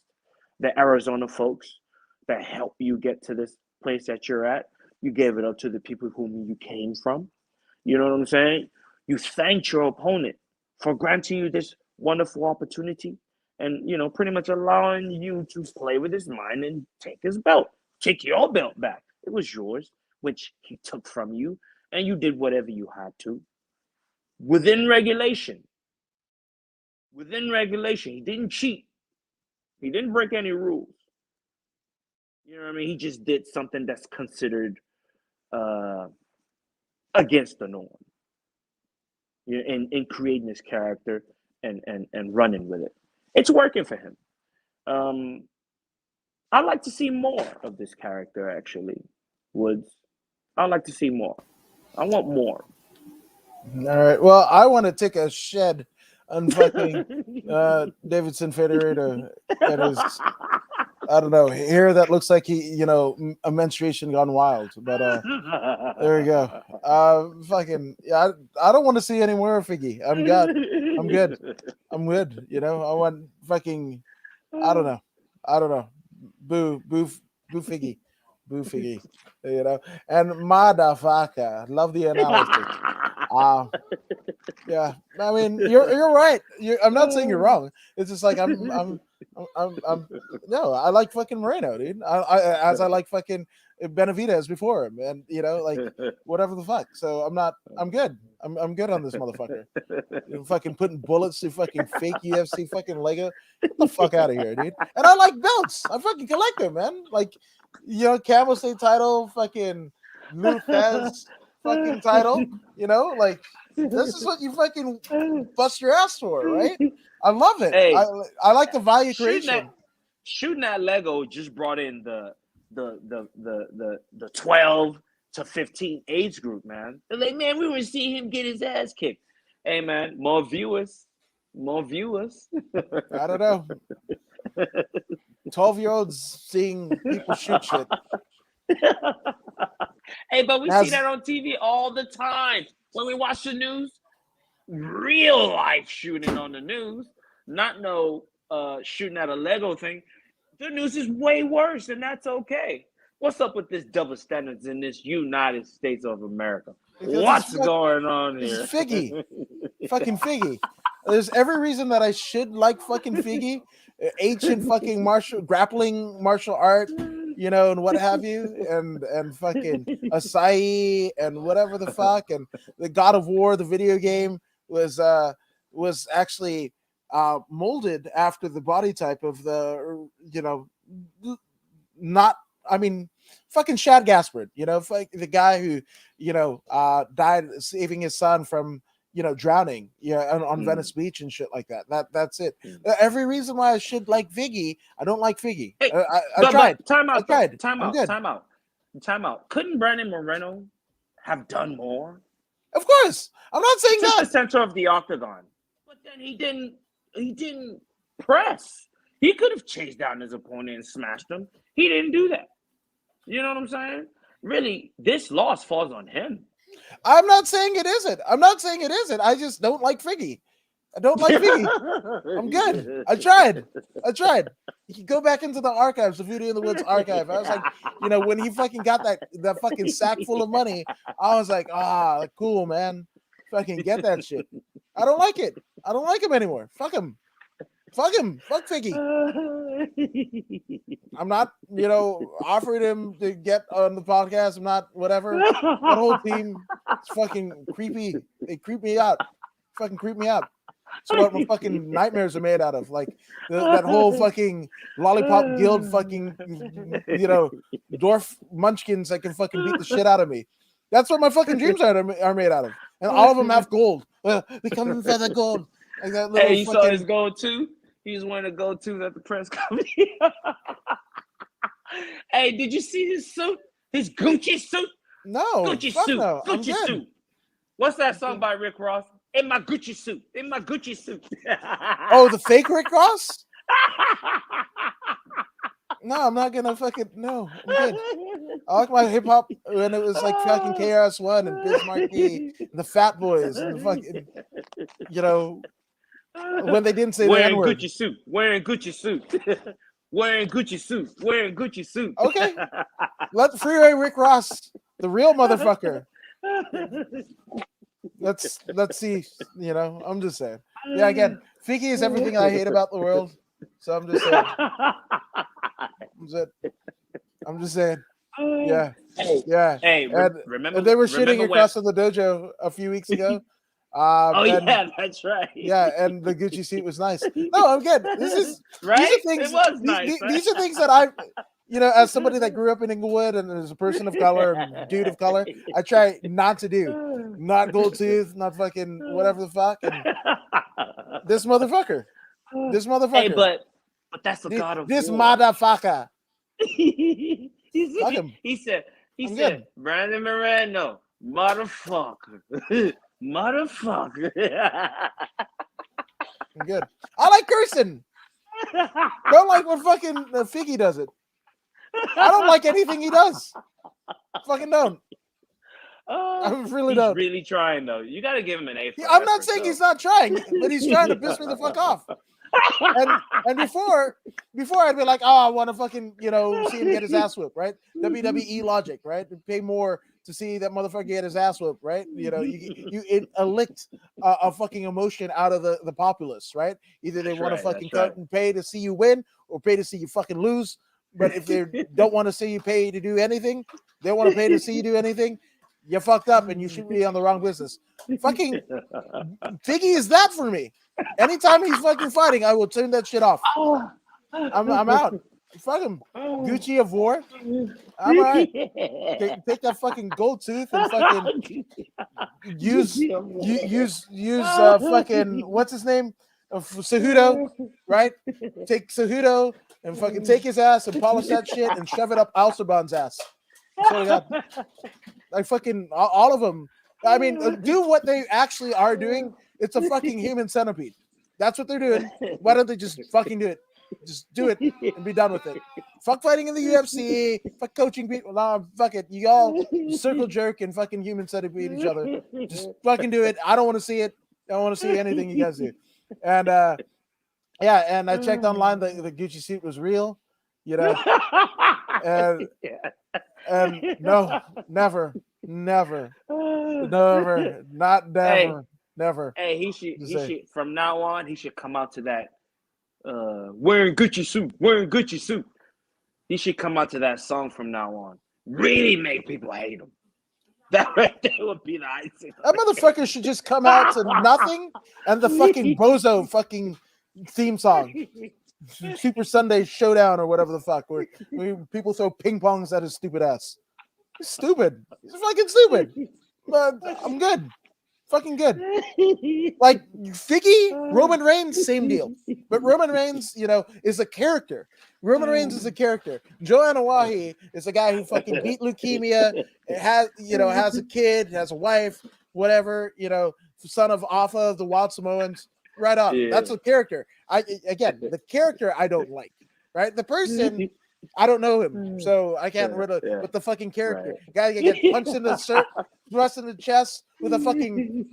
S2: the Arizona folks that help you get to this place that you're at. You gave it up to the people whom you came from. You know what I'm saying? You thanked your opponent for granting you this wonderful opportunity and, you know, pretty much allowing you to play with his mind and take his belt, take your belt back. It was yours, which he took from you, and you did whatever you had to within regulation. Within regulation, he didn't cheat. He didn't break any rules. You know what I mean? He just did something that's considered against the norm. You know, in creating his character and running with it. It's working for him. I'd like to see more of this character, actually, Woods. I'd like to see more. I want more.
S1: All right. Well, I want to take a shed on fucking Davidson Federator and his, I don't know, hair that looks like a menstruation gone wild. But there you go. Fucking, yeah, I don't want to see any more of Figgy. I'm good. I'm good. You know, I want fucking, I don't know. Boo Figgy. Boo Figgy. You know, and motherfucker. Love the analysis. Yeah, I mean, you're right. I'm not saying you're wrong. It's just like I'm no, I like fucking Moreno, dude. As I like fucking Benavidez before him, and like whatever the fuck. So I'm good. I'm good on this motherfucker. You're fucking putting bullets through fucking fake UFC fucking Lego. Get the fuck out of here, dude. And I like belts. I fucking collect them, man. Like, Camel State title, fucking Lou Thez, fucking title. You know, like this is what you fucking bust your ass for, right? I love it.
S2: Hey,
S1: I like the value
S2: shooting
S1: creation.
S2: that Lego just brought in the 12 to 15 age group, man. They're like, man, we want to see him get his ass kicked. Hey, man, more viewers.
S1: I don't know. 12-year-olds seeing people shoot shit.
S2: Hey, but we see that on TV all the time. When we watch the news, real life shooting on the news, not no shooting at a Lego thing. The news is way worse, and that's okay. What's up with this double standards in this United States of America?
S1: Because
S2: What's going on here?
S1: It's Figgy. Fucking Figgy. There's every reason that I should like fucking Figgy. Ancient fucking grappling martial art, you know, and what have you, and fucking Acai and whatever the fuck, and the God of War, the video game was actually molded after the body type of the, you know, not, I mean, fucking Shad Gaspard, you know, the guy who, you know, died saving his son from, you know, drowning, on Venice Beach and shit like that. That's it. Every reason why I should like Figgy, I don't like Figgy.
S2: Hey,
S1: I tried.
S2: Time out.
S1: I tried.
S2: Time out. Couldn't Brandon Moreno have done more?
S1: Of course, I'm not saying
S2: Just
S1: that.
S2: the center of the octagon, but then he didn't press. He could have chased down his opponent and smashed him. He didn't do that. You know what I'm saying? Really, this loss falls on him.
S1: I'm not saying it isn't. I just don't like Figgy. I don't like Figgy. I'm good. I tried. You can go back into the archives, the Voodoo in the Woods archive. I was like, you know, when he fucking got that fucking sack full of money, I was like, cool, man. Fucking get that shit. I don't like it. I don't like him anymore. Fuck him. Fuck Figgy. I'm not, you know, offering him to get on the podcast. I'm not, whatever. That whole team is fucking creepy. They creep me out. Fucking creep me out. It's what my fucking nightmares are made out of. Like that whole fucking lollipop guild fucking, you know, dwarf munchkins that can fucking beat the shit out of me. That's what my fucking dreams are made out of. And all of them have gold. They come in feather gold. Like that little
S2: hey, you saw his gold too? He was wearing a gold too at the press conference. Hey, did you see his suit? His Gucci suit?
S1: No.
S2: Gucci suit.
S1: No.
S2: Gucci suit. What's that song by Rick Ross? In my Gucci suit. In my Gucci suit.
S1: Oh, the fake Rick Ross? No, I'm not gonna fucking no. I'm good. I like my hip hop when it was like fucking KRS-One and Biz Markie and the Fat Boys and the fucking, you know, when they didn't say
S2: wearing
S1: the N-word.
S2: Gucci suit. Wearing Gucci suit. Wearing Gucci suit. Wearing Gucci suit.
S1: Okay. Let Freeway Rick Ross, the real motherfucker. Let's see, you know, I'm just saying. Yeah, again, Figgy is everything I hate about the world. So I'm just saying. I'm just saying. Yeah. Yeah.
S2: Hey,
S1: and
S2: remember
S1: they were shooting across
S2: when...
S1: from the dojo a few weeks ago.
S2: Yeah, that's right.
S1: Yeah, and the Gucci suit was nice. No, I'm good. This is
S2: right.
S1: These are things.
S2: It was nice.
S1: These are things that I, you know, as somebody that grew up in Inglewood and as a person of color, and dude of color, I try not to do. Not gold tooth, not fucking whatever the fuck. And this motherfucker.
S2: Hey, but that's the God of
S1: this
S2: war.
S1: motherfucker.
S2: He said, Brandon Moreno, motherfucker. Motherfucker.
S1: I'm good. I like cursing. Don't like when fucking Figgy does it. I don't like anything he does. Fucking don't. I really don't.
S2: He's really trying though. You gotta give him an A.
S1: I'm not saying he's not trying, but he's trying to piss me the fuck off. And before I'd be like, I want to fucking, you know, see him get his ass whipped, right? WWE logic, right? Pay more to see that motherfucker get his ass whipped, right? You know, it licked a fucking emotion out of the populace, right? Either they want to fucking cut and pay to see you win or pay to see you fucking lose. But if they don't want to see you pay to do anything, they want to pay to see you do anything. You fucked up and you should be on the wrong business. Fucking Figgy is that for me. Anytime he's fucking fighting, I will turn that shit off. I'm out. Fucking Gucci of War. I'm all right. Take that fucking gold tooth and fucking use fucking what's his name? Cejudo, right? Take Cejudo and fucking take his ass and polish that shit and shove it up Alceban's ass. So I got like fucking all of them. I mean, do what they actually are doing. It's a fucking human centipede. That's what they're doing. Why don't they just fucking do it? Just do it and be done with it. Fuck fighting in the UFC. Fuck coaching people. Nah, fuck it. You all circle jerk and fucking human centipede each other. Just fucking do it. I don't want to see it. I don't want to see anything you guys do. And yeah, and I checked online that the Gucci suit was real, you know. And no, never, not never, never.
S2: Hey, he should from now on he should come out to that wearing Gucci suit. He should come out to that song from now on. Really make people hate him. That right there would be the icing.
S1: That motherfucker should just come out to nothing and the fucking Bozo fucking theme song. Super Sunday Showdown or whatever the fuck, where people throw ping pongs at his stupid ass. He's stupid. He's fucking stupid. But I'm good. Fucking good. Like Figgy, Roman Reigns, same deal. But Roman Reigns, you know, is a character. Roman Reigns is a character. Joanna Wahi is a guy who fucking beat leukemia, has a kid, has a wife, whatever, you know, son of Alpha of the Wild Samoans. Right on. Yeah. That's a character. The character I don't like. Right? The person, I don't know him, so I can't rid of. But the fucking character, guy get punched in the shirt, thrust in the chest with a fucking,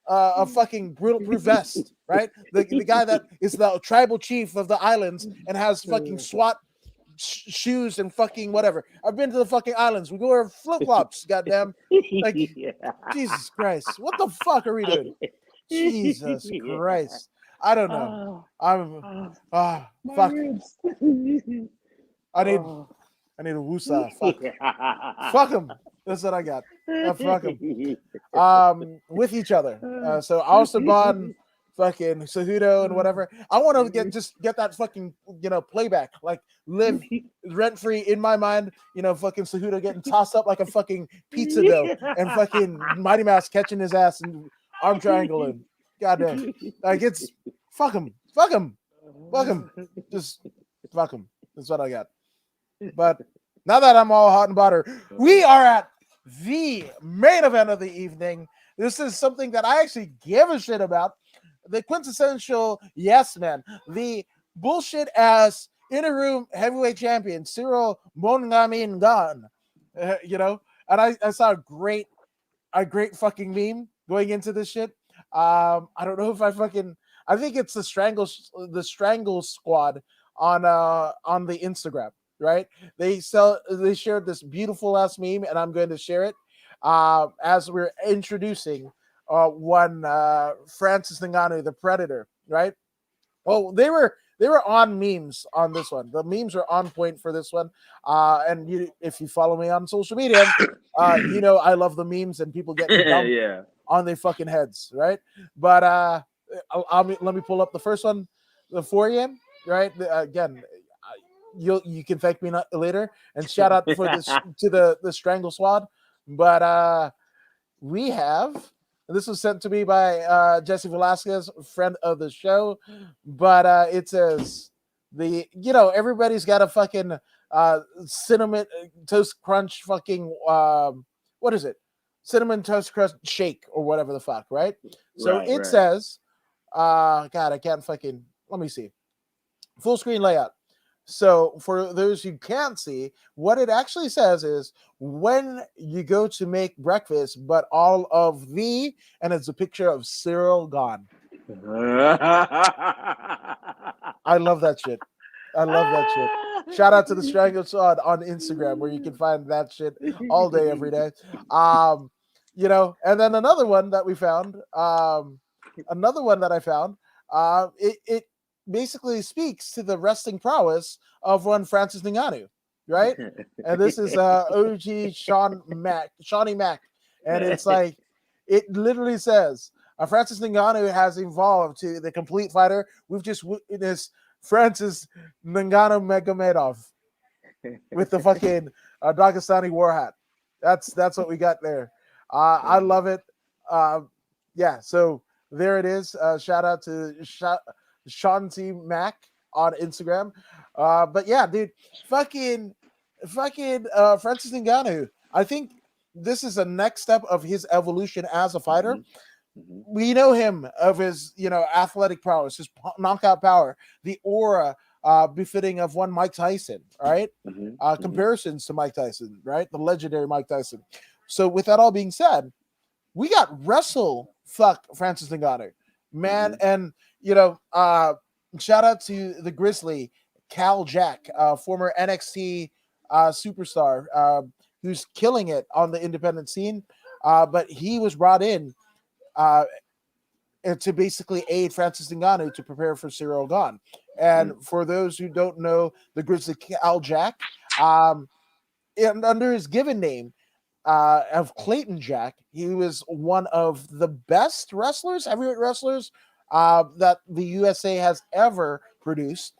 S1: a fucking bulletproof vest, right? The guy that is the tribal chief of the islands and has fucking SWAT shoes and fucking whatever. I've been to the fucking islands. We go wear flip flops. Goddamn, like Jesus Christ, what the fuck are we doing? Jesus Christ. I don't know. Fuck. I need a woosah. Fuck. Fuck them. That's what I got. Fuck them. With each other. So Alceban, fucking Cejudo and whatever. I want to get that fucking, playback. Like live rent free in my mind. Fucking Cejudo getting tossed up like a fucking pizza dough and fucking Mighty Mouse catching his ass and arm triangle in. Goddamn. Like it's fuck him. Just fuck him. That's what I got. But now that I'm all hot and butter, we are at the main event of the evening. This is something that I actually give a shit about. The quintessential yes man, the bullshit ass inner room heavyweight champion, Cyril Mongamin Gan. And I saw a great fucking meme going into this shit. I don't know if I think it's the Strangle Squad on the Instagram, right? They shared this beautiful ass meme, and I'm going to share it as we're introducing one Francis Ngannou, the Predator, right? Well, they were on memes on this one. The memes are on point for this one. And if you follow me on social media, I love the memes and people getting dumped on their fucking heads, right? But let me pull up the first one for you, right? Again, you can thank me later and shout out for this to the Strangle Squad. But we have, and this was sent to me by Jesse Velasquez, friend of the show. But it says everybody's got a fucking cinnamon toast crunch fucking what is it? Cinnamon toast crunch shake or whatever the fuck, right? So it says, God, I can't fucking, let me see. Full screen layout. So for those who can't see, what it actually says is when you go to make breakfast, but all of the, and it's a picture of Cyril gone. I love that shit. Shout out to the Strangle Squad on Instagram where you can find that shit all day, every day. And then another one that we found, it basically speaks to the wrestling prowess of one Francis Ngannou, right? And this is OG Shawnee Mac. And it's like, it literally says, Francis Ngannou has evolved to the complete fighter. We've just witnessed Francis Ngannou Magomedov with the fucking Dagestani war hat. That's what we got there. I love it. Uh, yeah, so there it is. Shout out to Sean T Mac on Instagram. But yeah, dude, fucking Francis Ngannou. I think this is a next step of his evolution as a fighter.
S2: Mhm, mhm,
S1: We know him of his, athletic prowess, his knockout power, the aura befitting of one Mike Tyson, right?
S2: mhm, mhm,
S1: Comparisons to Mike Tyson, right? The legendary Mike Tyson. So, with that all being said, we got wrestle fuck Francis Ngannou, man,
S2: mhm,
S1: and shout out to the Grizzly Cal Jack, former NXT superstar, who's killing it on the independent scene. But he was brought in uh, to basically aid Francis Ngannou to prepare for Cyril Gane. And
S2: mhm,
S1: for those who don't know the Grizzly Cal Jack, um, and under his given name of Clayton Jack, he was one of the best wrestlers, heavyweight wrestlers, that the USA has ever produced.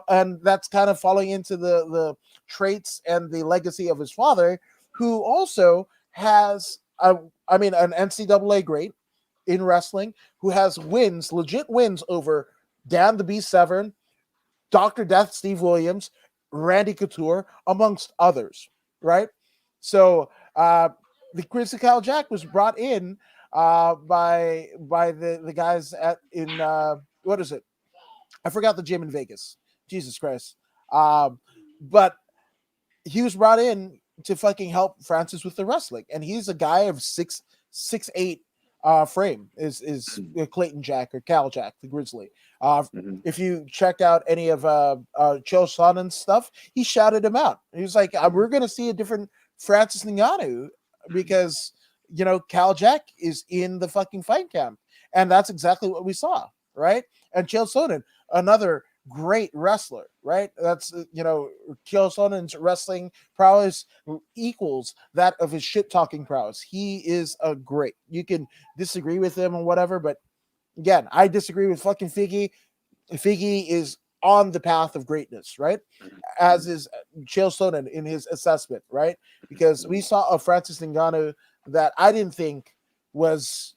S1: And that's kind of falling into the traits and the legacy of his father, who also has, an NCAA great in wrestling, who has wins, legit wins over Dan the Beast Severn, Dr. Death Steve Williams, Randy Couture, amongst others, right? So the Chris Cal Jack was brought in by the guys at in what is it? I forgot the gym in Vegas. Jesus Christ. But he was brought in to fucking help Francis with the wrestling, and he's a guy of 6'8" frame. Is Clayton Jack or Cal Jack the Grizzly? Uh,
S2: mhm,
S1: if you checked out any of Chael Sonnen's stuff, he shouted him out. He was like, "We're gonna see a different Francis Ngannou because Cal Jack is in the fucking fight camp," and that's exactly what we saw, right? And Chael Sonnen, another great wrestler, right? That's Chael Sonnen's wrestling prowess equals that of his shit talking prowess. He is a great. You can disagree with him and whatever, but again, I disagree with fucking Figgy. Figgy is on the path of greatness, right? As
S2: mhm,
S1: is Chael Sonnen in his assessment, right? Because we
S2: mhm,
S1: saw a Francis Ngannou that I didn't think was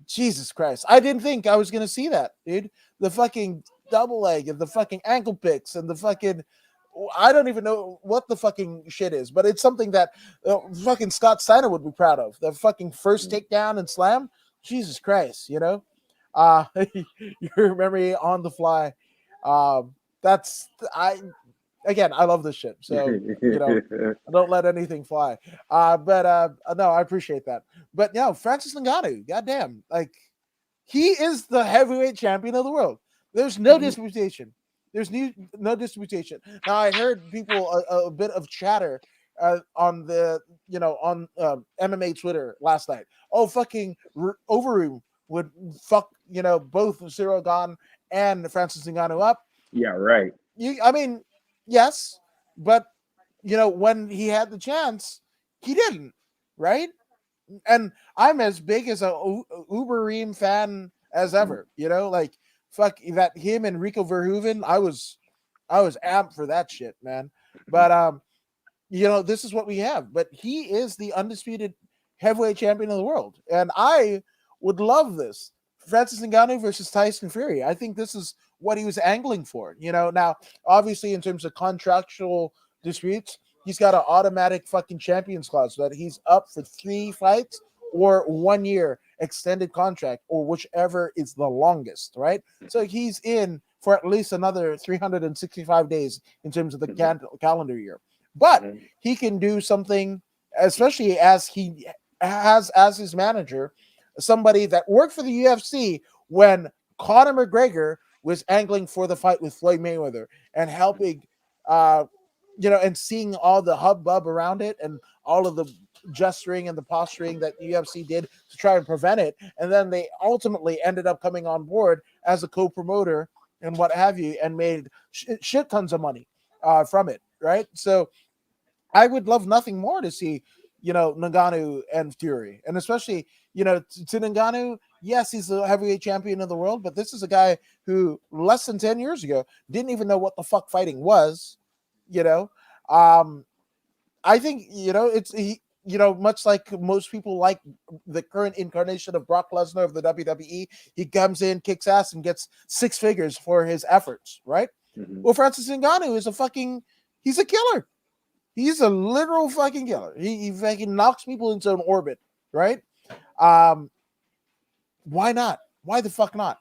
S1: Jesus Christ. I didn't think I was going to see that, dude. The fucking double leg and the fucking ankle picks and the fucking. I don't even know what the fucking shit is, but it's something that fucking Scott Steiner would be proud of. The fucking first
S2: mhm.
S1: takedown and slam. Jesus Christ, you remember me on the fly. That's I again, I love this shit. So, don't let anything fly. But no, I appreciate that. But no, Francis Ngannou, goddamn, like he is the heavyweight champion of the world. There's no
S2: Mhm.
S1: disputation. There's no disputation. Now I heard people a bit of chatter on the on MMA Twitter last night. Oh, fucking Overeem would fuck both Cyril Gane and Francis Ngannou up.
S2: Yeah, right.
S1: I mean, yes, but when he had the chance, he didn't, right? And I'm as big as a Ubereem fan as
S2: Mhm,
S1: ever. Like fuck that him and Rico Verhoeven. I was amped for that shit, man.
S2: mhm,
S1: But this is what we have. But he is the undisputed heavyweight champion of the world, and I would love this. Francis Ngannou versus Tyson Fury. I think this is what he was angling for. Now obviously in terms of contractual disputes, he's got an automatic fucking champions clause that he's up for 3 fights or 1 year extended contract or whichever is the longest, right? So he's in for at least another 365 days in terms of the
S2: mhm,
S1: calendar year. But
S2: mhm,
S1: he can do something, especially as he has as his manager somebody that worked for the UFC when Conor McGregor was angling for the fight with Floyd Mayweather and helping, uh, and seeing all the hubbub around it and all of the gesturing and the posturing that the UFC did to try and prevent it. And then they ultimately ended up coming on board as a co-promoter and what have you, and made shit tons of money from it, right? So I would love nothing more to see, Ngannou and Fury, and especially, to Ngannou. Yes, he's the heavyweight champion of the world, but this is a guy who less than 10 years ago didn't even know what the fuck fighting was, you know. I think, much like most people like the current incarnation of Brock Lesnar of the WWE, he comes in, kicks ass, and gets 6 figures for his efforts, right?
S2: Mm-hmm.
S1: Well, Francis Ngannou is he's a killer. He's a literal fucking killer. He fucking knocks people into an orbit, right? Why not? Why the fuck not?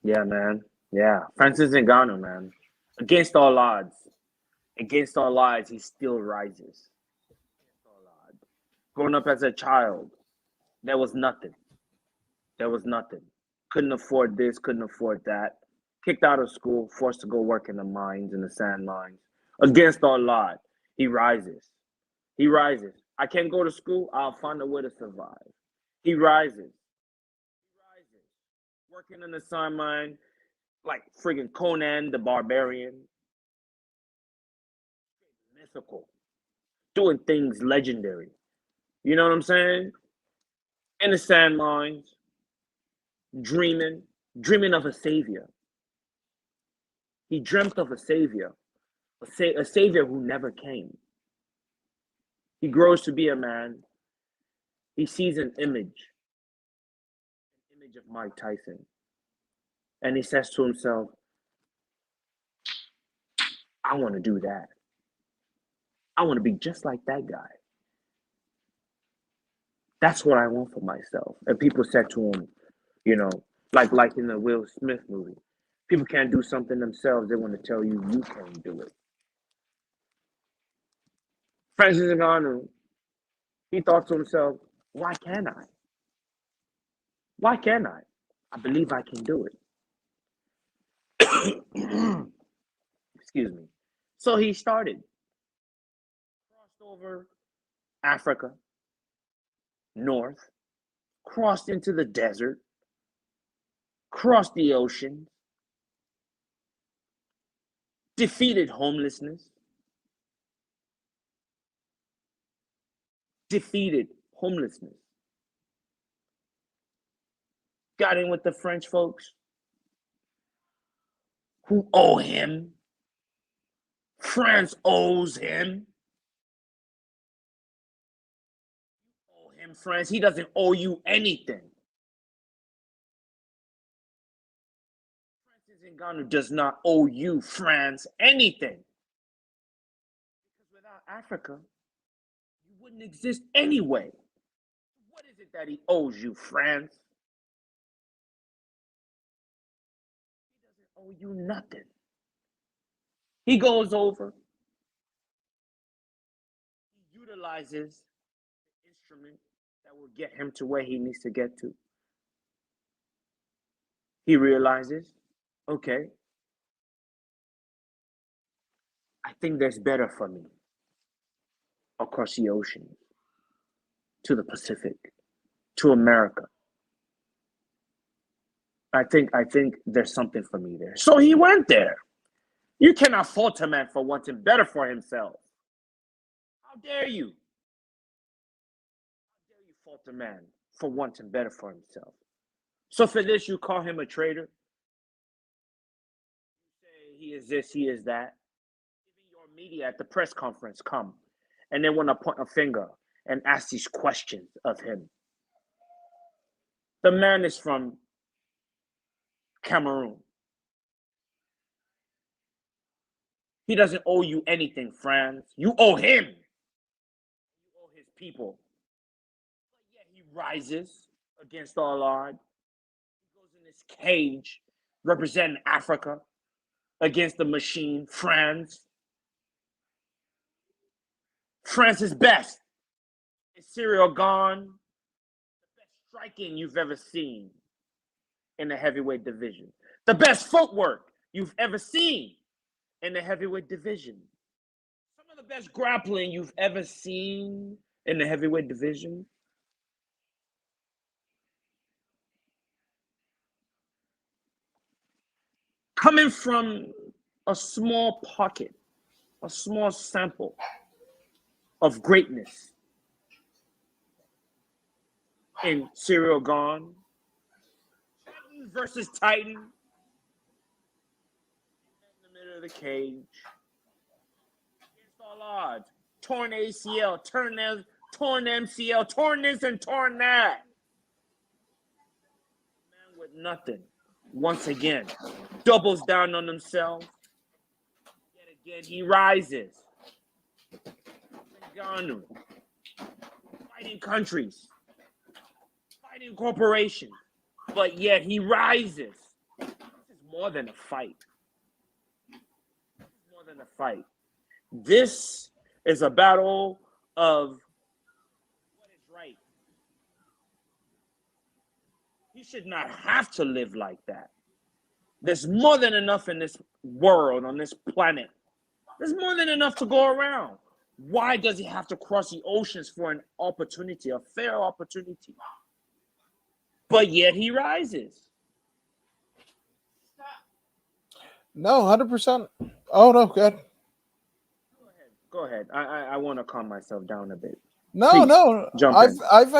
S2: Yeah, man. Yeah, Francis Ngannou, man. Against all odds, he still rises. Growing up as a child, there was nothing. Couldn't afford this, couldn't afford that. Kicked out of school, forced to go work in the mines, in the sand mines. Against all odds, he rises. I can't go to school, I'll find a way to survive. He rises. Working in the sand mine, like friggin' Conan the Barbarian. Mythical. Doing things legendary. You know what I'm saying? In the sand mines, dreaming of a savior. He dreamt of a savior, a savior who never came. He grows to be a man. He sees an image of Mike Tyson. And he says to himself, I want to do that. I want to be just like that guy. That's what I want for myself. And people said to him, like in the Will Smith movie, people can't do something themselves. They want to tell you can't do it. Francis Ngannou, he thought to himself, why can't I? Why can't I? I believe I can do it. Excuse me. So he started. Crossed over Africa, north, crossed into the desert, crossed the ocean, defeated homelessness, got in with the French folks who owe him. France owes him. You owe him, France. He doesn't owe you anything. Francis Ngannou does not owe you, France, anything. Because without Africa, you wouldn't exist anyway. What is it that he owes you, France? He doesn't owe you nothing. He goes over, he utilizes the instrument that will get him to where he needs to get to. He realizes, okay, I think there's better for me across the ocean, to the Pacific, to America. I think there's something for me there. So he went there. You cannot fault a man for wanting better for himself. How dare you? How dare you fault a man for wanting better for himself? So for this, you call him a traitor? You say he is this, he is that. Even your media at the press conference come, and they want to point a finger and ask these questions of him. The man is from Cameroon. He doesn't owe you anything, France. You owe him. You owe his people. But yet he rises against all odds. He goes in this cage representing Africa against the machine, France. France's best is Cyril Gone, the best striking you've ever seen in the heavyweight division. The best footwork you've ever seen in the heavyweight division. Some of the best grappling you've ever seen in the heavyweight division. Coming from a small pocket, a small sample of greatness. in Serial Gone. Titan versus Titan. In the middle of the cage. Against all odds. Torn ACL, torn MCL, torn this and torn that. Man with nothing. Once again. Doubles down on himself. Yet again, he rises. Ngannou. Fighting countries. Fighting corporations. But yet he rises. This is more than a fight. More than a fight. This is a battle of what is right. He should not have to live like that. There's more than enough in this world, on this planet. There's more than enough to go around. Why does he have to cross the oceans for an opportunity, a fair opportunity? But yet he rises.
S1: No, 100%. Oh no, good.
S2: Go ahead. I want to calm myself down a bit.
S1: No,
S2: Please,
S1: no.
S2: jump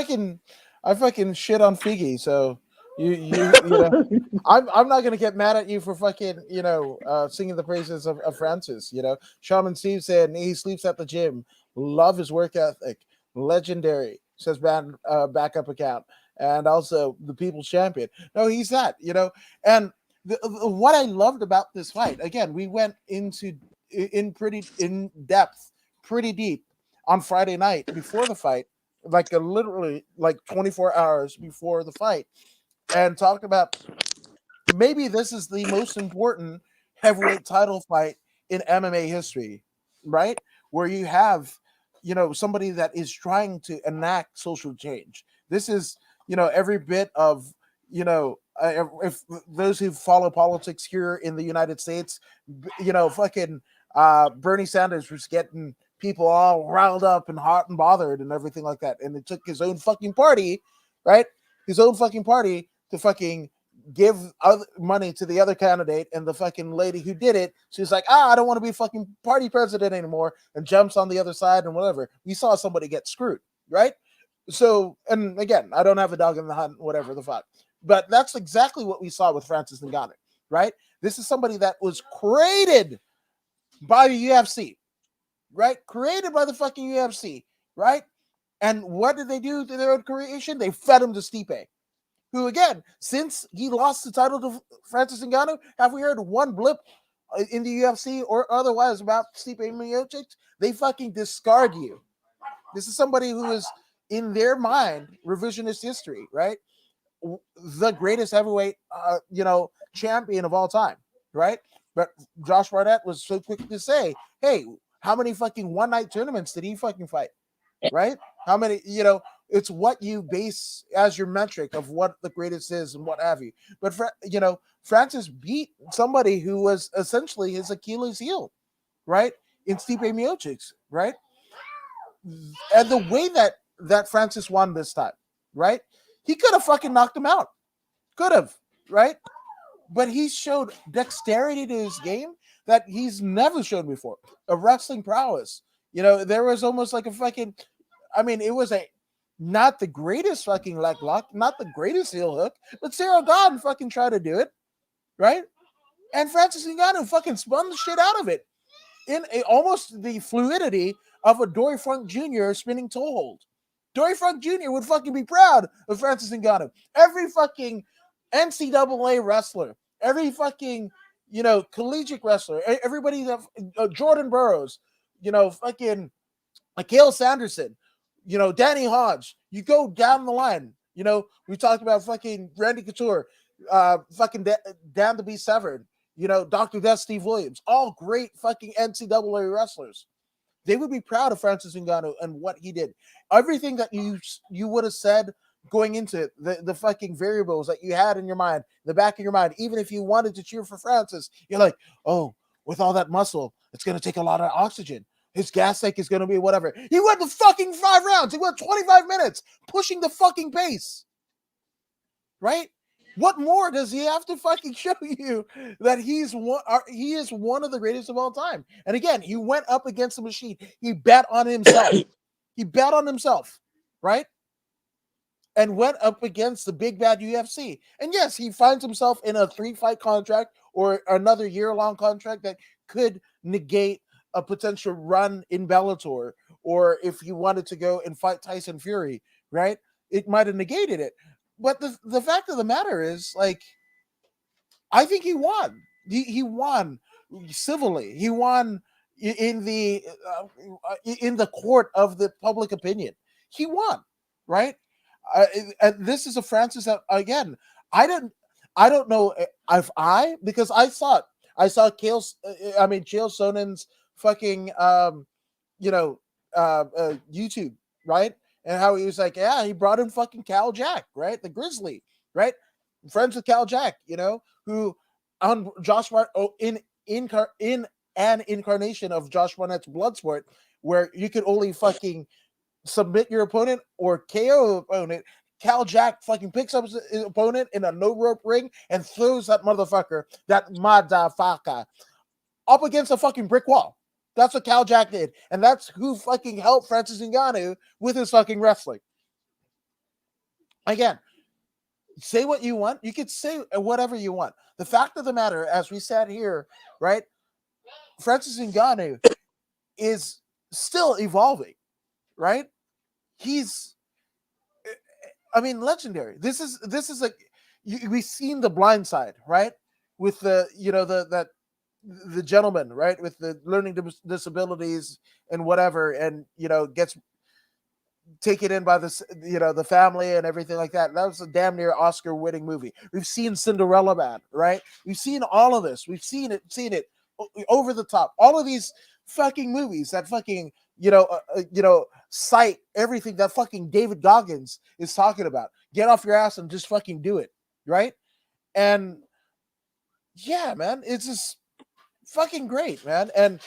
S2: in.
S1: I fucking shit on Figgy, so you know I'm not gonna get mad at you for fucking singing the praises of Francis. Shaman Steve said he sleeps at the gym. Love his work ethic. Legendary, says backup account, and also the people's champion. No, he's that. And what I loved about this fight, again, we went into pretty in depth, pretty deep on Friday night before the fight, like literally like 24 hours before the fight, and talked about maybe this is the most important heavyweight title fight in MMA history, right? Where you have, somebody that is trying to enact social change. This is, every bit of, if those who follow politics here in the United States, fucking Bernie Sanders was getting people all riled up and hot and bothered and everything like that. And it took his own fucking party, right? His own fucking party to fucking give money to the other candidate, and the fucking lady who did it, she's like, I don't want to be fucking party president anymore, and jumps on the other side and whatever. We saw somebody get screwed, right? So, and again, I don't have a dog in the hunt, whatever the fuck. But that's exactly what we saw with Francis Ngannou, right? This is somebody that was created by the UFC, right? Created by the fucking UFC, right? And what did they do to their own creation? They fed him to Stipe, who, again, since he lost the title to Francis Ngannou, have we heard one blip in the UFC or otherwise about Stipe Miocic? They fucking discard you. This is somebody who is, in their mind, revisionist history, right? The greatest heavyweight, champion of all time, right? But Josh Barnett was so quick to say, hey, how many fucking one-night tournaments did he fucking fight, right? How many, it's what you base as your metric of what the greatest is and what have you. But, Francis beat somebody who was essentially his Achilles heel, right? In Stipe Miocic, right? And the way that Francis won this time, right? He could have fucking knocked him out. Could have, right? But he showed dexterity to his game that he's never shown before. A wrestling prowess. There was almost like a fucking, it was not the greatest fucking leg lock, not the greatest heel hook, but Cyril Gane fucking tried to do it, right? And Francis Ngannou fucking spun the shit out of it in almost the fluidity of a Dory Funk Jr. spinning toe hold. Dory Funk Jr. would fucking be proud of Francis Ngannou. Every fucking NCAA wrestler, every fucking, collegiate wrestler, everybody that, Jordan Burroughs, fucking Mikhail Sanderson, Danny Hodge, you go down the line, we talked about fucking Randy Couture, fucking Dan the Beast Severn, Dr. Death Steve Williams, all great fucking NCAA wrestlers. They would be proud of Francis Ngannou and what he did. Everything that you would have said going into it, the fucking variables that you had in your mind, the back of your mind, even if you wanted to cheer for Francis, you're like, oh, with all that muscle, it's going to take a lot of oxygen. His gas tank is going to be whatever. He went the fucking 5 rounds. He went 25 minutes pushing the fucking pace. Right? What more does he have to fucking show you that he is one of the greatest of all time? And again, he went up against the machine. He bet on himself. He bet on himself, right? and went up against the big bad UFC. And yes, he finds himself in a 3-fight contract or another year-long contract that could negate a potential run in Bellator, or if he wanted to go and fight Tyson Fury, right? It might have negated it. But the fact of the matter is, like, I think he won. He won civilly. He won in the court of the public opinion. He won, right? And this is a Francis that, again, I didn't. I don't know if because I saw it. I saw Chael Sonnen's fucking you know YouTube, right? And how he was like, yeah, he brought in fucking Cal Jack, right? The Grizzly, right? Friends with Cal Jack, who on Josh in an incarnation of Josh Barnett's Bloodsport, where you could only fucking submit your opponent or KO opponent. Cal Jack fucking picks up his opponent in a no rope ring and throws that motherfucker, up against a fucking brick wall. That's what Cal Jack did. And that's who fucking helped Francis Ngannou with his fucking wrestling. Again, say what you want. You could say whatever you want. The fact of the matter, as we sat here, right, Francis Ngannou is still evolving, right? He's, legendary. This is like, we've seen The Blind Side, right? With the gentleman, right, with the learning disabilities and whatever, and gets taken in by the family and everything like that. That was a damn near Oscar-winning movie. We've seen Cinderella Man, right? We've seen all of this. We've seen it over the top. All of these fucking movies that fucking cite everything that fucking David Goggins is talking about. Get off your ass and just fucking do it, right? And yeah, man, it's just fucking great, man. And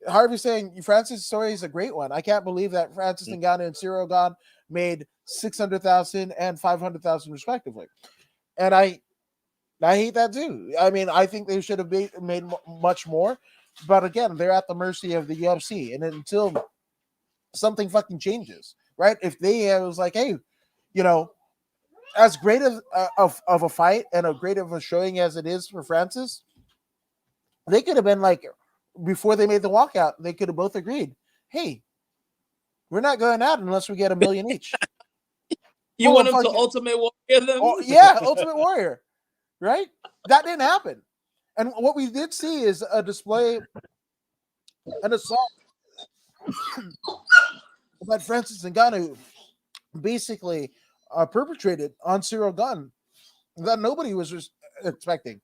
S1: Harvey's saying Francis' story is a great one. I can't believe that Francis Ngannou and Cyril Gane made 600,000 and 500,000 respectively. And I hate that too. I think they should have made much more. But again, they're at the mercy of the UFC. And until something fucking changes, right? If they was like, hey, as great of a fight and a great of a showing as it is for Francis, they could have been like, before they made the walkout, they could have both agreed, hey, we're not going out unless we get $1 million each.
S3: You want them to Ultimate Warrior them?
S1: Oh, yeah, Ultimate Warrior, right? That didn't happen. And what we did see is a display, an assault that Francis Ngannou basically perpetrated on Cyril Gane that nobody was expecting.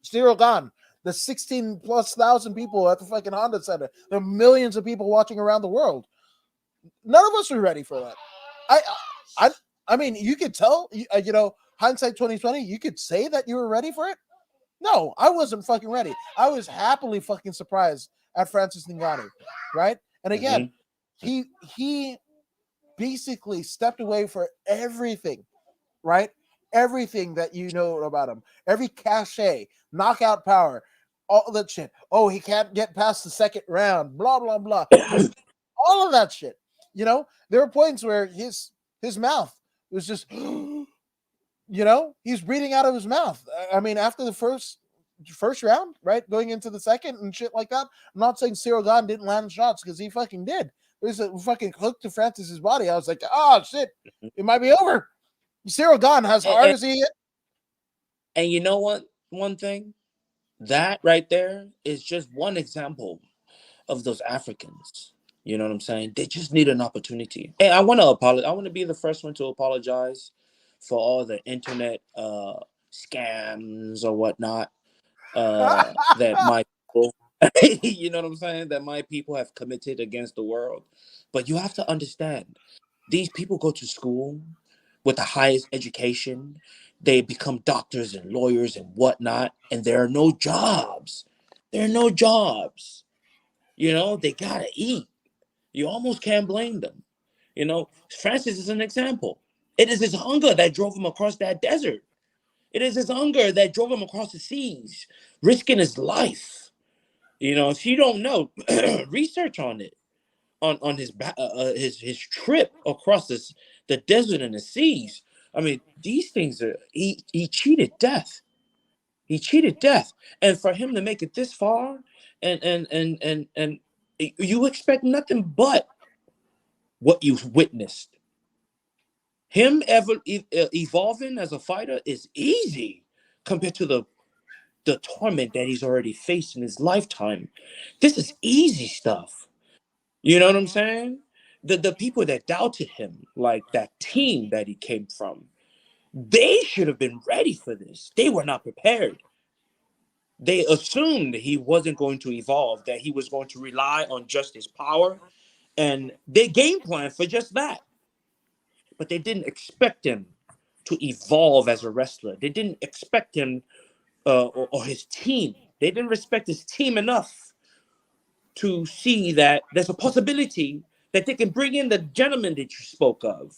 S1: Cyril Gane, the 16,000+ people at the fucking Honda Center, the millions of people watching around the world. None of us were ready for that. You could tell, hindsight 2020, you could say that you were ready for it. No, I wasn't fucking ready. I was happily fucking surprised at Francis Ngannou, right? And again, he basically stepped away for everything, right? Everything that you know about him, every cachet, knockout power, all that shit. Oh, he can't get past the second round, blah, blah, blah. All of that shit. There were points where his mouth was just, he's breathing out of his mouth. After the first round, right, going into the second and shit like that. I'm not saying Cyril Gane didn't land shots, because he fucking did. There's a fucking hook to Francis's body. I was like, oh shit, it might be over. Cyril Gane, as hard as he is.
S3: And you know what? One thing, that right there is just one example of those Africans. You know what I'm saying? They just need an opportunity. And I want to apologize. I want to be the first one to apologize for all the internet scams or whatnot that my people, you know what I'm saying, that my people have committed against the world. But you have to understand, these people go to school with the highest education. They become doctors and lawyers and whatnot, and there are no jobs. There are no jobs. They gotta eat. You almost can't blame them. Francis is an example. It is his hunger that drove him across that desert. It is his hunger that drove him across the seas, risking his life. If you don't know, research on it. on his trip across the desert and the seas. I mean, these things are he cheated death. He cheated death, and for him to make it this far, and you expect nothing but what you've witnessed. Him evolving as a fighter is easy compared to the torment that he's already faced in his lifetime. This is easy stuff. You know what I'm saying? The people that doubted him, like that team that he came from, they should have been ready for this. They were not prepared. They assumed he wasn't going to evolve, that he was going to rely on just his power, and they game plan for just that. But they didn't expect him to evolve as a wrestler. They didn't expect him or his team. They didn't respect his team enough to see that there's a possibility that they can bring in the gentleman that you spoke of,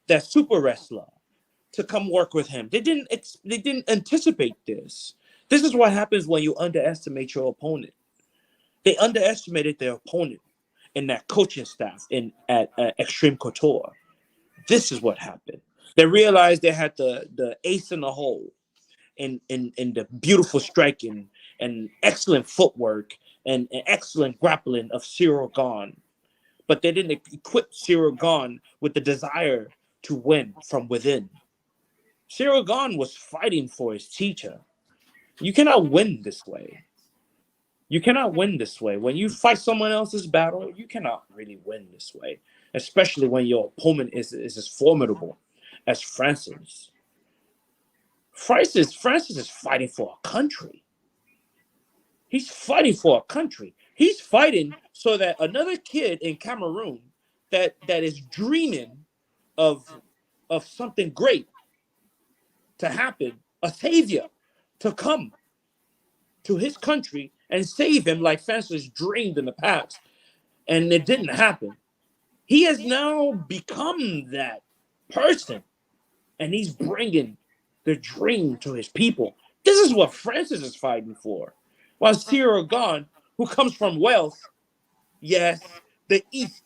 S3: that super wrestler, to come work with him. They didn't anticipate this. This is what happens when you underestimate your opponent. They underestimated their opponent in that coaching staff at Extreme Couture. This is what happened. They realized they had the ace in the hole in the beautiful striking and excellent footwork and excellent grappling of Cyril Gahn. But they didn't equip Cyril Gahn with the desire to win from within. Cyril Gahn was fighting for his teacher. You cannot win this way. You cannot win this way. When you fight someone else's battle, you cannot really win this way, especially when your opponent is as formidable as Francis. Francis is fighting for a country. He's fighting for a country. He's fighting so that another kid in Cameroon that is dreaming of something great to happen, a savior to come to his country and save him like Francis dreamed in the past. And it didn't happen. He has now become that person, and he's bringing the dream to his people. This is what Francis is fighting for. While Cyril Gahn, who comes from wealth, yes, the East,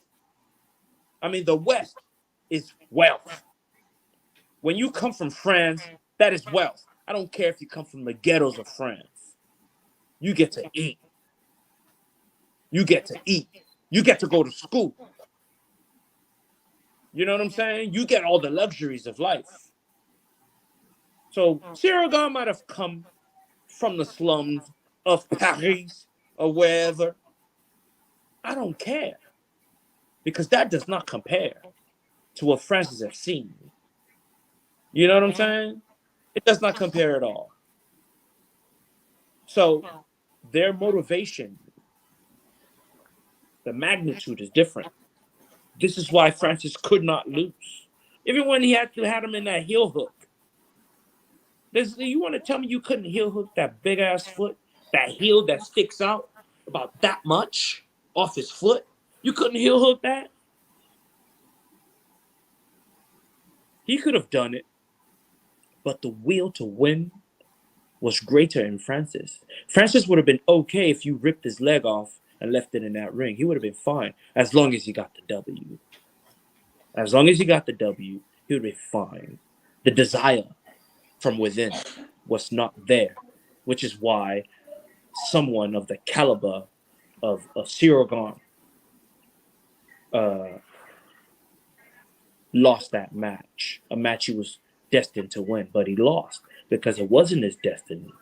S3: the West is wealth. When you come from France, that is wealth. I don't care if you come from the ghettos of France. You get to eat. You get to eat. You get to go to school. You know what I'm saying? You get all the luxuries of life. So Cyril Gahn might have come from the slums of Paris or wherever. I don't care. Because that does not compare to what Francis has seen. You know what I'm saying? It does not compare at all. So their motivation, the magnitude is different. This is why Francis could not lose. Even when he had him in that heel hook. You want to tell me you couldn't heel hook that big ass foot? That heel that sticks out about that much off his foot? You couldn't heel hook that? He could have done it. But the will to win was greater in Francis. Francis would have been okay if you ripped his leg off and left it in that ring. He would have been fine as long as he got the W. As long as he got the W, he would be fine. The desire from within was not there, which is why someone of the caliber of Cyril Gahn lost that match, a match he was destined to win, but he lost because it wasn't his destiny.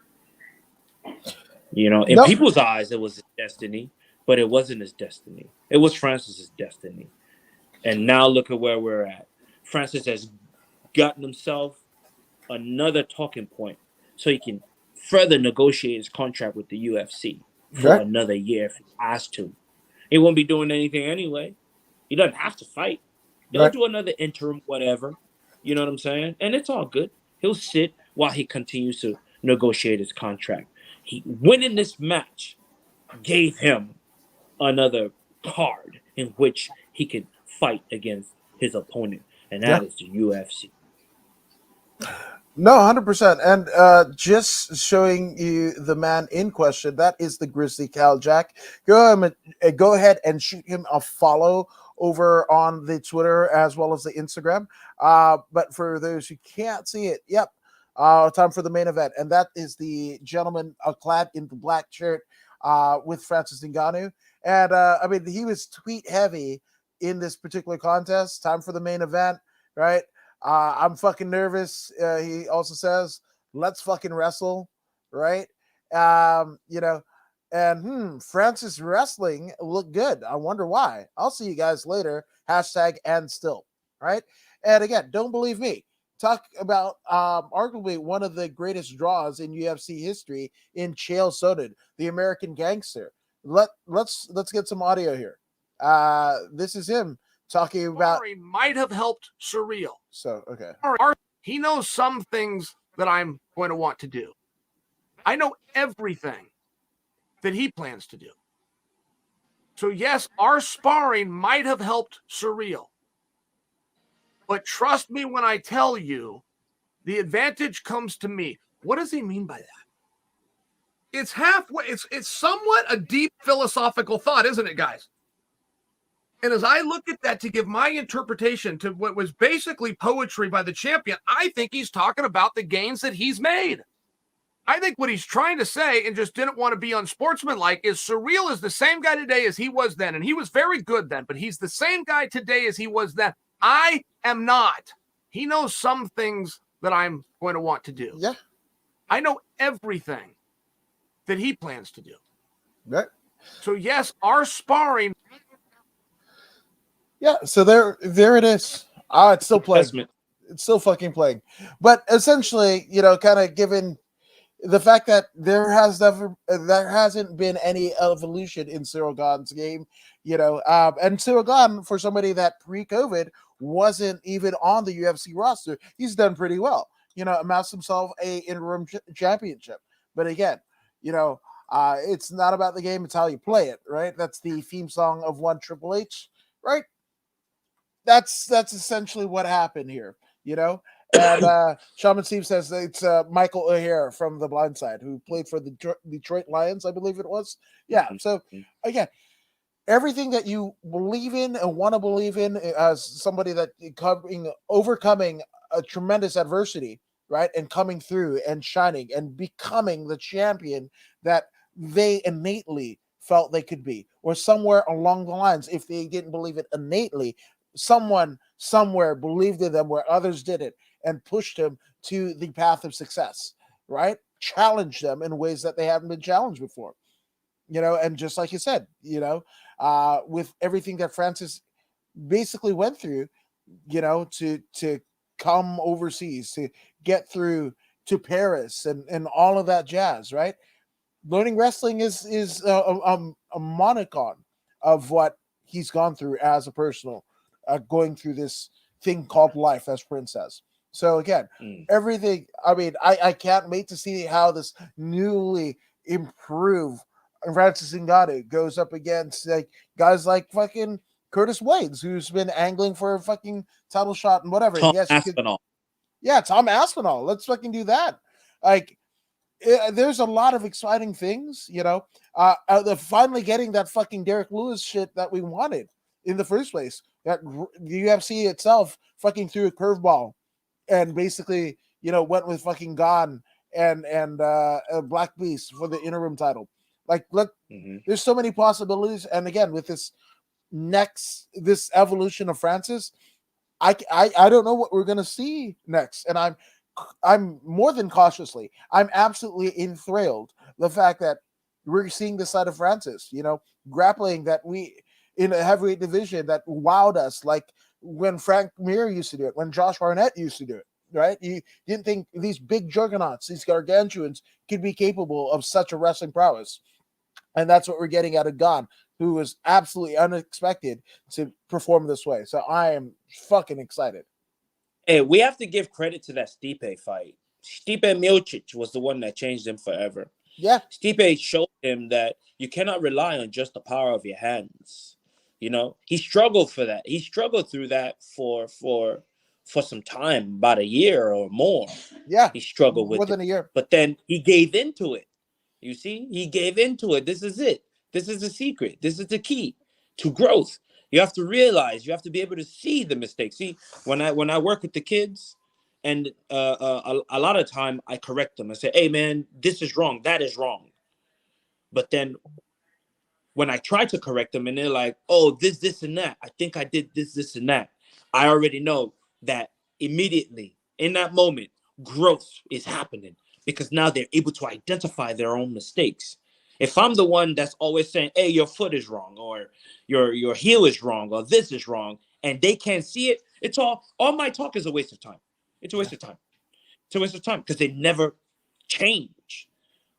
S3: You know, in people's eyes, it was his destiny, but it wasn't his destiny. It was Francis's destiny. And now look at where we're at. Francis has gotten himself another talking point so he can further negotiate his contract with the UFC for another year if he has to. He won't be doing anything anyway. He doesn't have to fight. He'll do another interim, whatever. You know what I'm saying? And it's all good. He'll sit while he continues to negotiate his contract. Winning this match gave him another card in which he could fight against his opponent, and that is the UFC.
S1: No, 100%. And just showing you the man in question, that is the Grizzly Cal Jack. Go ahead and shoot him a follow over on the Twitter as well as the Instagram. But for those who can't see it, yep, time for the main event. And that is the gentleman clad in the black shirt with Francis Ngannou. And I mean, he was tweet heavy in this particular contest. Time for the main event, right? I'm fucking nervous. He also says, "Let's fucking wrestle," right? You know, and Francis wrestling looked good. I wonder why. I'll see you guys later. Hashtag and still, right? And again, don't believe me. Talk about arguably one of the greatest draws in UFC history in Chael Sonnen, the American Gangster. Let's get some audio here. This is him talking about
S4: might have helped Surreal.
S1: So okay.
S4: He knows some things that I'm going to want to do. I know everything that he plans to do. So yes, our sparring might have helped Surreal. But trust me when I tell you, the advantage comes to me. What does he mean by that? It's halfway, it's somewhat a deep philosophical thought, isn't it, guys? And as I look at that to give my interpretation to what was basically poetry by the champion, I think he's talking about the gains that he's made. I think what he's trying to say, and just didn't want to be unsportsmanlike, is Surreal is the same guy today as he was then. And he was very good then, but he's the same guy today as he was then. I am not. He knows some things that I'm going to want to do.
S1: Yeah.
S4: I know everything that he plans to do.
S1: Right.
S4: So yes, our sparring.
S1: Yeah, so there it is. It's still playing.
S3: Testament.
S1: It's still fucking playing. But essentially, kind of given the fact that there hasn't been any evolution in Cyril Gahn's game, and Cyril Gahn, for somebody that pre-COVID wasn't even on the UFC roster, he's done pretty well. Amassed himself a interim championship. But again, it's not about the game; it's how you play it, right? That's the theme song of one Triple H, right? That's essentially what happened here, And Shaman Steve says it's Michael O'Hare from The Blind Side, who played for the Detroit Lions, I believe it was. Yeah. So again, everything that you believe in and want to believe in as somebody that overcoming a tremendous adversity, right, and coming through and shining and becoming the champion that they innately felt they could be, or somewhere along the lines, if they didn't believe it innately, someone somewhere believed in them where others didn't and pushed them to the path of success, right? Challenged them in ways that they haven't been challenged before, and just like you said, with everything that Francis basically went through, to come overseas, to get through to Paris and all of that jazz, right? Learning wrestling is a monicon of what he's gone through as a personal, going through this thing called life, as Prince says. So again, everything. I mean, I can't wait to see how this newly improved Francis Ngannou goes up against guys like fucking Curtis Blades, who's been angling for a fucking title shot and whatever.
S3: Tom
S1: Yes,
S3: Aspinall.
S1: Yeah, Tom Aspinall. Let's fucking do that. There's a lot of exciting things, finally getting that fucking Derek Lewis shit that we wanted in the first place. That the UFC itself fucking threw a curveball and basically, went with fucking Gone and Black Beast for the interim title. Look, there's so many possibilities. And again, with this evolution of Francis, I don't know what we're gonna see next, and I'm more than cautiously, I'm absolutely enthralled the fact that we're seeing this side of Francis, grappling that we in a heavyweight division that wowed us, like when Frank Mir used to do it, when Josh Barnett used to do it, right? You didn't think these big juggernauts, these gargantuans, could be capable of such a wrestling prowess. And that's what we're getting out of Gone, who was absolutely unexpected to perform this way. So I am fucking excited.
S3: Hey, we have to give credit to that Stipe fight. Stipe Miocic was the one that changed him forever.
S1: Yeah.
S3: Stipe showed him that you cannot rely on just the power of your hands. He struggled for that. He struggled through that for for some time, about a year or more.
S1: Yeah,
S3: He struggled with
S1: more
S3: it,
S1: than a year.
S3: but then he gave into it. You see, he gave into it. This is it. This is the secret. This is the key to growth. You have to realize. You have to be able to see the mistakes. See, when I work with the kids, and a lot of time I correct them. I say, "Hey, man, this is wrong. That is wrong." But then when I try to correct them, and they're like, "Oh, this, and that. I think I did this, and that." I already know that immediately in that moment, growth is happening because now they're able to identify their own mistakes. If I'm the one that's always saying, "Hey, your foot is wrong," or your heel is wrong, or this is wrong, and they can't see it, it's all my talk is a waste of time. It's a waste of time. It's a waste of time because they never change.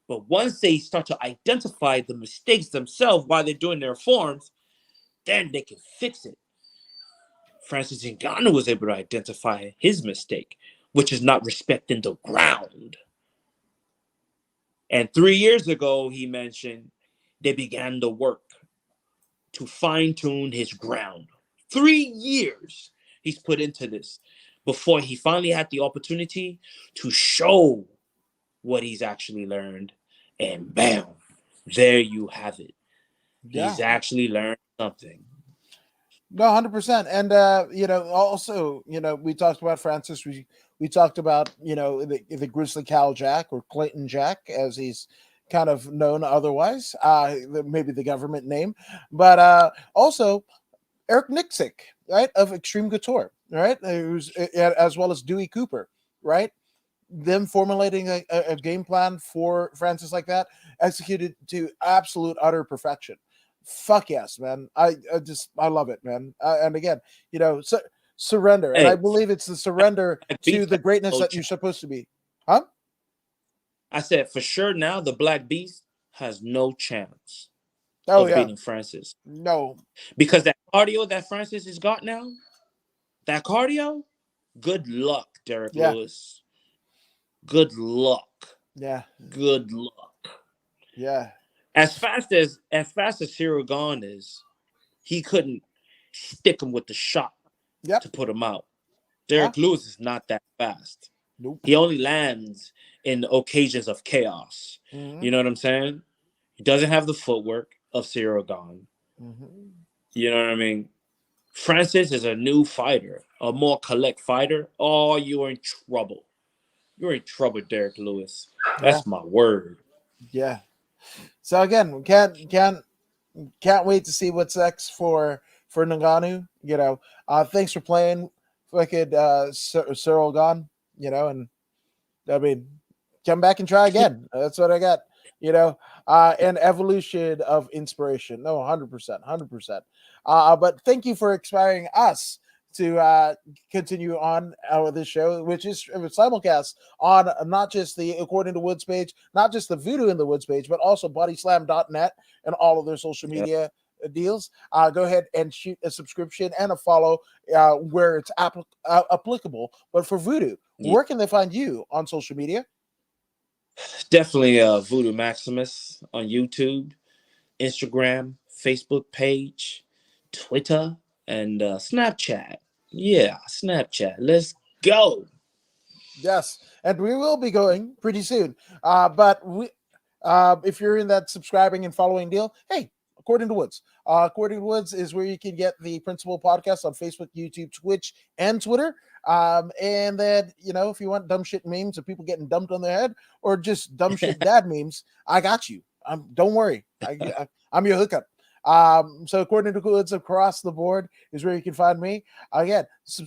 S3: But once they start to identify the mistakes themselves while they're doing their forms, then they can fix it. Francis Ngannou was able to identify his mistake, which is not respecting the ground. And 3 years ago, he mentioned they began the work to fine-tune his ground. 3 years he's put into this before he finally had the opportunity to show what he's actually learned. And bam, there you have it. He's actually learned something.
S1: No, 100%. And also, we talked about Francis. We talked about the Grizzly Cal Jack, or Clayton Jack, as he's kind of known otherwise. Maybe the government name, but also Eric Nixick, right, of Extreme Couture, right, who's as well as Dewey Cooper, right. Them formulating a game plan for Francis like that, executed to absolute utter perfection. Fuck yes, man. I love it, man. And again, surrender. And I
S3: Hey,
S1: believe it's the surrender to
S3: beast
S1: the
S3: has
S1: greatness
S3: no
S1: that you're
S3: chance.
S1: supposed to be. Huh?
S3: I said for sure now the Black Beast has no chance
S1: Oh
S3: of
S1: yeah.
S3: beating Francis
S1: No.
S3: because that cardio that Francis has got now, that cardio, good luck, Derek
S1: Yeah.
S3: Lewis. Good luck.
S1: Yeah.
S3: Good luck.
S1: Yeah.
S3: As fast as Cyril Gahn is, he couldn't stick him with the shot
S1: Yep.
S3: to put him out.
S1: Huh?
S3: Derek Lewis is not that fast.
S1: Nope.
S3: He only lands in occasions of chaos.
S1: Mm-hmm.
S3: You know what I'm saying? He doesn't have the footwork of Cyril Gahn.
S1: Mm-hmm.
S3: You know what I mean? Francis is a new fighter, a more collect fighter. Oh, you're in trouble. You're in trouble, Derek Lewis. That's my word.
S1: Yeah. So again, we can't wait to see what's next for Ngannou. Thanks for playing, fucking Cyril Gahn. And I mean, come back and try again. That's what I got. An evolution of inspiration. No, 100%, 100%. But thank you for inspiring us to continue on with this show, which is simulcast on not just the According to Woods page, not just the Voodoo in the Woods page, but also bodyslam.net and all of their social media deals. Go ahead and shoot a subscription and a follow where it's applicable. But for Voodoo, where can they find you on social media?
S3: Definitely Voodoo Maximus on YouTube, Instagram, Facebook page, Twitter, and Snapchat. Yeah, Snapchat. Let's go.
S1: Yes, and we will be going pretty soon. But if you're in that subscribing and following deal, hey, According to Woods. According to Woods is where you can get the Principal Podcast on Facebook, YouTube, Twitch, and Twitter. And then, if you want dumb shit memes of people getting dumped on their head or just dumb shit dad memes, I got you. Don't worry. I'm your hookup. So According to Woods across the board is where you can find me. Again,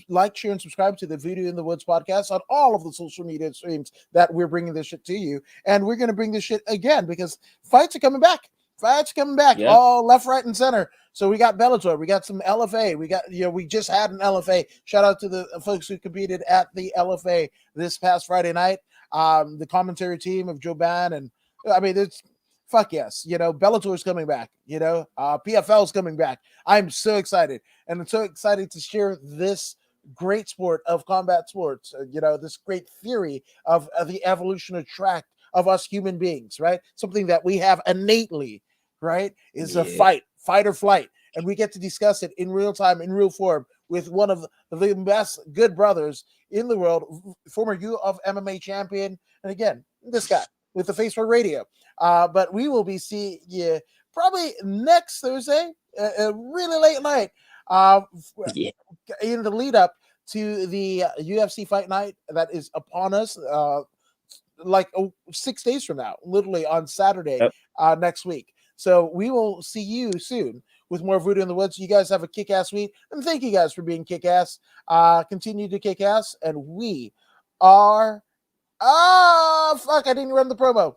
S1: like, share, and subscribe to the Voodoo in the Woods podcast on all of the social media streams that we're bringing this shit to you. And we're going to bring this shit again because fights are coming back. Fights coming back, all left, right, and center. So we got Bellator, we got some LFA, we got, we just had an LFA. Shout out to the folks who competed at the LFA this past Friday night. The commentary team of Joe Ban, and I mean, it's fuck yes. Bellator is coming back. PFL is coming back. I'm so excited, and I'm so excited to share this great sport of combat sports. This great theory of the evolution of track of us human beings, right? Something that we have innately, right, is a fight or flight. And we get to discuss it in real time, in real form, with one of the best good brothers in the world, former U of MMA champion, and again, this guy with the face for radio. But we will be seeing you probably next Thursday, a really late night,
S3: Yeah.
S1: in the lead up to the UFC fight night that is upon us. Like 6 days from now, literally on Saturday next week. So we will see you soon with more Voodoo in the Woods. You guys have a kick-ass week, and thank you guys for being kick-ass. Continue to kick-ass, and we are... fuck, I didn't run the promo.